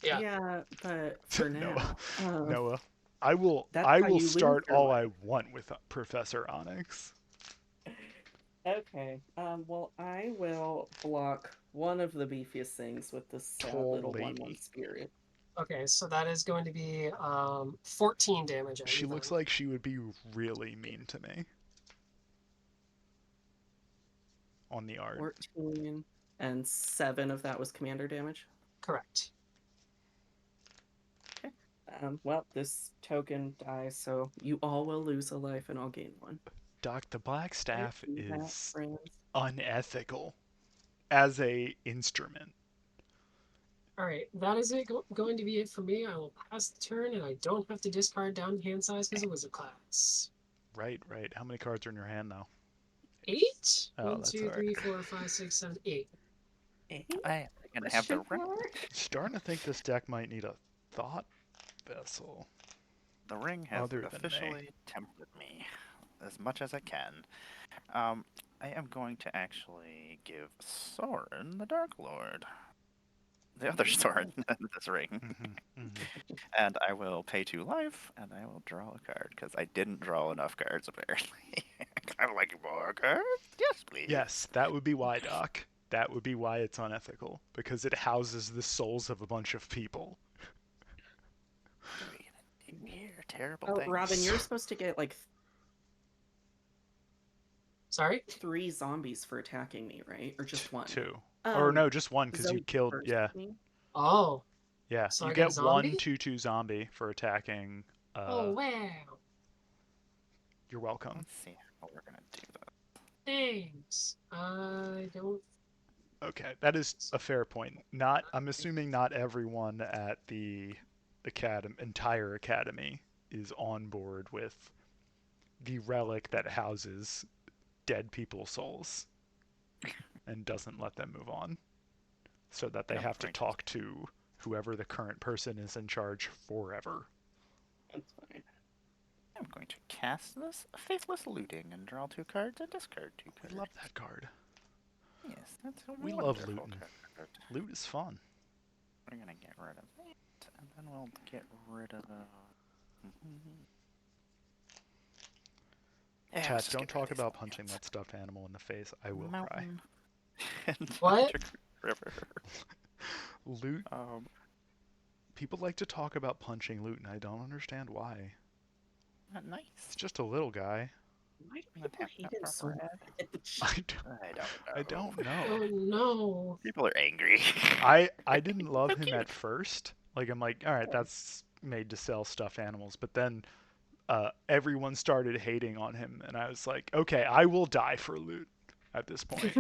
Speaker 2: Yeah.
Speaker 3: Yeah, but for
Speaker 1: Noah.
Speaker 3: now,
Speaker 1: Noah. I will
Speaker 3: that's how you lose
Speaker 1: start
Speaker 3: your
Speaker 1: all
Speaker 3: life.
Speaker 1: I want with Professor Onyx.
Speaker 3: Okay. Well, I will block one of the beefiest things with this sad little
Speaker 1: Tall
Speaker 3: 1/1
Speaker 1: lady.
Speaker 3: spirit.
Speaker 2: Okay, so that is going to be 14 damage at
Speaker 1: She
Speaker 2: you
Speaker 1: looks
Speaker 2: then.
Speaker 1: like she would be really mean to me. On the art.
Speaker 3: 14 and 7 of that was commander damage.
Speaker 2: Correct.
Speaker 3: Well, this token dies, so you all will lose a life and I'll gain 1.
Speaker 1: Doc, the black staff
Speaker 3: Do that,
Speaker 1: is
Speaker 3: friends.
Speaker 1: unethical as a instrument.
Speaker 2: All right, that is going to be it for me. I will pass the turn, and I don't have to discard down to hand size because it was a class.
Speaker 1: Right. How many cards are in your hand now?
Speaker 2: 8?
Speaker 1: Oh,
Speaker 2: 1,
Speaker 1: that's
Speaker 2: 2,
Speaker 1: all
Speaker 2: 3,
Speaker 1: right.
Speaker 2: 4, 5, 6, 7, 8.
Speaker 4: I am gonna have the ring.
Speaker 1: Starting to think this deck might need a thought vessel.
Speaker 4: The ring has
Speaker 1: Other than me.
Speaker 4: officially tempered me as much as I can. I am going to actually give Soren the Dark Lord. The other Soren in this ring. And I will pay 2 life, and I will draw a card, because I didn't draw enough cards, apparently. I'd like more cards? Yes, please.
Speaker 1: Yes, that would be why, Doc. That would be why it's unethical. Because it houses the souls of a bunch of people.
Speaker 4: What are we gonna do here? Terrible
Speaker 3: Oh,
Speaker 4: things.
Speaker 3: Robin, you're supposed to get like
Speaker 2: Sorry?
Speaker 3: 3 zombies for attacking me, right? Or just 1?
Speaker 1: 2. Or no, just 1 because you
Speaker 3: Zoe
Speaker 1: killed.
Speaker 3: first,
Speaker 1: Yeah.
Speaker 3: me?
Speaker 2: Oh.
Speaker 1: Yeah.
Speaker 2: So
Speaker 1: You
Speaker 2: I get a
Speaker 1: get 1
Speaker 2: zombie?
Speaker 1: 2/2 zombie for attacking.
Speaker 2: Oh, wow.
Speaker 1: You're welcome.
Speaker 4: Let's see how we're gonna do that.
Speaker 2: Thanks. I don't.
Speaker 1: Okay, that is a fair point. I'm assuming not everyone at the entire academy is on board with the relic that houses dead people's souls and doesn't let them move on, so that they have to talk to whoever the current person is in charge forever.
Speaker 3: That's fine.
Speaker 4: I'm going to cast this Faithless Looting and draw 2 cards and discard 2 cards.
Speaker 1: I love that card.
Speaker 4: Yes, that's a
Speaker 1: We love
Speaker 4: wonderful
Speaker 1: looting.
Speaker 4: card.
Speaker 1: Loot is fun.
Speaker 4: We're gonna get rid of that, and then we'll get rid of. Yeah,
Speaker 1: Chat,
Speaker 4: let's just
Speaker 1: don't
Speaker 4: get rid of
Speaker 1: talk
Speaker 4: these
Speaker 1: about
Speaker 4: little
Speaker 1: punching
Speaker 4: guys.
Speaker 1: that stuffed animal in the face. I will cry.
Speaker 4: Mountain. And
Speaker 2: What?
Speaker 4: Magic River.
Speaker 1: Loot. People like to talk about punching loot, and I don't understand why.
Speaker 4: Not nice.
Speaker 1: It's just a little guy.
Speaker 3: Why do
Speaker 4: I'm gonna
Speaker 3: people
Speaker 4: tap
Speaker 3: hate
Speaker 4: that
Speaker 3: him
Speaker 4: for
Speaker 3: so
Speaker 4: red.
Speaker 3: much?
Speaker 1: I don't know.
Speaker 2: Oh, no.
Speaker 4: People are angry.
Speaker 1: I didn't love
Speaker 4: So
Speaker 1: him
Speaker 4: cute.
Speaker 1: at first. Like, I'm like, all right, that's made to sell stuffed animals. But then everyone started hating on him, and I was like, okay, I will die for loot at this point.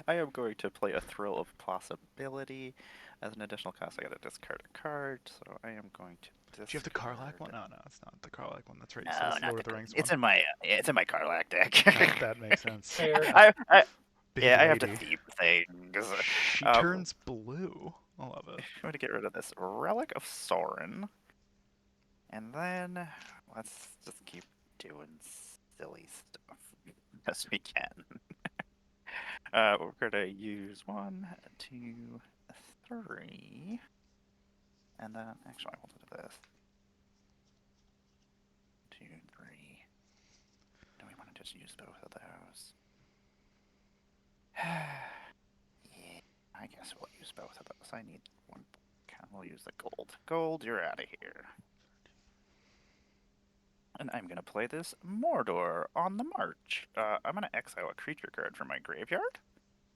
Speaker 4: I am going to play a Thrill of Possibility. As an additional cost, I gotta discard a card, so I am going to discard...
Speaker 1: Do you have the Karlach one? No, it's not the Karlach one. That's right.
Speaker 4: No,
Speaker 1: It's
Speaker 4: not
Speaker 1: Lord of the Rings
Speaker 4: It's
Speaker 1: one.
Speaker 4: in my Karlach deck.
Speaker 1: That makes sense.
Speaker 2: Fair.
Speaker 4: I
Speaker 1: Big
Speaker 4: I have to
Speaker 1: lady.
Speaker 4: theme things.
Speaker 1: She turns blue. I love it.
Speaker 4: I'm going to get rid of this Relic of Soren. And then let's just keep doing silly stuff as we can. We're going to use 1, 2, 3. And then, actually, I will do this. 2, 3. Do we want to just use both of those? Yeah, I guess we'll use both of those. I need 1. We'll use the gold. Gold, you're out of here. And I'm going to play this Mordor on the March. I'm going to exile a creature card from my graveyard.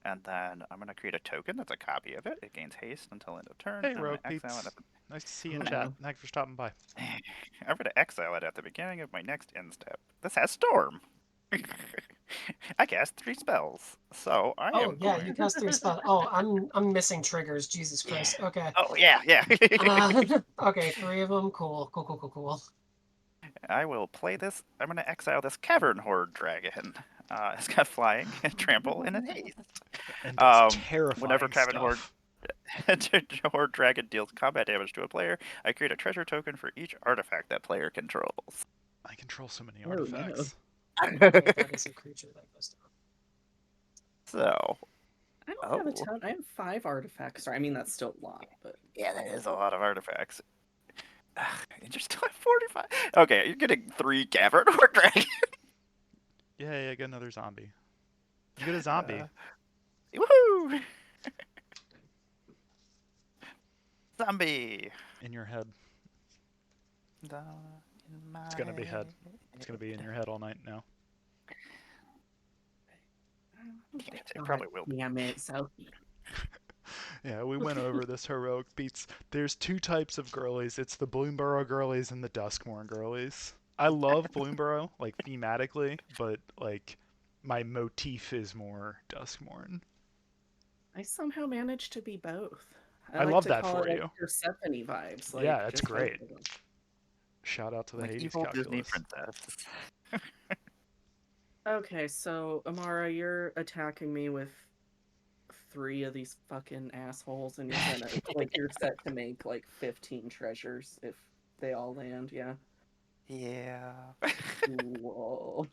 Speaker 4: And then I'm going to create a token that's a copy of it. It gains haste until end of turn.
Speaker 1: Hey,
Speaker 4: I'm gonna
Speaker 1: Rogue
Speaker 4: exile
Speaker 1: Peeps.
Speaker 4: it
Speaker 1: Nice to see you in chat. Thanks for stopping by.
Speaker 4: I'm going to exile it at the beginning of my next end step. This has Storm. I cast 3 spells. So I am going...
Speaker 2: you cast 3 spells. Oh, I'm missing triggers. Jesus Christ. Okay.
Speaker 4: Oh, yeah.
Speaker 2: Okay, 3 of them. Cool.
Speaker 4: I will play this. I'm going to exile this Cavern Horde Dragon. It's got flying, and trample, and a haste.
Speaker 1: And does
Speaker 4: Um,
Speaker 1: terrifying
Speaker 4: whenever Cavern Horde
Speaker 1: stuff.
Speaker 4: Horde Dragon deals combat damage to a player, I create a treasure token for each artifact that player controls.
Speaker 1: I control so many
Speaker 3: Oh, no.
Speaker 1: artifacts.
Speaker 2: Okay, that is a creature that goes down.
Speaker 4: So,
Speaker 3: I don't have a
Speaker 4: Oh.
Speaker 3: ton. I have 5 artifacts. Sorry, I mean that's still a lot, but
Speaker 4: yeah, that is a lot of artifacts. And you're still at 45. Okay, you're getting 3 Cavern Horde Dragon.
Speaker 1: Yeah, get another zombie. You get a zombie.
Speaker 4: Woohoo! Zombie.
Speaker 1: In your head.
Speaker 4: Down in my
Speaker 1: It's gonna be head. It's gonna be in your head all night now.
Speaker 4: It probably will be.
Speaker 3: Damn it, Sophie.
Speaker 1: Yeah, we went over this heroic beats. There's 2 types of girlies. It's the Bloomburrow girlies and the Duskmourn girlies. I love Bloomburrow, like thematically, but like my motif is more Duskmourn.
Speaker 3: I somehow managed to be both.
Speaker 1: I
Speaker 3: like
Speaker 1: love
Speaker 3: to
Speaker 1: that
Speaker 3: call
Speaker 1: for
Speaker 3: it,
Speaker 1: you.
Speaker 3: like, Persephone vibes. Like,
Speaker 1: Yeah, that's
Speaker 3: just both
Speaker 1: great.
Speaker 3: of them.
Speaker 1: Shout out to the
Speaker 4: Like
Speaker 1: Hades
Speaker 4: evil Disney
Speaker 1: calculus.
Speaker 4: princess.
Speaker 3: Okay, so Amara, you're attacking me with 3 of these fucking assholes, and you're gonna like you're set to make like 15 treasures if they all land. Yeah.
Speaker 4: Yeah.
Speaker 3: Whoa.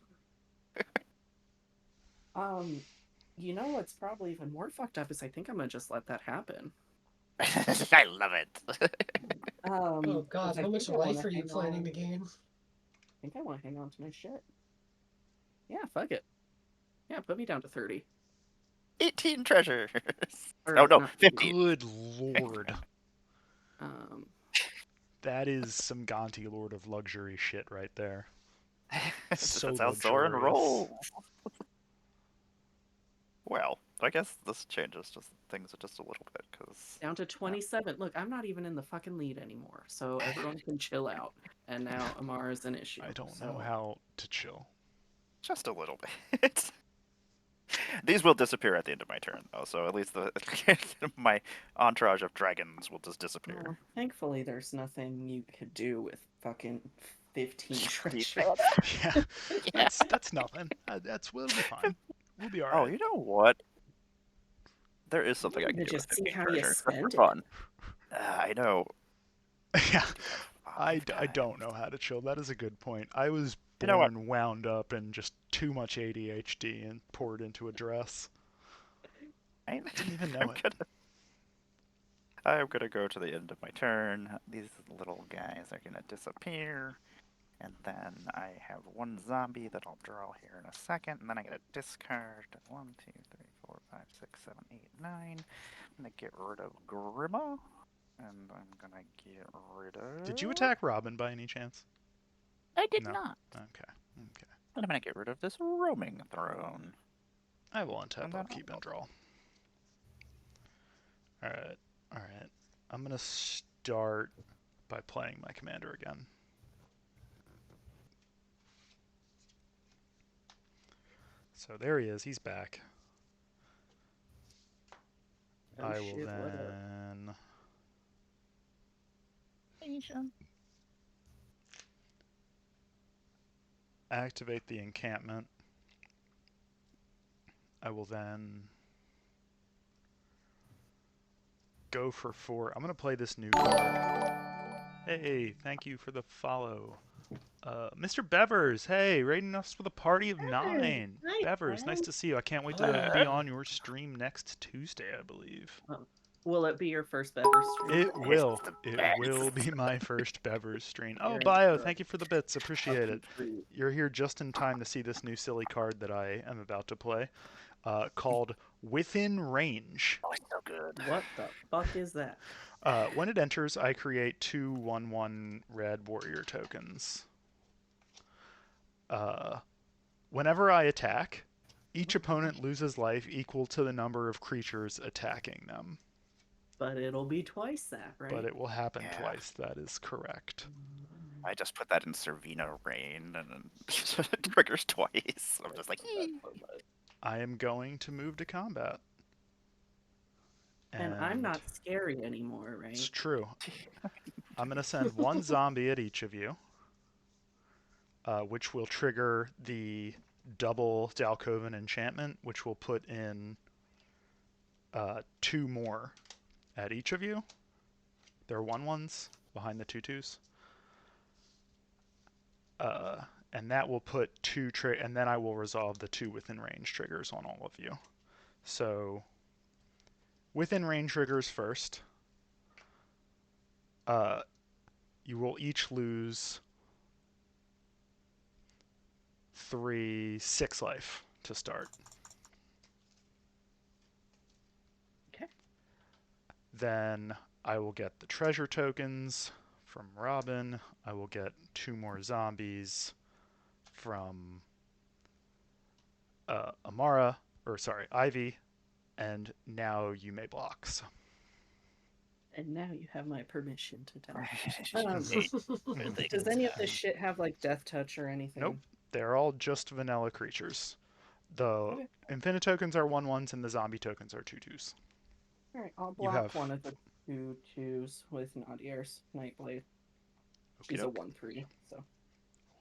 Speaker 3: You know what's probably even more fucked up is I think I'm gonna just let that happen.
Speaker 4: I love it.
Speaker 2: Oh god, how much life are you planning to gain?
Speaker 3: I think I want to hang on to my shit. Yeah, fuck it. Yeah, put me down to 30.
Speaker 4: 18 treasures.
Speaker 3: Or
Speaker 4: Oh no,
Speaker 3: not
Speaker 4: 15.
Speaker 1: Good lord.
Speaker 3: Um,
Speaker 1: That is some Gonti Lord of Luxury shit right there. So
Speaker 4: That's how Soren
Speaker 1: luxurious.
Speaker 4: rolls. Well, I guess this changes just things just a little bit because
Speaker 3: down to 27. Look, I'm not even in the fucking lead anymore, so everyone can chill out. And now Amara's an issue.
Speaker 1: I don't
Speaker 3: so.
Speaker 1: know how to chill.
Speaker 4: just a little bit. These will disappear at the end of my turn, though, so at least my entourage of dragons will just disappear.
Speaker 3: Well, thankfully, there's nothing you could do with fucking 15 treasures.
Speaker 1: Yeah, that's nothing. We'll be fine. We'll be
Speaker 4: Oh,
Speaker 1: alright.
Speaker 4: you know what? There is something I
Speaker 3: wanted
Speaker 4: can
Speaker 3: to
Speaker 4: do with
Speaker 3: just see
Speaker 4: 15
Speaker 3: how you
Speaker 4: treasures for
Speaker 3: spend it.
Speaker 4: fun. I know.
Speaker 1: Yeah, I
Speaker 4: Five
Speaker 1: don't know how to chill. That is a good point. I was
Speaker 4: You know what?
Speaker 1: born wound up and just too much ADHD and poured into a dress.
Speaker 4: I
Speaker 1: Didn't even know it.
Speaker 4: I'm gonna go to the end of my turn. These little guys are gonna disappear. And then I have 1 zombie that I'll draw here in a second. And then I get a discard. 1, 2, 3, 4, 5, 6, 7, 8, 9. I'm gonna get rid of Grima. And I'm gonna get rid of...
Speaker 1: Did you attack Robin by any chance?
Speaker 4: I did
Speaker 1: No.
Speaker 4: not.
Speaker 1: Okay.
Speaker 4: And I'm gonna get rid of this roaming throne.
Speaker 1: I will untap,
Speaker 4: And then
Speaker 1: upkeep, and draw. Alright. I'm gonna start by playing my commander again. So there he is, he's back.
Speaker 3: Oh,
Speaker 1: I will
Speaker 3: shit, what up?
Speaker 1: then activate the encampment. I will then go for 4. I'm going to play this new card. Hey, thank you for the follow. Mr. Bevers, hey, raiding us with a party of 9.
Speaker 3: Hi,
Speaker 1: Bevers, nice
Speaker 3: friend.
Speaker 1: to see you. I can't wait to be on your stream next Tuesday, I believe.
Speaker 3: Will it be your first Bever stream?
Speaker 1: It will.
Speaker 4: the
Speaker 1: It will be my first Bevers stream. Oh,
Speaker 3: You're
Speaker 1: Bio,
Speaker 3: good.
Speaker 1: thank you for the bits. Appreciate it.
Speaker 3: Treat.
Speaker 1: You're here just in time to see this new silly card that I am about to play, called Within Range.
Speaker 4: Oh, it's so good.
Speaker 3: What the fuck is that?
Speaker 1: When it enters, I create 2 1/1 red warrior tokens. Whenever I attack, each opponent loses life equal to the number of creatures attacking them.
Speaker 3: But it'll be twice that, right?
Speaker 1: But it will happen
Speaker 4: Yeah.
Speaker 1: twice. That is correct.
Speaker 4: I just put that in Servina Rain and it triggers twice. I'm just like,
Speaker 1: I am going to move to combat.
Speaker 3: And I'm not scary anymore, right?
Speaker 1: It's true. I'm going to send 1 zombie at each of you, which will trigger the double Dalcoven enchantment, which will put in 2 more at each of you. They're 1/1s behind the 2/2s. And that will put 2 and then I will resolve the 2 within range triggers on all of you. So within range triggers first, you will each lose 6 life to start.
Speaker 3: Okay.
Speaker 1: Then I will get the treasure tokens from Robin. I will get 2 more zombies from Ivy, and now you may blocks.
Speaker 3: And now you have my permission to die.
Speaker 4: Neat.
Speaker 3: Does any of this shit have like death touch or anything?
Speaker 1: Nope. They're all just vanilla creatures. The
Speaker 3: Okay.
Speaker 1: infinite tokens are 1/1s and the zombie tokens are 2/2s.
Speaker 3: All right, I'll
Speaker 1: You
Speaker 3: block
Speaker 1: have-
Speaker 3: one of the 2/2s with Nadier's Nightblade. She's a
Speaker 1: Okey-doke.
Speaker 3: 1/3, so.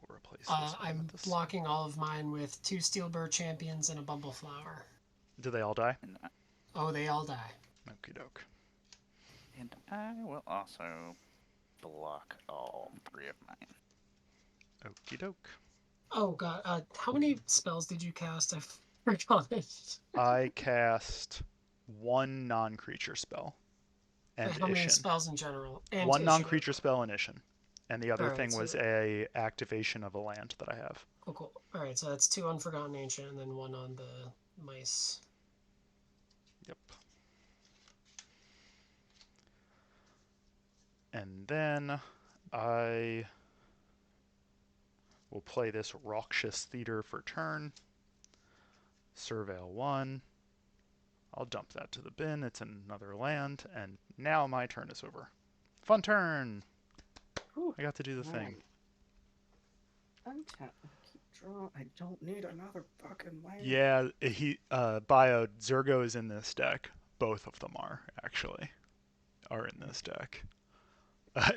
Speaker 1: We'll replace this one
Speaker 2: I'm
Speaker 1: with this.
Speaker 2: blocking all of mine with 2 Steelbird Champions and a Bumbleflower.
Speaker 1: Do they all die?
Speaker 2: Oh, they all die.
Speaker 1: Okie doke.
Speaker 4: And I will also block all 3 of mine.
Speaker 1: Okie doke.
Speaker 2: Oh god, how many spells did you cast? I forgot it.
Speaker 1: I cast 1 non-creature spell. And
Speaker 2: How many
Speaker 1: Ishin.
Speaker 2: spells in general? And
Speaker 1: 1
Speaker 2: Ishin.
Speaker 1: non-creature spell and Ishin. And the other
Speaker 2: Alright,
Speaker 1: thing
Speaker 2: so-
Speaker 1: was a activation of a land that I have.
Speaker 2: Cool. Alright, so that's 2 on Forgotten Ancient and then 1 on the mice.
Speaker 1: Yep. And then I will play this Raucous Theater for turn. Surveil 1. I'll dump that to the bin. It's another land. And now my turn is over. Fun turn!
Speaker 3: Whew.
Speaker 1: I got to do the thing.
Speaker 3: Untap. Keep draw. I don't need another fucking land.
Speaker 1: Yeah, Bio, Zergo is in this deck. Both of them are, actually. Are in this deck.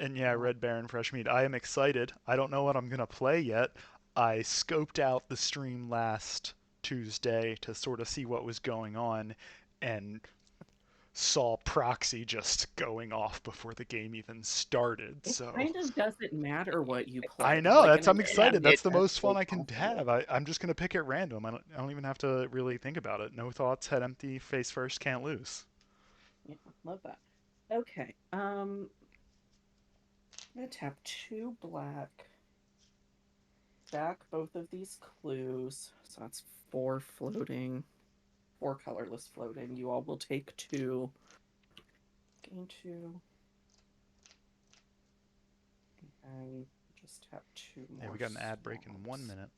Speaker 1: And yeah, Red Baron Fresh Meat. I am excited. I don't know what I'm going to play yet. I scoped out the stream last Tuesday to sort of see what was going on and saw Proxy just going off before the game even started.
Speaker 3: It
Speaker 1: So
Speaker 3: kind of doesn't matter what you play.
Speaker 1: I know,
Speaker 3: Like,
Speaker 1: I'm
Speaker 3: mean,
Speaker 1: excited. That's the
Speaker 3: it-
Speaker 1: most fun
Speaker 3: that's
Speaker 1: I can
Speaker 3: possible.
Speaker 1: have. I'm just going to pick at random. I don't even have to really think about it. No thoughts, head empty, face first, can't lose.
Speaker 3: Yeah, love that. Okay. I'm gonna tap 2 black. Stack both of these clues. So that's 4 floating. 4 colorless floating. You all will take 2. Gain 2. And just tap 2 more.
Speaker 1: Yeah, we got an ad break in 1
Speaker 3: swamps.
Speaker 1: minute.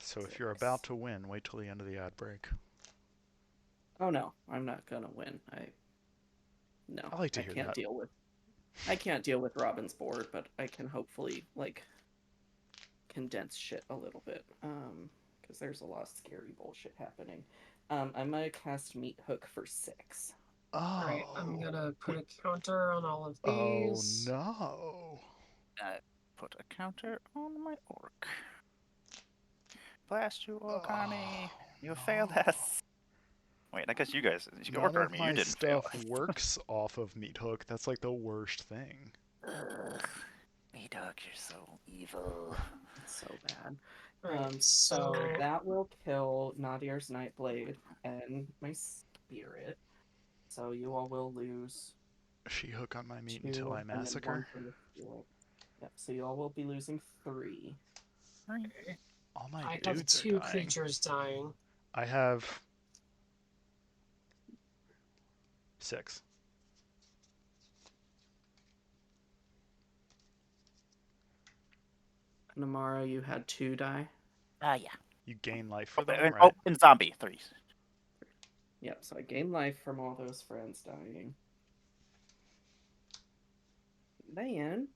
Speaker 1: So if you're
Speaker 3: 6.
Speaker 1: about to win, wait till the end of the ad break.
Speaker 3: Oh no, I'm not gonna win. No.
Speaker 1: I like to hear
Speaker 3: can't
Speaker 1: that.
Speaker 3: deal with. I can't deal with Robin's board, but I can hopefully like condense shit a little bit. Because there's a lot of scary bullshit happening. I'm gonna cast Meat Hook for 6.
Speaker 1: Oh.
Speaker 2: Alright, I'm gonna put a counter on all of
Speaker 1: Oh
Speaker 2: these.
Speaker 1: no.
Speaker 4: Put a counter on my orc. Blast you, Okami! You failed
Speaker 1: no.
Speaker 4: us! Wait, I guess you guys, you
Speaker 1: None
Speaker 4: orc
Speaker 1: of
Speaker 4: army,
Speaker 1: my
Speaker 4: you didn't fail.
Speaker 1: stuff works off of Meat Hook. That's like the worst thing.
Speaker 4: Ugh. Meathook, you're so evil.
Speaker 3: It's so bad.
Speaker 2: Alright,
Speaker 3: So
Speaker 2: so
Speaker 3: that will kill Nadier's Nightblade and my spirit. So you all will lose
Speaker 1: She-hook on my meat
Speaker 3: 2
Speaker 1: until I
Speaker 3: and then 1
Speaker 1: massacre.
Speaker 3: from the spirit. Yep. So you all will be losing 3.
Speaker 1: All my
Speaker 2: I have
Speaker 1: dudes are
Speaker 2: 2
Speaker 1: dying.
Speaker 2: creatures dying.
Speaker 1: I have 6.
Speaker 3: Namara, you had 2 die.
Speaker 4: Yeah.
Speaker 1: You gain life for
Speaker 4: Oh,
Speaker 1: them,
Speaker 4: and,
Speaker 1: right?
Speaker 4: oh, and zombie, 3.
Speaker 3: Yep, so I gain life from all those friends dying. Then,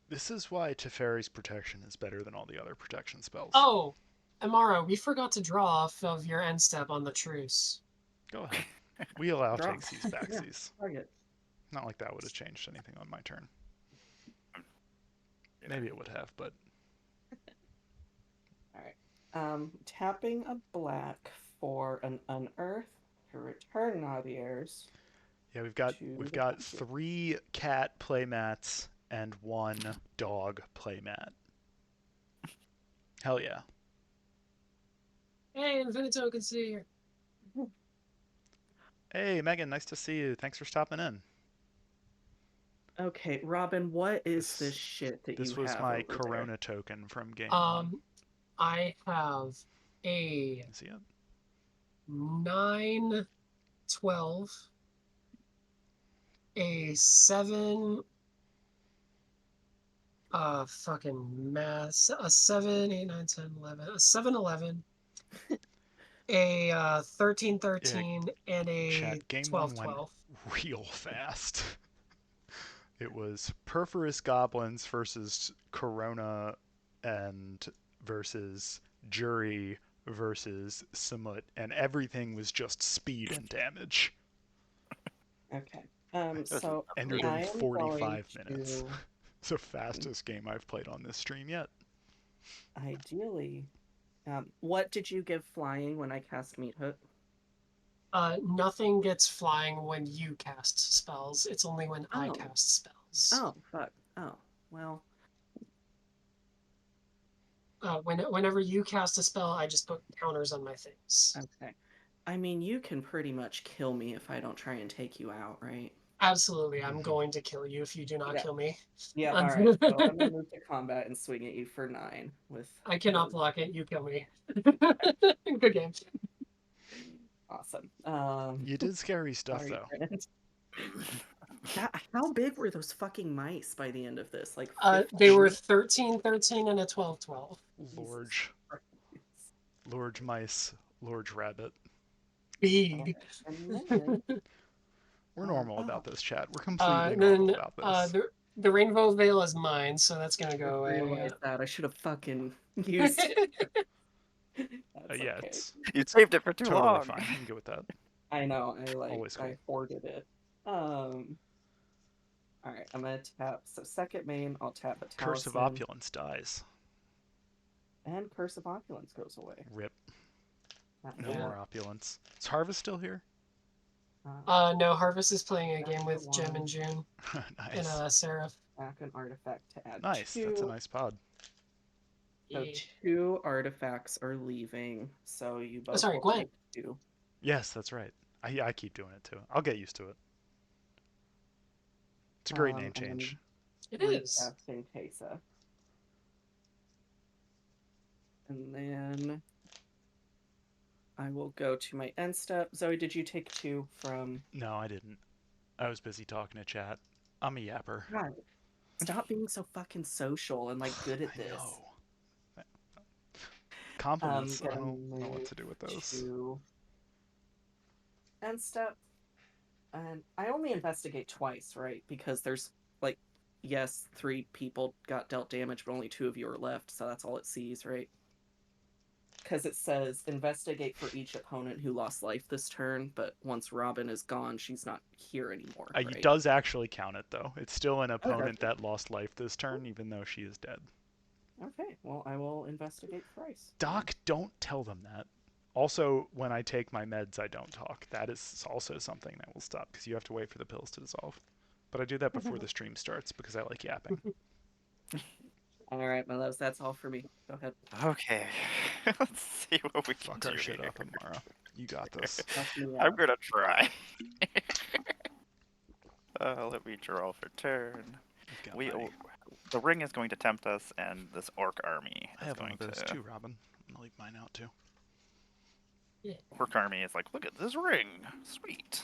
Speaker 1: This is why Teferi's protection is better than all the other protection spells.
Speaker 2: Oh! Amara, we forgot to draw off of your end step on the truce.
Speaker 1: Go ahead. We allow
Speaker 3: Draw.
Speaker 1: takesies, backsies.
Speaker 3: target.
Speaker 1: Not like that would have changed anything on my turn. Maybe it would have, but
Speaker 3: Alright. Tapping a black for an unearth to return Navier's
Speaker 1: Yeah, we've
Speaker 3: to the
Speaker 1: got
Speaker 3: country.
Speaker 1: 3 cat playmats and 1 dog playmat. Hell yeah.
Speaker 2: Hey, Infinito can see you.
Speaker 1: Hey, Megan, nice to see you. Thanks for stopping in.
Speaker 3: Okay, Robin, what is
Speaker 1: This
Speaker 3: this shit that you
Speaker 1: this was
Speaker 3: have
Speaker 1: my
Speaker 3: over there?
Speaker 1: Corona token from game 1.
Speaker 2: I have a
Speaker 1: See it?
Speaker 2: 9, 12, a 7, fucking math, a 7, 8, 9, 10, 11, a 7, 11, a 13,
Speaker 1: Yeah,
Speaker 2: 13, and a
Speaker 1: chat, game
Speaker 2: 12,
Speaker 1: 1 went
Speaker 2: 12.
Speaker 1: real fast. It was Perforous Goblins versus Corona and versus Jury versus Samut, and everything was just speed and damage.
Speaker 3: Okay.
Speaker 4: was
Speaker 3: So
Speaker 1: Ended
Speaker 3: I
Speaker 1: in
Speaker 3: am going
Speaker 1: 45 minutes.
Speaker 3: to
Speaker 1: It's the fastest game I've played on this stream yet.
Speaker 3: ideally. What did you give flying when I cast Meat Hook?
Speaker 2: Nothing gets flying when you cast spells. It's only when I
Speaker 3: Oh.
Speaker 2: cast spells.
Speaker 3: Oh, fuck. Oh, well.
Speaker 2: Whenever you cast a spell, I just put counters on my things.
Speaker 3: Okay. I mean, you can pretty much kill me if I don't try and take you out, right?
Speaker 2: Absolutely, I'm going to kill you if you do not
Speaker 3: Yeah.
Speaker 2: kill me.
Speaker 3: Yeah, all right. So I'm gonna move to combat and swing at you for 9 with.
Speaker 2: I cannot block it. You kill me. Good game.
Speaker 3: Awesome.
Speaker 1: You did scary stuff,
Speaker 3: sorry,
Speaker 1: though.
Speaker 3: Brent. How big were those fucking mice by the end of this? Like,
Speaker 2: They were
Speaker 3: 15?
Speaker 2: 13, 13, and a 12, 12.
Speaker 1: Lorge. Lorge Mice. Lorge Rabbit.
Speaker 2: Big.
Speaker 3: And then,
Speaker 1: We're normal
Speaker 3: oh,
Speaker 1: about this, chat. We're completely normal
Speaker 2: Then
Speaker 1: about this.
Speaker 2: the rainbow veil is mine, so that's gonna
Speaker 3: I
Speaker 2: go away.
Speaker 3: realized that. I should have fucking used it. That's
Speaker 1: Yeah,
Speaker 3: okay.
Speaker 1: it's
Speaker 4: You saved it for too
Speaker 1: totally
Speaker 4: long.
Speaker 1: fine. You can go with that.
Speaker 3: I know.
Speaker 1: Always cool.
Speaker 3: I hoarded it. All right. I'm gonna tap. So second main, I'll tap a
Speaker 1: Curse of
Speaker 3: Talisman,
Speaker 1: Opulence dies.
Speaker 3: and Curse of Opulence goes away.
Speaker 1: Rip.
Speaker 3: Not
Speaker 1: No
Speaker 2: Yeah.
Speaker 1: more opulence. Is Harvest still here?
Speaker 2: No, Harvest is playing a
Speaker 3: That's
Speaker 2: game
Speaker 3: the
Speaker 2: with Jem
Speaker 3: one.
Speaker 2: and June and
Speaker 1: Nice.
Speaker 2: Seraph.
Speaker 3: Back an artifact to add
Speaker 1: Nice.
Speaker 3: 2.
Speaker 1: That's a nice pod.
Speaker 3: So
Speaker 2: Yeah.
Speaker 3: 2 artifacts are leaving. So you both.
Speaker 2: sorry,
Speaker 3: will
Speaker 2: Gwen.
Speaker 3: take 2.
Speaker 1: Yes, that's right. I keep doing it too. I'll get used to it. It's a great name
Speaker 3: and then
Speaker 1: change.
Speaker 2: It is.
Speaker 3: recasting Teysa. And then I will go to my end step. Zoe, did you take 2 from?
Speaker 1: No, I didn't. I was busy talking to chat. I'm a yapper.
Speaker 3: God, stop being so fucking social and like good at
Speaker 1: I
Speaker 3: this.
Speaker 1: know. Compliments. I
Speaker 3: Gonna
Speaker 1: don't know what
Speaker 3: move
Speaker 1: to do with those.
Speaker 3: to end step. And I only investigate twice, right? Because there's like, yes, 3 people got dealt damage, but only 2 of you are left, so that's all it sees, right? Because it says investigate for each opponent who lost life this turn, but once Robin is gone, she's not here anymore. Right?
Speaker 1: It does actually count it though. It's still an
Speaker 3: does
Speaker 1: opponent
Speaker 3: it?
Speaker 1: that lost life this turn, even though she is dead.
Speaker 3: Okay, well, I will investigate thrice.
Speaker 1: Doc, don't tell them that. Also, when I take my meds, I don't talk. That is also something that will stop because you have to wait for the pills to dissolve. But I do that before the stream starts because I like yapping.
Speaker 3: All right, my loves, that's all for me. Go ahead.
Speaker 4: Okay. Let's see what we can
Speaker 1: Fuck
Speaker 4: do
Speaker 1: our shit
Speaker 4: here.
Speaker 1: up, Amara. You got this.
Speaker 4: I'm gonna try. Let me draw for turn. The ring is going to tempt us, and this orc army
Speaker 1: I
Speaker 4: is
Speaker 1: have one
Speaker 4: going
Speaker 1: of those
Speaker 4: to.
Speaker 1: too, Robin. I'm gonna leave mine out too.
Speaker 4: Orc army is like, look at this ring, sweet.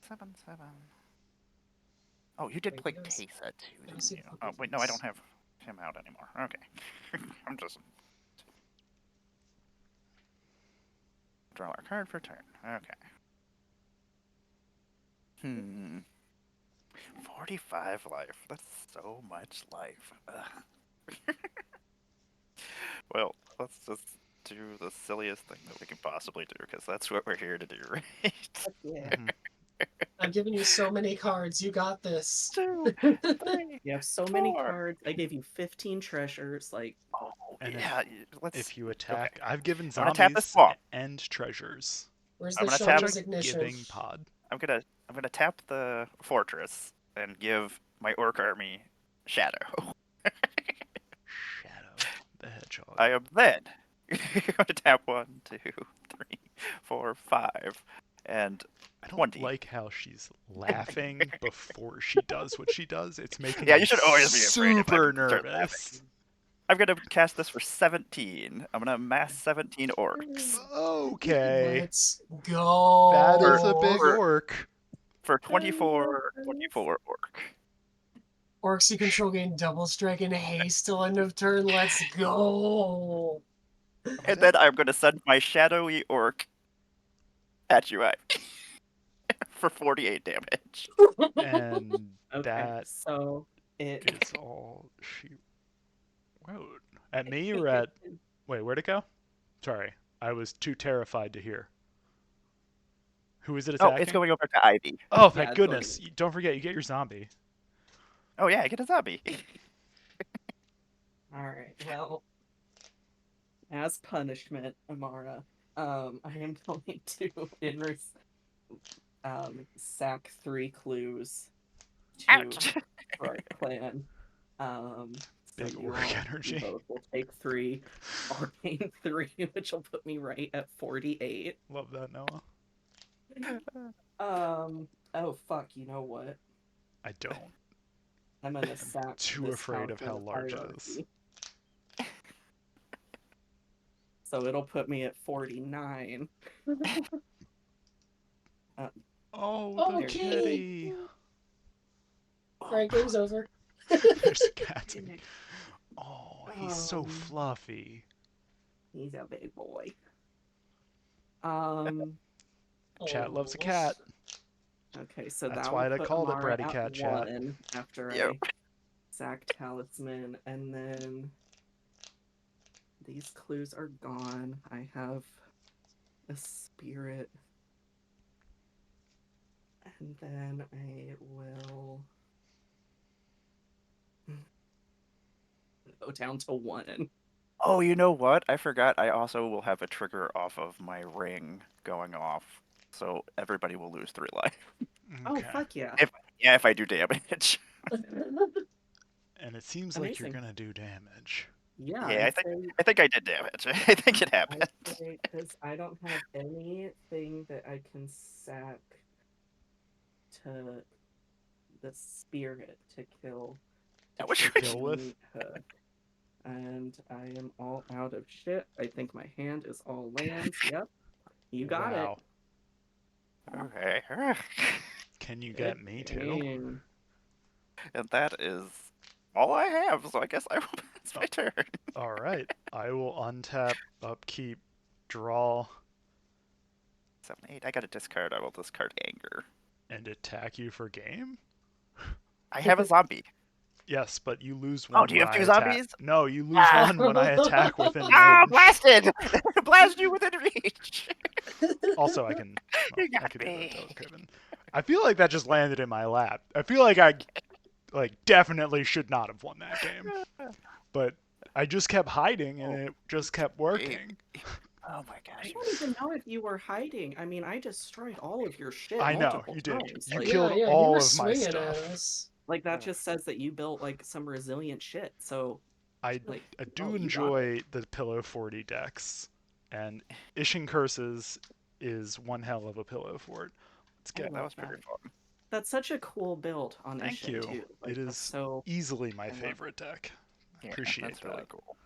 Speaker 4: 7, 7. Oh, you did
Speaker 2: Wait,
Speaker 4: play
Speaker 2: let me see-
Speaker 4: Teysa
Speaker 2: let
Speaker 4: too,
Speaker 2: me
Speaker 4: didn't
Speaker 2: see
Speaker 4: you?
Speaker 2: if I
Speaker 4: Oh,
Speaker 2: can
Speaker 4: wait, no, I
Speaker 2: fix-
Speaker 4: don't have him out anymore. Okay. I'm just. Draw our card for turn. Okay. 45 life. That's so much life. Well, let's just do the silliest thing that we can possibly do, because that's what we're here to do, right?
Speaker 3: Yeah.
Speaker 2: I I'm giving you so many cards. You got this.
Speaker 4: 2, 3.
Speaker 3: You have so many
Speaker 4: 4.
Speaker 3: cards. I gave you 15 treasures. Like,
Speaker 4: Oh,
Speaker 1: And
Speaker 4: yeah. Let's.
Speaker 1: If you
Speaker 4: Okay.
Speaker 1: attack, I've given
Speaker 4: I'm gonna tap this
Speaker 1: zombies
Speaker 4: swamp.
Speaker 1: and treasures.
Speaker 2: Where's
Speaker 4: I'm
Speaker 2: the
Speaker 4: gonna
Speaker 2: show
Speaker 4: tap-
Speaker 2: resignation?
Speaker 1: Giving pod.
Speaker 4: I'm gonna tap the fortress and give my orc army shadow.
Speaker 1: Shadow the Hedgehog.
Speaker 4: I am then going to tap 1, 2, 3, 4, 5, and
Speaker 1: I don't
Speaker 4: 20.
Speaker 1: like how she's laughing before she does what she does. It's making
Speaker 4: Yeah,
Speaker 1: me
Speaker 4: you should always be afraid if I
Speaker 1: super
Speaker 4: start
Speaker 1: nervous.
Speaker 4: I'm gonna cast this for 17. I'm gonna mass 17 orcs
Speaker 1: Okay.
Speaker 2: Let's go.
Speaker 1: That is a big
Speaker 4: For-
Speaker 1: orc.
Speaker 4: for 24 orc.
Speaker 2: Orcs you control gain double strike and haste till end of turn. Let's go.
Speaker 4: And then I'm gonna send my shadowy orc at you for 48 damage.
Speaker 1: And
Speaker 3: okay,
Speaker 1: that
Speaker 3: so it
Speaker 1: is all she wrote. At me or at... Wait, where'd it go? Sorry. I was too terrified to hear. Who is it
Speaker 4: Oh,
Speaker 1: attacking?
Speaker 4: it's going over to Ivy.
Speaker 1: Oh, thank
Speaker 3: Yeah, it's
Speaker 1: goodness. Don't forget, you get your zombie.
Speaker 4: Oh yeah, get a zombie.
Speaker 3: All right. Well, as punishment, Amara, I am going to sack 3 clues to
Speaker 4: Ouch.
Speaker 3: our clan. So
Speaker 1: Big
Speaker 3: you
Speaker 1: orc
Speaker 3: all- you
Speaker 1: energy.
Speaker 3: both will take 3, arcane 3, which will put me right at 48.
Speaker 1: Love that, Noah.
Speaker 3: Oh fuck, you know what?
Speaker 1: I don't.
Speaker 3: I'm gonna sack.
Speaker 1: Too
Speaker 3: this
Speaker 1: afraid of
Speaker 3: house in
Speaker 1: how
Speaker 3: the
Speaker 1: large it is.
Speaker 3: hierarchy. So it'll put me at 49.
Speaker 1: Oh, the
Speaker 2: Okay.
Speaker 1: kitty.
Speaker 2: Alright, game's over.
Speaker 1: There's cats. Oh, he's so
Speaker 3: Um,
Speaker 1: fluffy.
Speaker 3: He's a big boy.
Speaker 1: Chat loves a
Speaker 2: Oh.
Speaker 1: cat.
Speaker 3: Okay, so
Speaker 1: That's
Speaker 3: that
Speaker 1: why
Speaker 3: will
Speaker 1: they
Speaker 3: put
Speaker 1: call it
Speaker 3: Amara
Speaker 1: Bratty
Speaker 3: at
Speaker 1: Cat Chat.
Speaker 3: 1 after
Speaker 4: Yep.
Speaker 3: I sack Talisman, and then these clues are gone. I have a spirit, and then I will go down to 1.
Speaker 4: Oh, you know what? I forgot. I also will have a trigger off of my ring going off, so everybody will lose 3 life.
Speaker 3: Oh
Speaker 1: Okay.
Speaker 3: fuck yeah!
Speaker 4: Yeah, if I do damage.
Speaker 1: And it seems like you're
Speaker 3: Amazing.
Speaker 1: gonna do damage.
Speaker 3: Yeah,
Speaker 4: Yeah,
Speaker 3: I'd say-
Speaker 4: I think I did damage. I think it happened.
Speaker 3: I'd say because I don't have anything that I can sack to the spirit to kill.
Speaker 4: I wish
Speaker 1: To
Speaker 4: we
Speaker 1: kill with?
Speaker 3: meet her. And I am all out of shit. I think my hand is all lands. Yep. You got
Speaker 1: Wow.
Speaker 4: Okay.
Speaker 1: Can you
Speaker 3: it.
Speaker 1: get me too?
Speaker 3: Dang.
Speaker 4: And that is all I have, so I guess I will pass my turn.
Speaker 1: All right. I will untap, upkeep, draw,
Speaker 4: 7, 8. I got to discard. I will discard anger.
Speaker 1: and attack you for game?
Speaker 4: I have a zombie.
Speaker 1: Yes, but you lose one.
Speaker 4: Oh, do you
Speaker 1: when
Speaker 4: have
Speaker 1: I
Speaker 4: 2
Speaker 1: attack.
Speaker 4: zombies?
Speaker 1: No, you lose one when I attack within
Speaker 4: Ah,
Speaker 1: range.
Speaker 4: blasted! Blast you within reach.
Speaker 1: Also, I can. Well,
Speaker 4: You got
Speaker 1: I could do
Speaker 4: me.
Speaker 1: that. Okay, then. I feel like that just landed in my lap. I feel like I, definitely should not have won that game. But I just kept hiding, and it just kept working.
Speaker 4: Oh my
Speaker 3: I
Speaker 4: gosh.
Speaker 3: don't even know if you were hiding. I mean, I destroyed all of your shit.
Speaker 1: I know,
Speaker 3: multiple
Speaker 1: you did.
Speaker 3: times.
Speaker 1: You
Speaker 3: Like,
Speaker 1: killed
Speaker 2: you
Speaker 1: all
Speaker 2: were
Speaker 1: of my
Speaker 2: swinging at
Speaker 1: stuff.
Speaker 2: us.
Speaker 3: like that just says that you built like some resilient shit. So
Speaker 1: I
Speaker 3: like,
Speaker 1: do
Speaker 3: oh, you got it.
Speaker 1: enjoy the Pillow 40 decks, and Ishing Curses is one hell of a pillow fort. Let's
Speaker 3: I
Speaker 1: get
Speaker 4: That was
Speaker 3: love
Speaker 4: pretty
Speaker 3: that.
Speaker 4: fun.
Speaker 3: That's such a cool build on
Speaker 1: Thank
Speaker 3: Ishin
Speaker 1: you.
Speaker 3: too. Like,
Speaker 1: It
Speaker 3: that's
Speaker 1: is
Speaker 3: so.
Speaker 1: easily my
Speaker 3: I love it.
Speaker 1: favorite deck.
Speaker 4: Yeah,
Speaker 1: Appreciate
Speaker 4: that's really
Speaker 1: that.
Speaker 4: cool.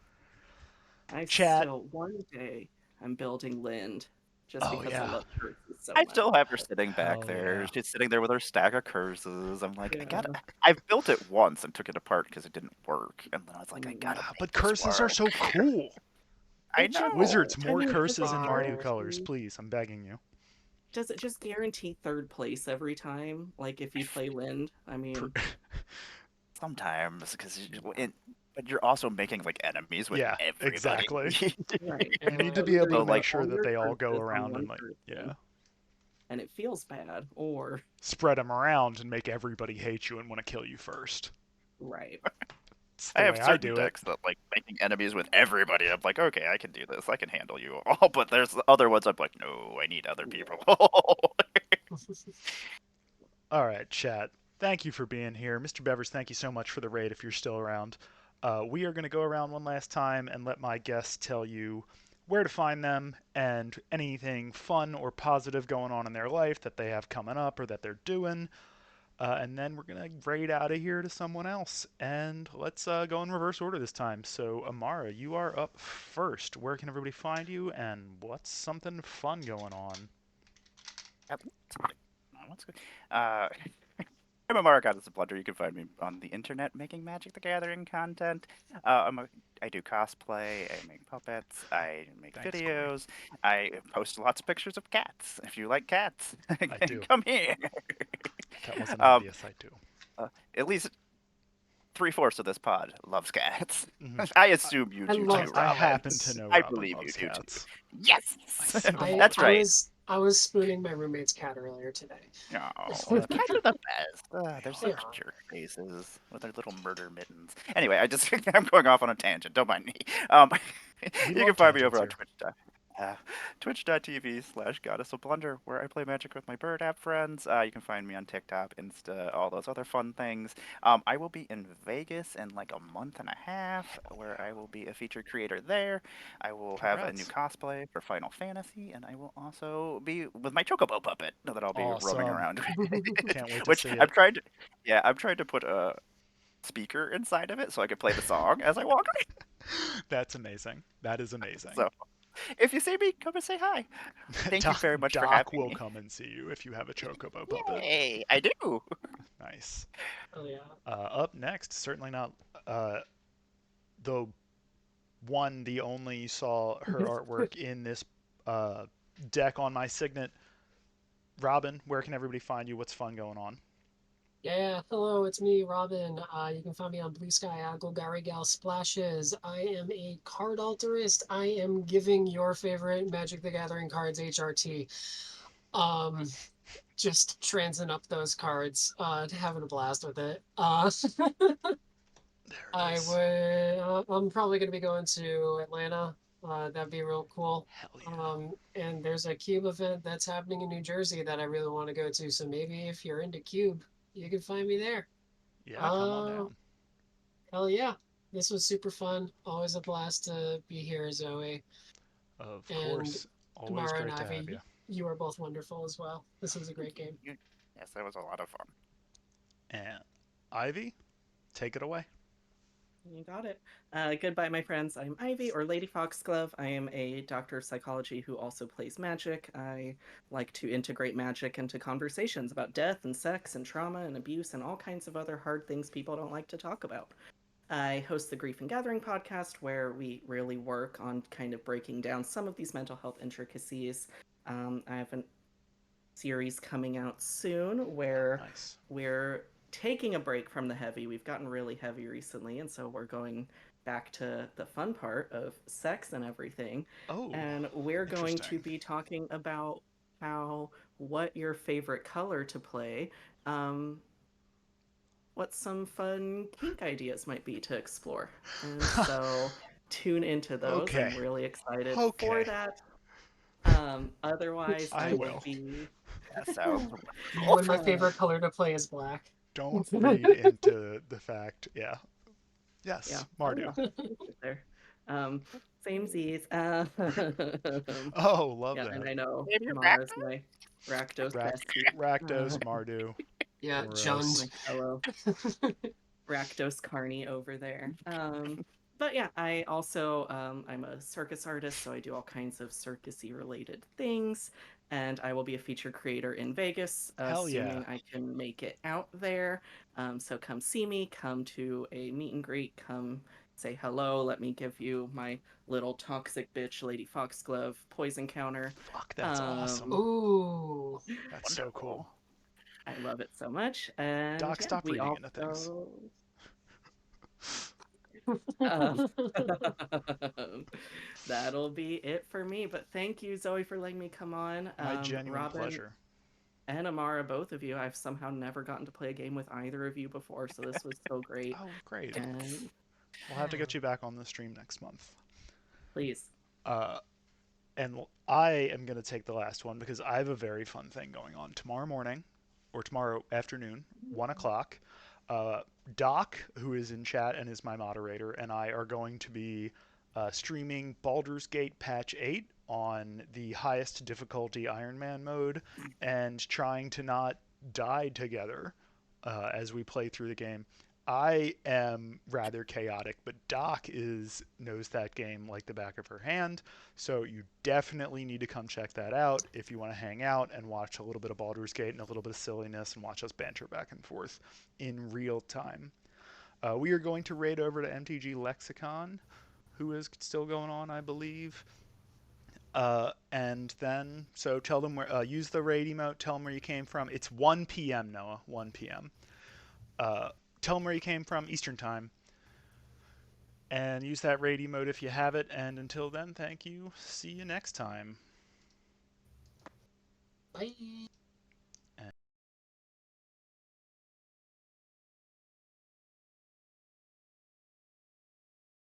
Speaker 3: I
Speaker 1: Chat.
Speaker 3: still one day I'm building Lind just
Speaker 1: Oh,
Speaker 3: because
Speaker 1: yeah.
Speaker 3: I love curses so
Speaker 4: I
Speaker 3: much.
Speaker 4: still have her sitting back
Speaker 1: Hell
Speaker 4: there.
Speaker 1: yeah.
Speaker 4: She's sitting there with her stack of curses. I'm like,
Speaker 3: Yeah.
Speaker 4: I've built it once and took it apart because it didn't work, and then I was like, I gotta.
Speaker 1: Ah,
Speaker 4: make
Speaker 1: but
Speaker 4: this
Speaker 1: curses are
Speaker 4: work.
Speaker 1: so cool.
Speaker 4: I
Speaker 3: It just-
Speaker 4: know.
Speaker 1: Wizards,
Speaker 3: I
Speaker 1: more
Speaker 3: mean,
Speaker 1: curses in Mardu
Speaker 3: fine.
Speaker 1: colors, please. I'm begging you.
Speaker 3: Does it just guarantee third place every time? Like if you play Lind? I mean,
Speaker 4: Sometimes, because but you're also making like enemies with
Speaker 1: Yeah,
Speaker 4: everybody.
Speaker 1: exactly.
Speaker 3: right.
Speaker 1: You need to be able
Speaker 4: So,
Speaker 1: to make
Speaker 4: like,
Speaker 1: sure that
Speaker 3: your
Speaker 1: they all go
Speaker 3: curses on
Speaker 1: around
Speaker 3: one
Speaker 1: and, like,
Speaker 3: person.
Speaker 1: yeah.
Speaker 3: and it feels bad, or
Speaker 1: Spread them around and make everybody hate you and want to kill you first.
Speaker 3: right.
Speaker 1: It's
Speaker 4: I
Speaker 1: the
Speaker 4: have
Speaker 1: way I
Speaker 4: certain
Speaker 1: do it.
Speaker 4: decks that like making enemies with everybody. I'm like, okay, I can do this. I can handle you all. But there's other ones I'm like, no, I need other people.
Speaker 1: All right, chat. Thank you for being here. Mr. Bevers, thank you so much for the raid if you're still around. We are going to go around one last time and let my guests tell you where to find them and anything fun or positive going on in their life that they have coming up or that they're doing. And then we're going to raid out of here to someone else. And let's go in reverse order this time. So, Amara, you are up first. Where can everybody find you, and what's something fun going on?
Speaker 4: What's good? I'm Amara Goddess of Plunder. You can find me on the internet making Magic the Gathering content. I do cosplay, I make puppets, I make
Speaker 1: Thanks, Corey.
Speaker 4: videos, I post lots of pictures of cats. If you like cats,
Speaker 1: I do.
Speaker 4: come here.
Speaker 1: That wasn't
Speaker 4: Um,
Speaker 1: obvious. I do.
Speaker 4: At least 3/4 of this pod loves cats.
Speaker 1: Mhm.
Speaker 4: I assume you
Speaker 2: I
Speaker 4: do
Speaker 2: love
Speaker 4: too, Robin.
Speaker 1: I happen to know
Speaker 4: I
Speaker 1: Robin
Speaker 4: believe you
Speaker 1: loves
Speaker 4: do
Speaker 1: cats.
Speaker 4: too. Yes,
Speaker 1: I
Speaker 4: that's right.
Speaker 2: I was spooning my roommate's cat earlier today.
Speaker 4: Oh, cats are the best. They're
Speaker 2: They
Speaker 4: such
Speaker 2: are.
Speaker 4: jerk faces with their little murder mittens. Anyway, I'm going off on a tangent. Don't mind me.
Speaker 1: We
Speaker 4: You can
Speaker 1: love
Speaker 4: find me over on
Speaker 1: tangents
Speaker 4: Twitch. Twitch.tv/Goddess of Blunder, where I play Magic with my Bird app friends. You can find me on TikTok, Insta, all those other fun things. I will be in Vegas in like a month and a half, where I will be a featured creator there. I will have a new
Speaker 1: Congrats.
Speaker 4: cosplay for Final Fantasy, and I will also be with my Chocobo puppet that I'll be roaming
Speaker 1: Awesome.
Speaker 4: around.
Speaker 1: Can't wait to
Speaker 4: Which
Speaker 1: see it.
Speaker 4: I'm trying to put a speaker inside of it so I can play the song as I walk.
Speaker 1: That's amazing. That is amazing.
Speaker 4: So if you see me, come and say hi. Thank you very much for
Speaker 1: Doc
Speaker 4: having
Speaker 1: will
Speaker 4: me.
Speaker 1: come and see you if you have a Chocobo puppet.
Speaker 4: Yay, I do.
Speaker 1: Nice.
Speaker 2: Oh yeah.
Speaker 1: Up next, certainly not the the only saw her artwork in this deck on my signet. Robin, where can everybody find you? What's fun going on?
Speaker 2: Yeah, hello, it's me, Robin. You can find me on Blue Sky Aggle Gal Splashes. I am a card alterist. I am giving your favorite Magic the Gathering cards HRT. Um, just transing up those cards, having a blast with it.
Speaker 1: There it is.
Speaker 2: I'm probably gonna be going to Atlanta. That'd be real cool.
Speaker 1: Hell yeah.
Speaker 2: And there's a Cube event that's happening in New Jersey that I really want to go to. So maybe if you're into Cube, you can find me there.
Speaker 1: Yeah, come on
Speaker 2: Uh,
Speaker 1: down.
Speaker 2: hell yeah. This was super fun. Always a blast to be here, Zoe.
Speaker 1: Of
Speaker 2: And
Speaker 1: course. Always
Speaker 2: Tamara and
Speaker 1: great to have you.
Speaker 2: Ivy, you are both wonderful as well. This was a great game.
Speaker 4: Yes, that was a lot of fun.
Speaker 1: And Ivy, take it away.
Speaker 3: You got it. Goodbye, my friends. I'm Ivy, or Lady Foxglove. I am a doctor of psychology who also plays magic. I like to integrate magic into conversations about death and sex and trauma and abuse and all kinds of other hard things people don't like to talk about. I host the Grief and Gathering podcast, where we really work on kind of breaking down some of these mental health intricacies. I have a series coming out soon where
Speaker 1: Nice.
Speaker 3: we're taking a break from the heavy. We've gotten really heavy recently, and so we're going back to the fun part of sex and everything.
Speaker 1: Oh,
Speaker 3: And we're going to
Speaker 1: interesting.
Speaker 3: be talking about what your favorite color to play, um, what some fun kink ideas might be to explore. And so tune into those.
Speaker 1: Okay.
Speaker 3: I'm really excited for
Speaker 1: Okay.
Speaker 3: that. Otherwise,
Speaker 1: I
Speaker 3: I will
Speaker 1: will.
Speaker 3: be
Speaker 4: That sounds
Speaker 2: One of my
Speaker 4: wonderful.
Speaker 2: favorite color to play is black.
Speaker 1: Don't read into the fact. Yeah. Yes,
Speaker 3: yeah.
Speaker 1: Mardu.
Speaker 3: There. Um, same Z's.
Speaker 1: Oh, love
Speaker 3: Yeah, and
Speaker 1: that.
Speaker 3: I know
Speaker 4: Maybe you're
Speaker 3: Mara's my Rakdos
Speaker 1: Rack,
Speaker 3: bestie.
Speaker 1: Rakdos, Mardu.
Speaker 2: Yeah,
Speaker 1: Gross.
Speaker 2: Jund.
Speaker 3: Hello. Rakdos Carney over there. But yeah, I also I'm a circus artist, so I do all kinds of circusy related things, and I will be a featured creator in Vegas,
Speaker 1: Hell
Speaker 3: assuming
Speaker 1: yeah.
Speaker 3: I can make it out there. So come see me, come to a meet and greet, come say hello. Let me give you my little toxic bitch, Lady Foxglove poison counter.
Speaker 1: Fuck, that's awesome.
Speaker 2: Ooh.
Speaker 1: That's so cool.
Speaker 3: I love it so much. And
Speaker 1: Doc,
Speaker 3: yeah,
Speaker 1: stop
Speaker 3: we
Speaker 1: reading into things.
Speaker 3: also Um, that'll be it for me. But thank you, Zoe, for letting me come on.
Speaker 1: My genuine
Speaker 3: Robin,
Speaker 1: pleasure.
Speaker 3: and Amara, both of you. I've somehow never gotten to play a game with either of you before, so this was so great.
Speaker 1: Oh, great.
Speaker 3: And
Speaker 1: We'll have to get you back on the stream next month.
Speaker 3: please.
Speaker 1: Uh, and I am going to take the last one because I have a very fun thing going on tomorrow morning, or tomorrow afternoon, 1 o'clock. Doc, who is in chat and is my moderator, and I are going to be streaming Baldur's Gate Patch 8 on the highest difficulty Iron Man mode and trying to not die together as we play through the game. I am rather chaotic, but Doc knows that game like the back of her hand, so you definitely need to come check that out if you want to hang out and watch a little bit of Baldur's Gate and a little bit of silliness and watch us banter back and forth in real time. We are going to raid over to MTG Lexicon, who is still going on, I believe. And then, so tell them where, use the raid emote, tell them where you came from. It's 1 p.m., Noah, 1 p.m. Tell them where you came from, Eastern Time. And use that raid emote if you have it. And until then, thank you. See you next time.
Speaker 2: Bye.